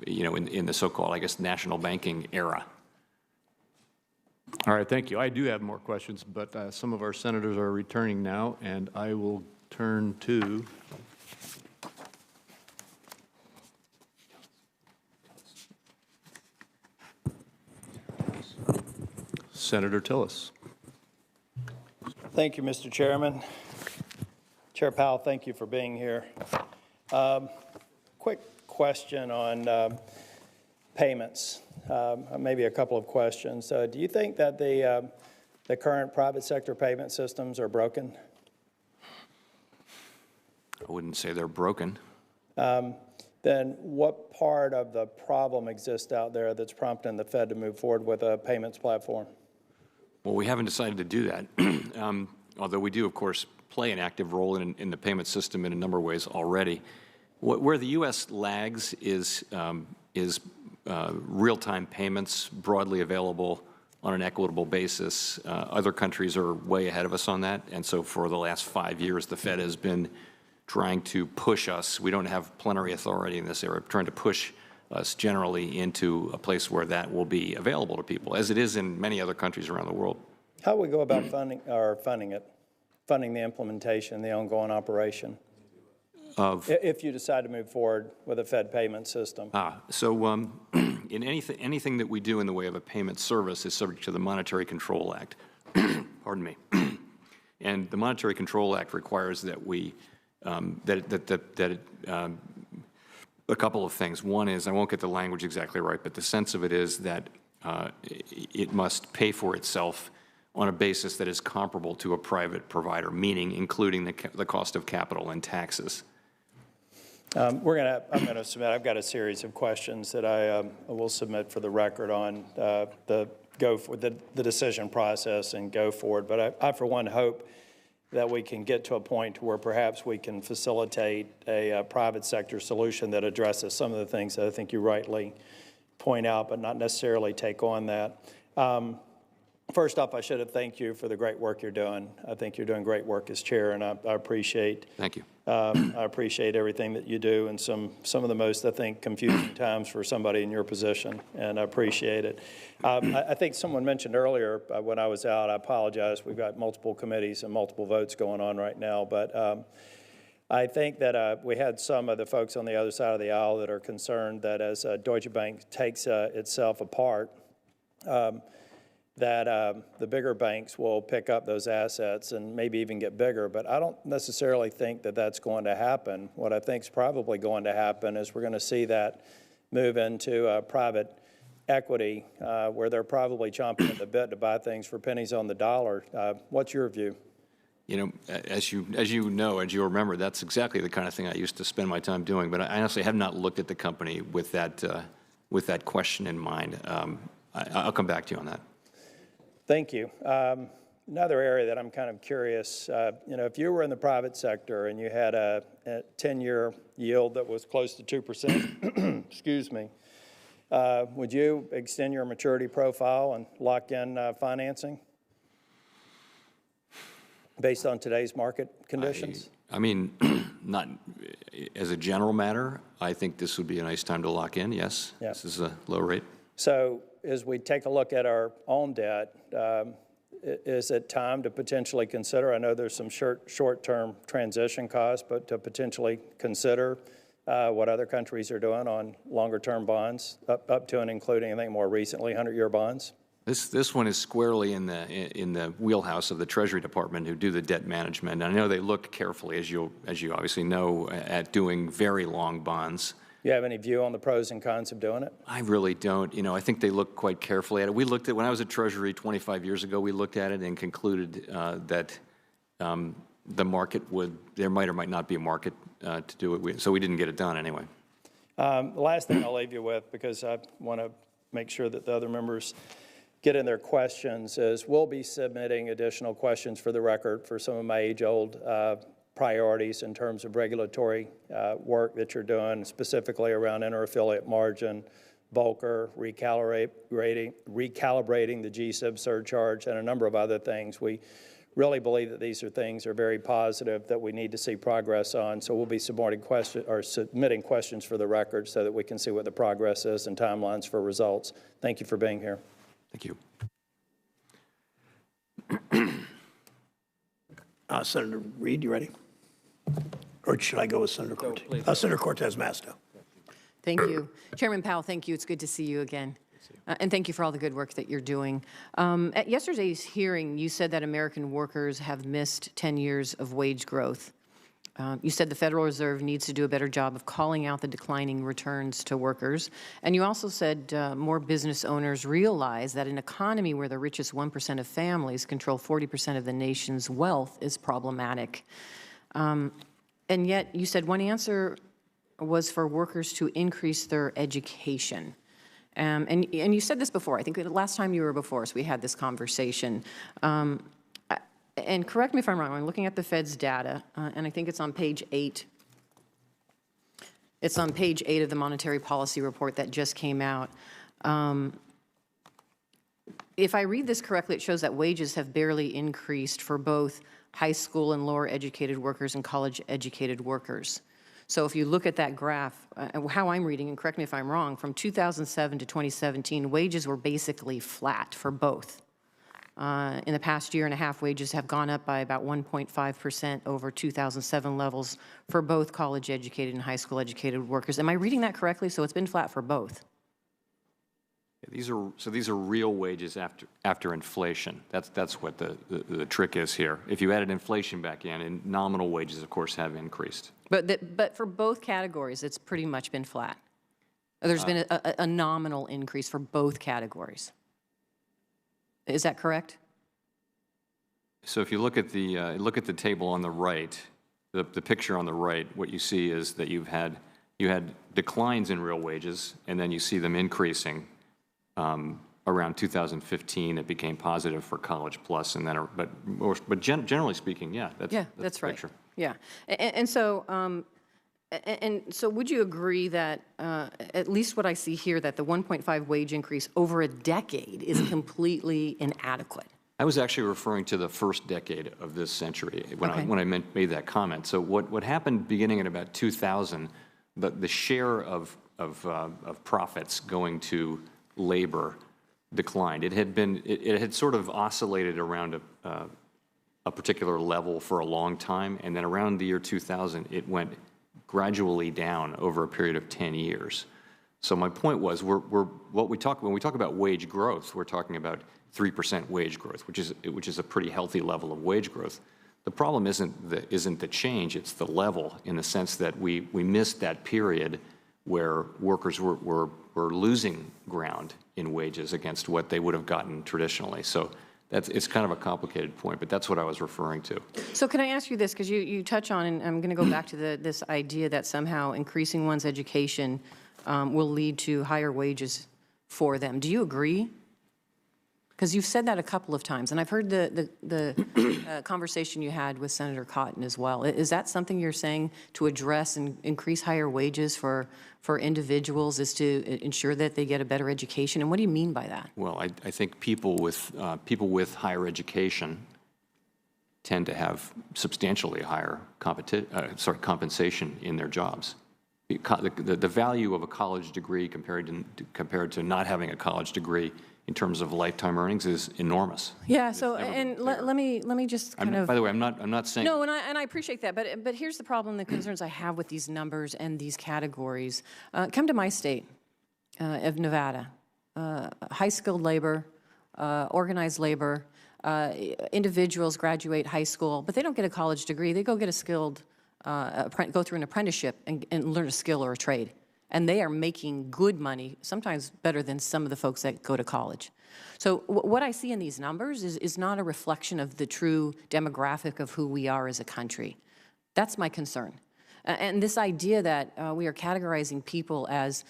you know, in the so-called, I guess, national banking era. All right, thank you. I do have more questions, but some of our senators are returning now, and I will turn to Senator Tillis. Thank you, Mr. Chairman. Chair Powell, thank you for being here. Quick question on payments, maybe a couple of questions. Do you think that the current private sector payment systems are broken? I wouldn't say they're broken. Then what part of the problem exists out there that's prompting the Fed to move forward with a payments platform? Well, we haven't decided to do that, although we do, of course, play an active role in the payment system in a number of ways already. Where the U.S. lags is real-time payments broadly available on an equitable basis. Other countries are way ahead of us on that, and so for the last 5 years, the Fed has been trying to push us. We don't have plenary authority in this area, trying to push us generally into a place where that will be available to people, as it is in many other countries around the world. How do we go about funding the implementation, the ongoing operation, if you decide to move forward with a Fed payment system? In anything that we do in the way of a payment service is subject to the Monetary Control Act. Pardon me. And the Monetary Control Act requires that we a couple of things. One is, I won't get the language exactly right, but the sense of it is that it must pay for itself on a basis that is comparable to a private provider, meaning including the cost of capital and taxes. I'm going to submit, I've got a series of questions that I will submit for the record on the decision process and go forward. But I for one, hope that we can get to a point where perhaps we can facilitate a private sector solution that addresses some of the things that I think you rightly point out, but not necessarily take on that. First off, I should have thanked you for the great work you're doing. I think you're doing great work as chair, and I appreciate. Thank you. I appreciate everything that you do in some of the most, I think, confusing times for somebody in your position, and I appreciate it. I think someone mentioned earlier when I was out, I apologize, we've got multiple committees and multiple votes going on right now, but I think that we had some of the folks on the other side of the aisle that are concerned that as Deutsche Bank takes itself apart, that the bigger banks will pick up those assets and maybe even get bigger. But I don't necessarily think that that's going to happen. What I think is probably going to happen is we're going to see that move into private equity where they're probably chomping at the bit to buy things for pennies on the dollar. What's your view? You know, as you remember, that's exactly the kind of thing I used to spend my time doing. But I honestly have not looked at the company with that question in mind. I'll come back to you on that. Thank you. Another area that I'm kind of curious, you know, if you were in the private sector and you had a 10-year yield that was close to 2%, excuse me, would you extend your maturity profile and lock in financing based on today's market conditions? I mean, not as a general matter, I think this would be a nice time to lock in, yes. Yeah. This is a low rate. So as we take a look at our own debt, is it time to potentially consider, I know there's some short-term transition costs, but to potentially consider what other countries are doing on longer-term bonds, up to and including, I think more recently, 100-year bonds? This one is squarely in the wheelhouse of the Treasury Department, who do the debt management. And I know they look carefully, as you obviously know, at doing very long bonds. You have any view on the pros and cons of doing it? I really don't. You know, I think they look quite carefully at it. We looked at, when I was at Treasury 25 years ago, we looked at it and concluded that the market there might or might not be a market to do it. So we didn't get it done anyway. The last thing I'll leave you with, because I want to make sure that the other members get in their questions, is we'll be submitting additional questions for the record for some of my age-old priorities in terms of regulatory work that you're doing, specifically around inter-affiliate margin, Volcker, recalibrating the GSIB surcharge, and a number of other things. We really believe that these are things that are very positive that we need to see progress on. So we'll be submitting questions for the record so that we can see what the progress is and timelines for results. Thank you for being here. Thank you. Senator Reid, you ready? Or should I go with Senator Cortez? Senator Cortez Masto. Thank you. Chairman Powell, thank you. It's good to see you again. And thank you for all the good work that you're doing. At yesterday's hearing, you said that American workers have missed 10 years of wage growth. You said the Federal Reserve needs to do a better job of calling out the declining returns to workers. And you also said more business owners realize that an economy where the richest 1% of families control 40% of the nation's wealth is problematic. And yet you said one answer was for workers to increase their education. And you said this before. I think the last time you were before us, we had this conversation. And correct me if I'm wrong, I'm looking at the Fed's data, and I think it's on page 8. It's on page 8 of the monetary policy report that just came out. If I read this correctly, it shows that wages have barely increased for both high school and lower educated workers and college educated workers. So if you look at that graph, how I'm reading, and correct me if I'm wrong, from 2007 to 2017, wages were basically flat for both. In the past year and a half, wages have gone up by about 1.5% over 2007 levels for both college-educated and high school-educated workers. Am I reading that correctly? So it's been flat for both. These are real wages after inflation. That's what the trick is here. If you added inflation back in, and nominal wages, of course, have increased. But for both categories, it's pretty much been flat. There's been a nominal increase for both categories. Is that correct? So if you look at the table on the right, the picture on the right, what you see is that you had declines in real wages, and then you see them increasing. Around 2015, it became positive for College Plus, and then, but generally speaking, yeah, that's right. Picture. Yeah, and so And so would you agree that, at least what I see here, that the 1.5 wage increase over a decade is completely inadequate? I was actually referring to the first decade of this century when I made that comment. So what happened beginning at about 2000, the share of profits going to labor declined. It had sort of oscillated around a particular level for a long time, and then around the year 2000, it went gradually down over a period of 10 years. So my point was, when we talk about wage growth, we're talking about 3% wage growth, which is a pretty healthy level of wage growth. The problem isn't the change; it's the level, in the sense that we missed that period where workers were losing ground in wages against what they would have gotten traditionally. So it's kind of a complicated point, but that's what I was referring to. So can I ask you this, because you touch on, and I'm going to go back to this idea that somehow increasing one's education will lead to higher wages for them. Do you agree? Because you've said that a couple of times, and I've heard the conversation you had with Senator Cotton as well. Is that something you're saying to address and increase higher wages for individuals, is to ensure that they get a better education? And what do you mean by that? Well, I think people with higher education tend to have substantially higher compensation in their jobs. The value of a college degree compared to not having a college degree in terms of lifetime earnings is enormous. Yeah. So, and let me just kind of. By the way, I'm not saying. No, and I appreciate that, but here's the problem: the concerns I have with these numbers and these categories. Come to my state of Nevada, high-skilled labor, organized labor. Individuals graduate high school, but they don't get a college degree. They go get a skilled, go through an apprenticeship and learn a skill or a trade. And they are making good money, sometimes better than some of the folks that go to college. So what I see in these numbers is not a reflection of the true demographic of who we are as a country. That's my concern. And this idea that we are categorizing people as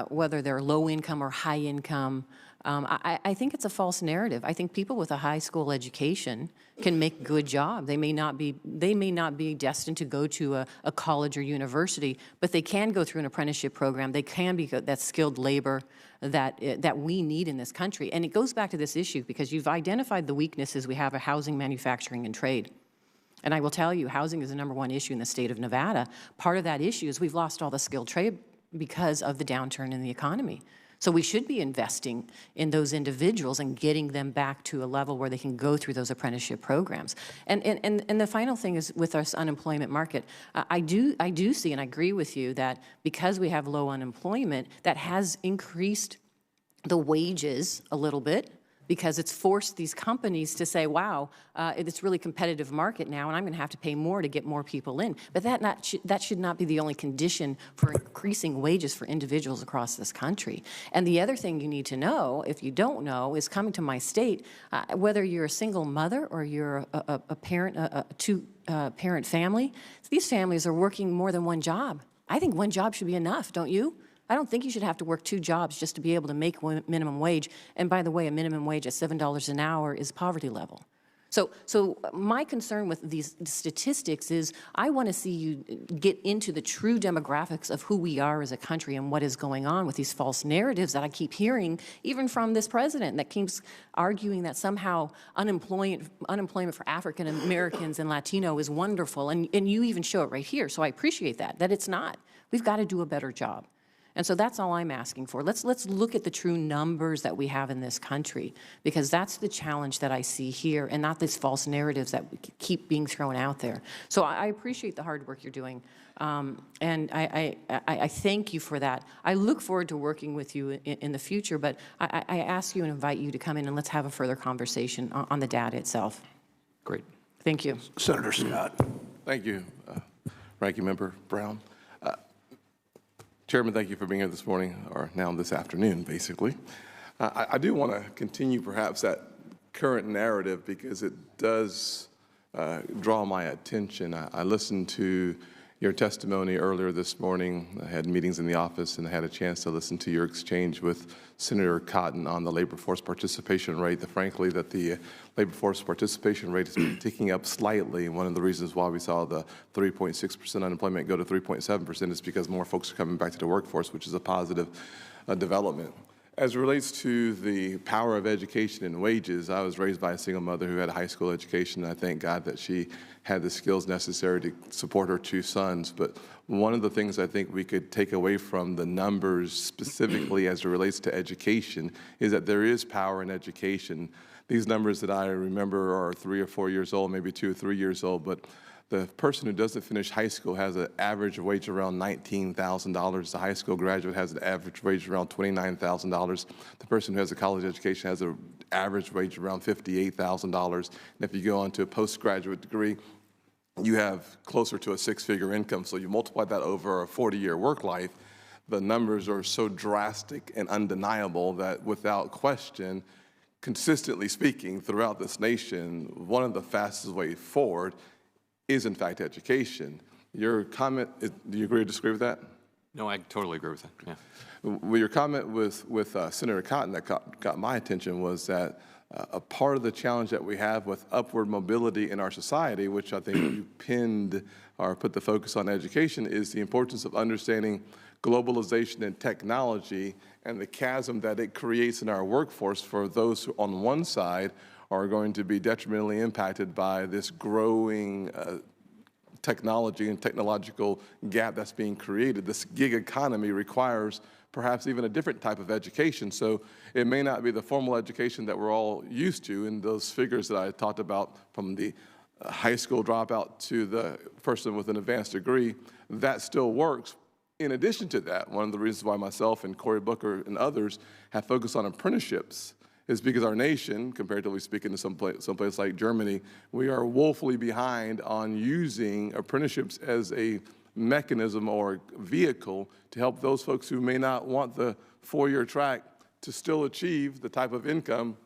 whether they're low income or high income, I think it's a false narrative. I think people with a high school education can make a good job. They may not be destined to go to a college or university, but they can go through an apprenticeship program. They can be that skilled labor that we need in this country. And it goes back to this issue, because you've identified the weaknesses we have of housing, manufacturing, and trade. And I will tell you, housing is the #1 issue in the state of Nevada. Part of that issue is we've lost all the skilled trade because of the downturn in the economy. So we should be investing in those individuals and getting them back to a level where they can go through those apprenticeship programs. And the final thing is, with our unemployment market, I do see, and I agree with you, that because we have low unemployment, that has increased the wages a little bit, because it's forced these companies to say, wow, it's really competitive market now, and I'm going to have to pay more to get more people in. But that should not be the only condition for increasing wages for individuals across this country. And the other thing you need to know, if you don't know, is coming to my state, whether you're a single mother or you're a parent, a two-parent family, these families are working more than one job. I think one job should be enough, don't you? I don't think you should have to work 2 jobs just to be able to make minimum wage. And by the way, a minimum wage at $7 an hour is poverty level. So my concern with these statistics is I want to see you get into the true demographics of who we are as a country and what is going on with these false narratives that I keep hearing, even from this president, that keeps arguing that somehow unemployment for African Americans and Latino is wonderful. And you even show it right here. So I appreciate that it's not. We've got to do a better job. And so that's all I'm asking for. Let's look at the true numbers that we have in this country, because that's the challenge that I see here, and not these false narratives that keep being thrown out there. So I appreciate the hard work you're doing, and I thank you for that. I look forward to working with you in the future, but I ask you and invite you to come in and let's have a further conversation on the data itself. Great. Thank you. Senator Scott. Thank you, Ranking Member Brown. Chairman, thank you for being here this morning, or now this afternoon, basically. I do want to continue perhaps that current narrative, because it does draw my attention. I listened to your testimony earlier this morning. I had meetings in the office and I had a chance to listen to your exchange with Senator Cotton on the labor force participation rate. Frankly, that the labor force participation rate has been ticking up slightly. One of the reasons why we saw the 3.6% unemployment go to 3.7% is because more folks are coming back to the workforce, which is a positive development. As it relates to the power of education and wages, I was raised by a single mother who had a high school education, and I thank God that she had the skills necessary to support her 2 sons. But one of the things I think we could take away from the numbers specifically as it relates to education is that there is power in education. These numbers that I remember are 3 or 4 years old, maybe 2 or 3 years old, but the person who doesn't finish high school has an average wage around $19,000. The high school graduate has an average wage around $29,000. The person who has a college education has an average wage around $58,000. And if you go on to a postgraduate degree, you have closer to a 6-figure income. So you multiply that over a 40-year work life, the numbers are so drastic and undeniable that without question, consistently speaking, throughout this nation, one of the fastest ways forward is, in fact, education. Your comment, do you agree or disagree with that? No, I totally agree with that, yeah. Well, your comment with Senator Cotton that got my attention was that a part of the challenge that we have with upward mobility in our society, which I think you pinned or put the focus on education, is the importance of understanding globalization and technology and the chasm that it creates in our workforce for those who, on one side, are going to be detrimentally impacted by this growing technology and technological gap that's being created. This gig economy requires perhaps even a different type of education. So it may not be the formal education that we're all used to, and those figures that I talked about from the high school dropout to the person with an advanced degree, that still works. In addition to that, one of the reasons why myself and Cory Booker and others have focused on apprenticeships is because our nation, comparatively speaking to someplace like Germany, we are woefully behind on using apprenticeships as a mechanism or vehicle to help those folks who may not want the 4-year track to still achieve the type of income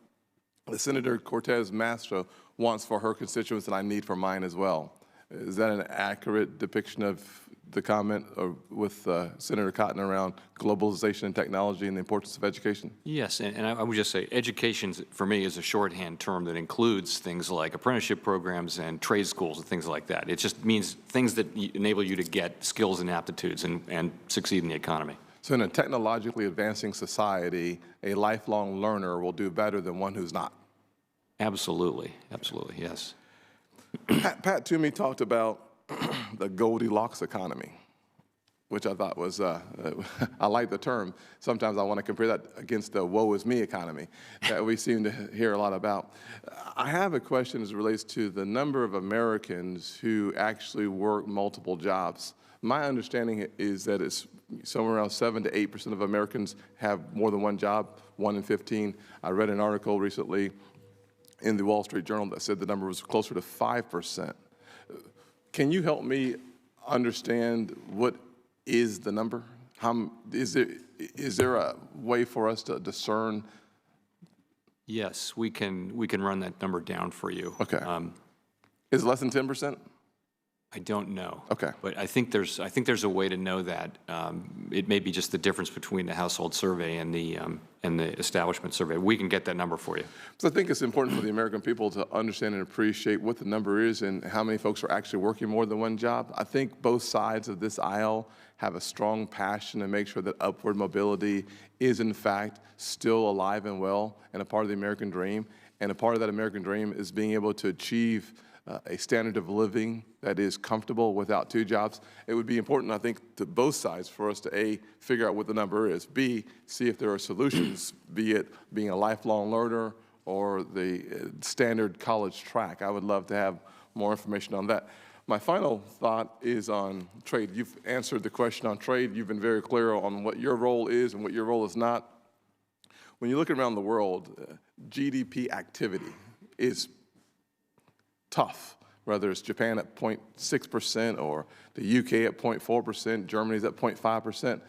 that Senator Cortez Masto wants for her constituents and I need for mine as well. Is that an accurate depiction of the comment with Senator Cotton around globalization and technology and the importance of education? Yes, and I would just say education, for me, is a shorthand term that includes things like apprenticeship programs and trade schools and things like that. It just means things that enable you to get skills and aptitudes and succeed in the economy. So in a technologically advancing society, a lifelong learner will do better than one who's not. Absolutely, absolutely, yes. Pat Toomey talked about the Goldilocks economy, which I thought was, I like the term. Sometimes I want to compare that against the woe is me economy that we seem to hear a lot about. I have a question as it relates to the number of Americans who actually work multiple jobs. My understanding is that it's somewhere around 7 to 8% of Americans have more than one job, 1 in 15. I read an article recently in the Wall Street Journal that said the number was closer to 5%. Can you help me understand what is the number? Is there a way for us to discern? Yes, we can run that number down for you. Okay. Is it less than 10%? I don't know. Okay. But I think there's a way to know that. It may be just the difference between the household survey and the establishment survey. We can get that number for you. So I think it's important for the American people to understand and appreciate what the number is and how many folks are actually working more than one job. I think both sides of this aisle have a strong passion to make sure that upward mobility is in fact still alive and well and a part of the American dream. And a part of that American dream is being able to achieve a standard of living that is comfortable without 2 jobs. It would be important, I think, to both sides for us to A, figure out what the number is, B, see if there are solutions, be it being a lifelong learner or the standard college track. I would love to have more information on that. My final thought is on trade. You've answered the question on trade. You've been very clear on what your role is and what your role is not. When you look around the world, GDP activity is tough, whether it's Japan at 0.6% or the UK at 0.4%, Germany's at 0.5%.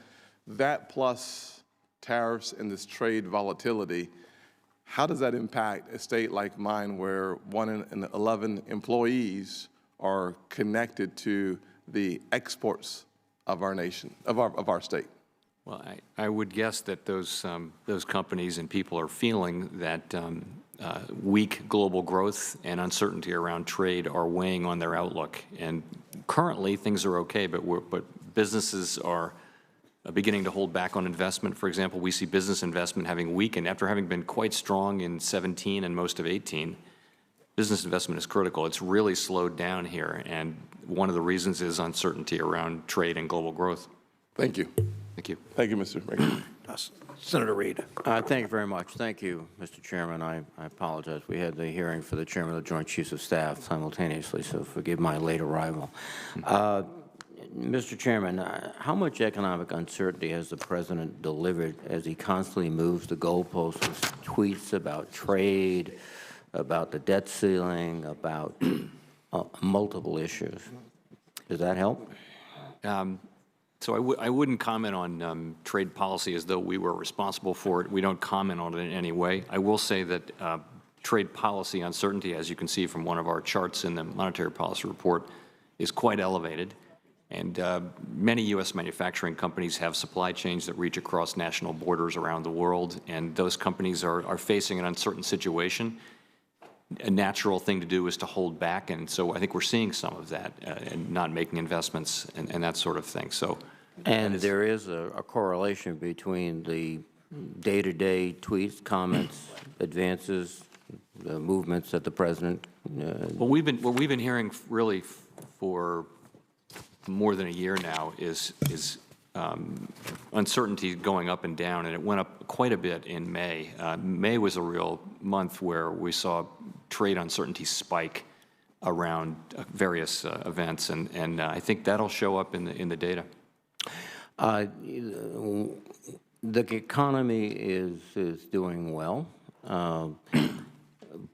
That plus tariffs and this trade volatility, how does that impact a state like mine where 1 in 11 employees are connected to the exports of our nation, of our state? Well, I would guess that those companies and people are feeling that weak global growth and uncertainty around trade are weighing on their outlook. And currently, things are okay, but businesses are beginning to hold back on investment. For example, we see business investment having weakened after having been quite strong in 17 and most of 18. Business investment is critical. It's really slowed down here, and one of the reasons is uncertainty around trade and global growth. Thank you. Thank you. Thank you, Mr. Reagan. Senator Reid. Thank you very much. Thank you, Mr. Chairman. I apologize. We had the hearing for the Chairman of the Joint Chiefs of Staff simultaneously, so forgive my late arrival. Mr. Chairman, how much economic uncertainty has the President delivered as he constantly moves the goalposts with tweets about trade, about the debt ceiling, about multiple issues? Does that help? So I wouldn't comment on trade policy as though we were responsible for it. We don't comment on it in any way. I will say that trade policy uncertainty, as you can see from one of our charts in the monetary policy report, is quite elevated. And many U.S. manufacturing companies have supply chains that reach across national borders around the world, and those companies are facing an uncertain situation. A natural thing to do is to hold back, and so I think we're seeing some of that and not making investments and that sort of thing. So, and there is a correlation between the day-to-day tweets, comments, advances, the movements that the President. What we've been hearing really for more than a year now is uncertainty going up and down, and it went up quite a bit in May. May was a real month where we saw trade uncertainty spike around various events, and I think that'll show up in the data. The economy is doing well, but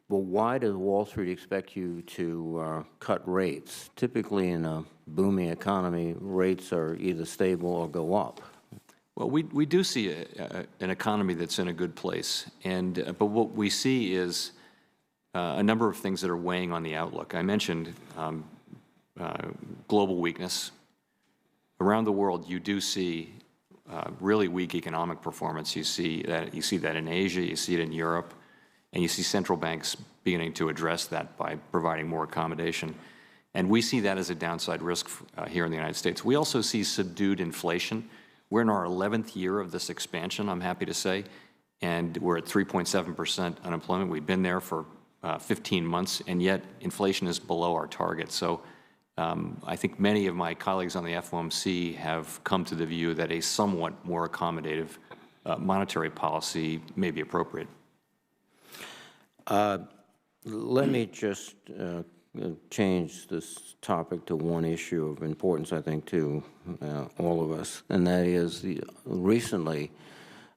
why does Wall Street expect you to cut rates? Typically in a booming economy, rates are either stable or go up. Well, we do see an economy that's in a good place, but what we see is a number of things that are weighing on the outlook. I mentioned global weakness. Around the world, you do see really weak economic performance. You see that in Asia, you see it in Europe, and you see central banks beginning to address that by providing more accommodation. And we see that as a downside risk here in the United States. We also see subdued inflation. We're in our 11th year of this expansion, I'm happy to say, and we're at 3.7% unemployment. We've been there for 15 months, and yet inflation is below our target. So I think many of my colleagues on the FOMC have come to the view that a somewhat more accommodative monetary policy may be appropriate. Let me just change this topic to one issue of importance, I think, to all of us, and that is recently,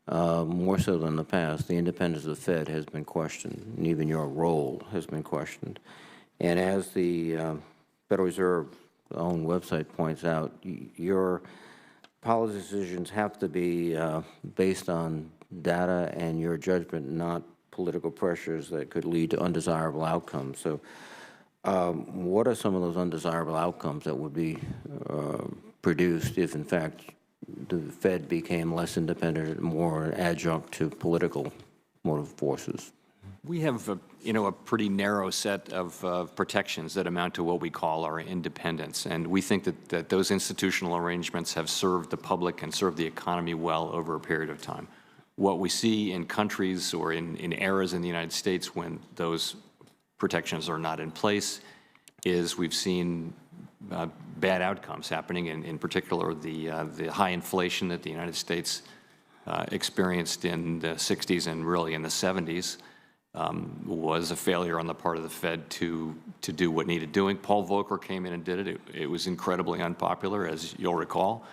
more so than the past, the independence of the Fed has been questioned, and even your role has been questioned. And as the Federal Reserve own website points out, your policy decisions have to be based on data and your judgment, not political pressures that could lead to undesirable outcomes. So what are some of those undesirable outcomes that would be produced if, in fact, the Fed became less independent and more adjunct to political motive forces? We have a pretty narrow set of protections that amount to what we call our independence, and we think that those institutional arrangements have served the public and served the economy well over a period of time. What we see in countries or in eras in the United States when those protections are not in place is we've seen bad outcomes happening, in particular the high inflation that the United States experienced in the 60s and really in the 70s was a failure on the part of the Fed to do what needed doing. Paul Volcker came in and did it. It was incredibly unpopular, as you'll recall,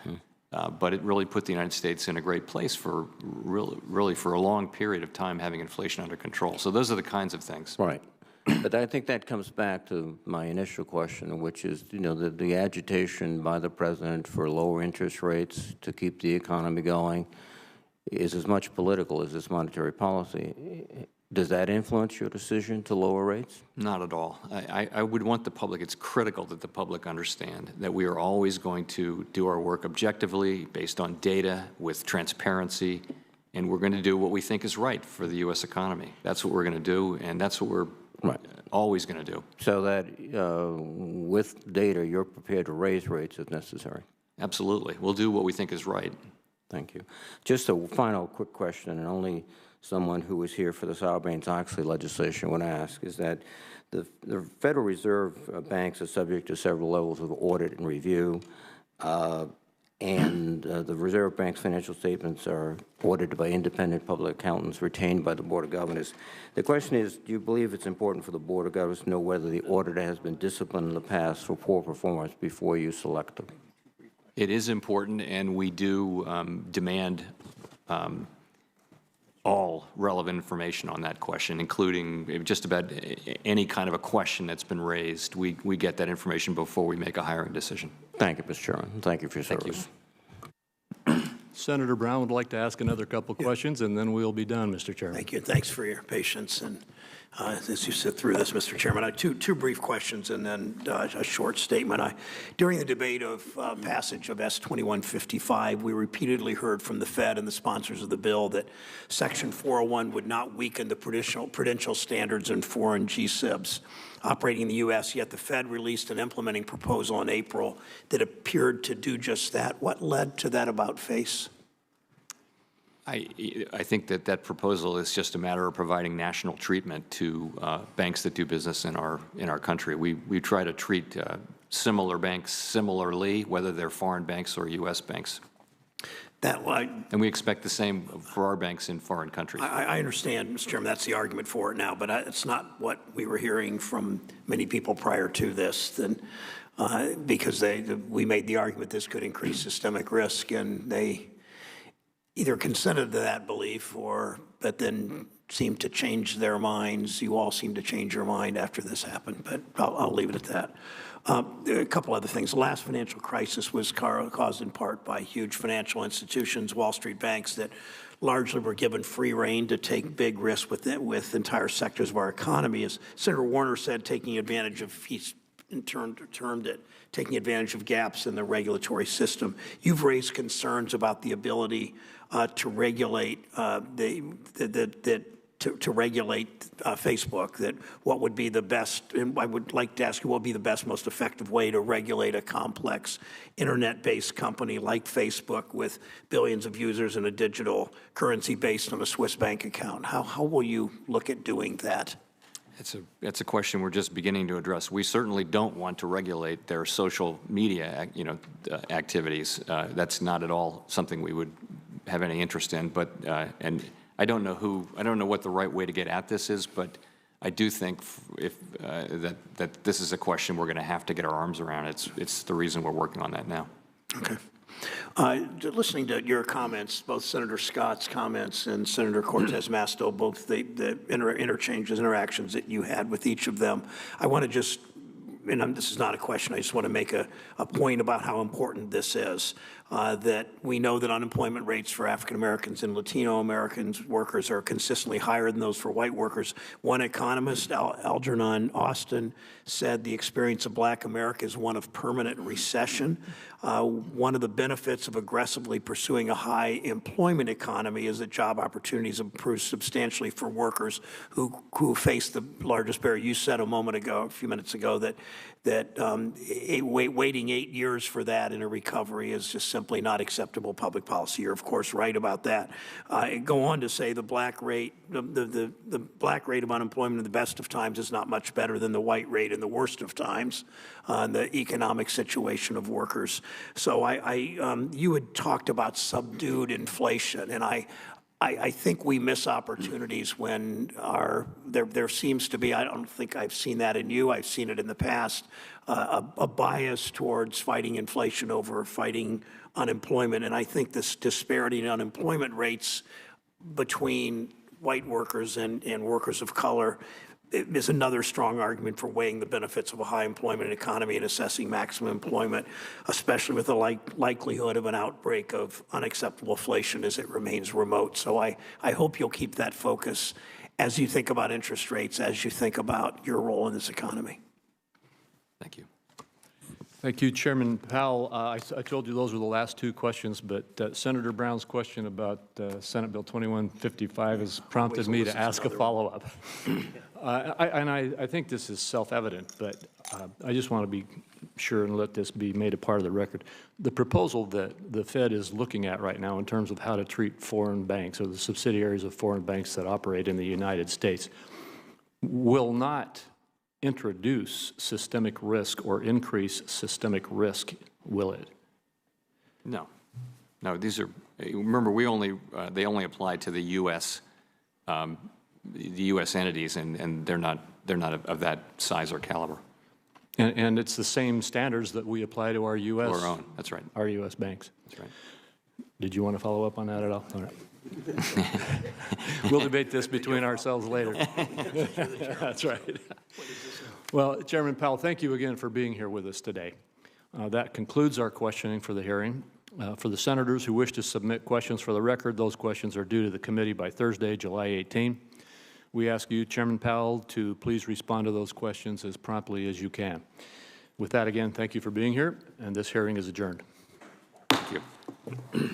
but it really put the United States in a great place for really for a long period of time having inflation under control. So those are the kinds of things. Right. But I think that comes back to my initial question, which is, the agitation by the President for lower interest rates to keep the economy going is as much political as this monetary policy. Does that influence your decision to lower rates? Not at all. I would want the public, it's critical that the public understand that we are always going to do our work objectively, based on data, with transparency, and we're going to do what we think is right for the U.S. economy. That's what we're going to do, and that's what we're always going to do. So that with data, you're prepared to raise rates if necessary? Absolutely. We'll do what we think is right. Thank you. Just a final quick question, and only someone who was here for the Sarbanes-Oxley legislation would ask, is that the Federal Reserve banks are subject to several levels of audit and review, and the Reserve Bank's financial statements are audited by independent public accountants retained by the Board of Governors. The question is, do you believe it's important for the Board of Governors to know whether the auditor has been disciplined in the past for poor performance before you select them? It is important, and we do demand all relevant information on that question, including just about any kind of a question that's been raised. We get that information before we make a hiring decision. Thank you, Mr. Chairman. Thank you for your service. Senator Brown would like to ask another couple questions, and then we'll be done, Mr. Chairman. Thank you. Thanks for your patience. And as you sit through this, Mr. Chairman, I have two brief questions and then a short statement. During the debate of passage of S-2155, we repeatedly heard from the Fed and the sponsors of the bill that Section 401 would not weaken the prudential standards in foreign GSIBs operating in the U.S., yet the Fed released an implementing proposal in April that appeared to do just that. What led to that about-face? I think that proposal is just a matter of providing national treatment to banks that do business in our country. We try to treat similar banks similarly, whether they're foreign banks or U.S. banks. And we expect the same for our banks in foreign countries. I understand, Mr. Chairman, that's the argument for it now, but it's not what we were hearing from many people prior to this, because we made the argument this could increase systemic risk, and they either consented to that belief but then seemed to change their minds. You all seem to change your mind after this happened, but I'll leave it at that. A couple other things. The last financial crisis was caused in part by huge financial institutions, Wall Street banks, that largely were given free rein to take big risks with entire sectors of our economy. As Senator Warner said, taking advantage of, he's termed it, taking advantage of gaps in the regulatory system. You've raised concerns about the ability to regulate to regulate Facebook, that what would be the best, and I would like to ask you, what would be the best, most effective way to regulate a complex internet-based company like Facebook with billions of users and a digital currency based on a Swiss bank account? How will you look at doing that? It's a question we're just beginning to address. We certainly don't want to regulate their social media, activities. That's not at all something we would have any interest in. But and I don't know what the right way to get at this is, but I do think that this is a question we're going to have to get our arms around. It's the reason we're working on that now. Okay. Listening to your comments, both Senator Scott's comments and Senator Cortez Masto, both the interactions that you had with each of them, I want to just, and this is not a question, I just want to make a point about how important this is. That we know that unemployment rates for African Americans and Latino Americans workers are consistently higher than those for white workers. One economist, Algernon Austin, said the experience of Black America is one of permanent recession. One of the benefits of aggressively pursuing a high employment economy is that job opportunities improve substantially for workers who face the largest barrier. You said a few minutes ago, that waiting 8 years for that in a recovery is just simply not acceptable public policy. You're, of course, right about that. Go on to say the black rate of unemployment in the best of times is not much better than the white rate in the worst of times, the economic situation of workers. So you had talked about subdued inflation, and I think we miss opportunities when there seems to be, I don't think I've seen that in you, I've seen it in the past, a bias towards fighting inflation over fighting unemployment. And I think this disparity in unemployment rates between white workers and workers of color is another strong argument for weighing the benefits of a high employment economy and assessing maximum employment, especially with the likelihood of an outbreak of unacceptable inflation as it remains remote. So I hope you'll keep that focus. as you think about interest rates, as you think about your role in this economy? Thank you. Thank you, Chairman Powell. I told you those were the last two questions, but Senator Brown's question about Senate Bill 2155 has prompted me to ask a follow-up. I think this is self-evident, but I just want to be sure and let this be made a part of the record. The proposal that the Fed is looking at right now in terms of how to treat foreign banks or the subsidiaries of foreign banks that operate in the United States will not introduce systemic risk or increase systemic risk, will it? No. No, these are, remember, they only apply to the U.S. Entities, and they're not of that size or caliber. And it's the same standards that we apply to our U.S. Our own, that's right. Our U.S. banks. That's right. Did you want to follow up on that at all? All right. We'll debate this between ourselves later. That's right. Well, Chairman Powell, thank you again for being here with us today. That concludes our questioning for the hearing. For the senators who wish to submit questions for the record, those questions are due to the committee by Thursday, July 18. We ask you, Chairman Powell, to please respond to those questions as promptly as you can. With that, again, thank you for being here, and this hearing is adjourned. Thank you.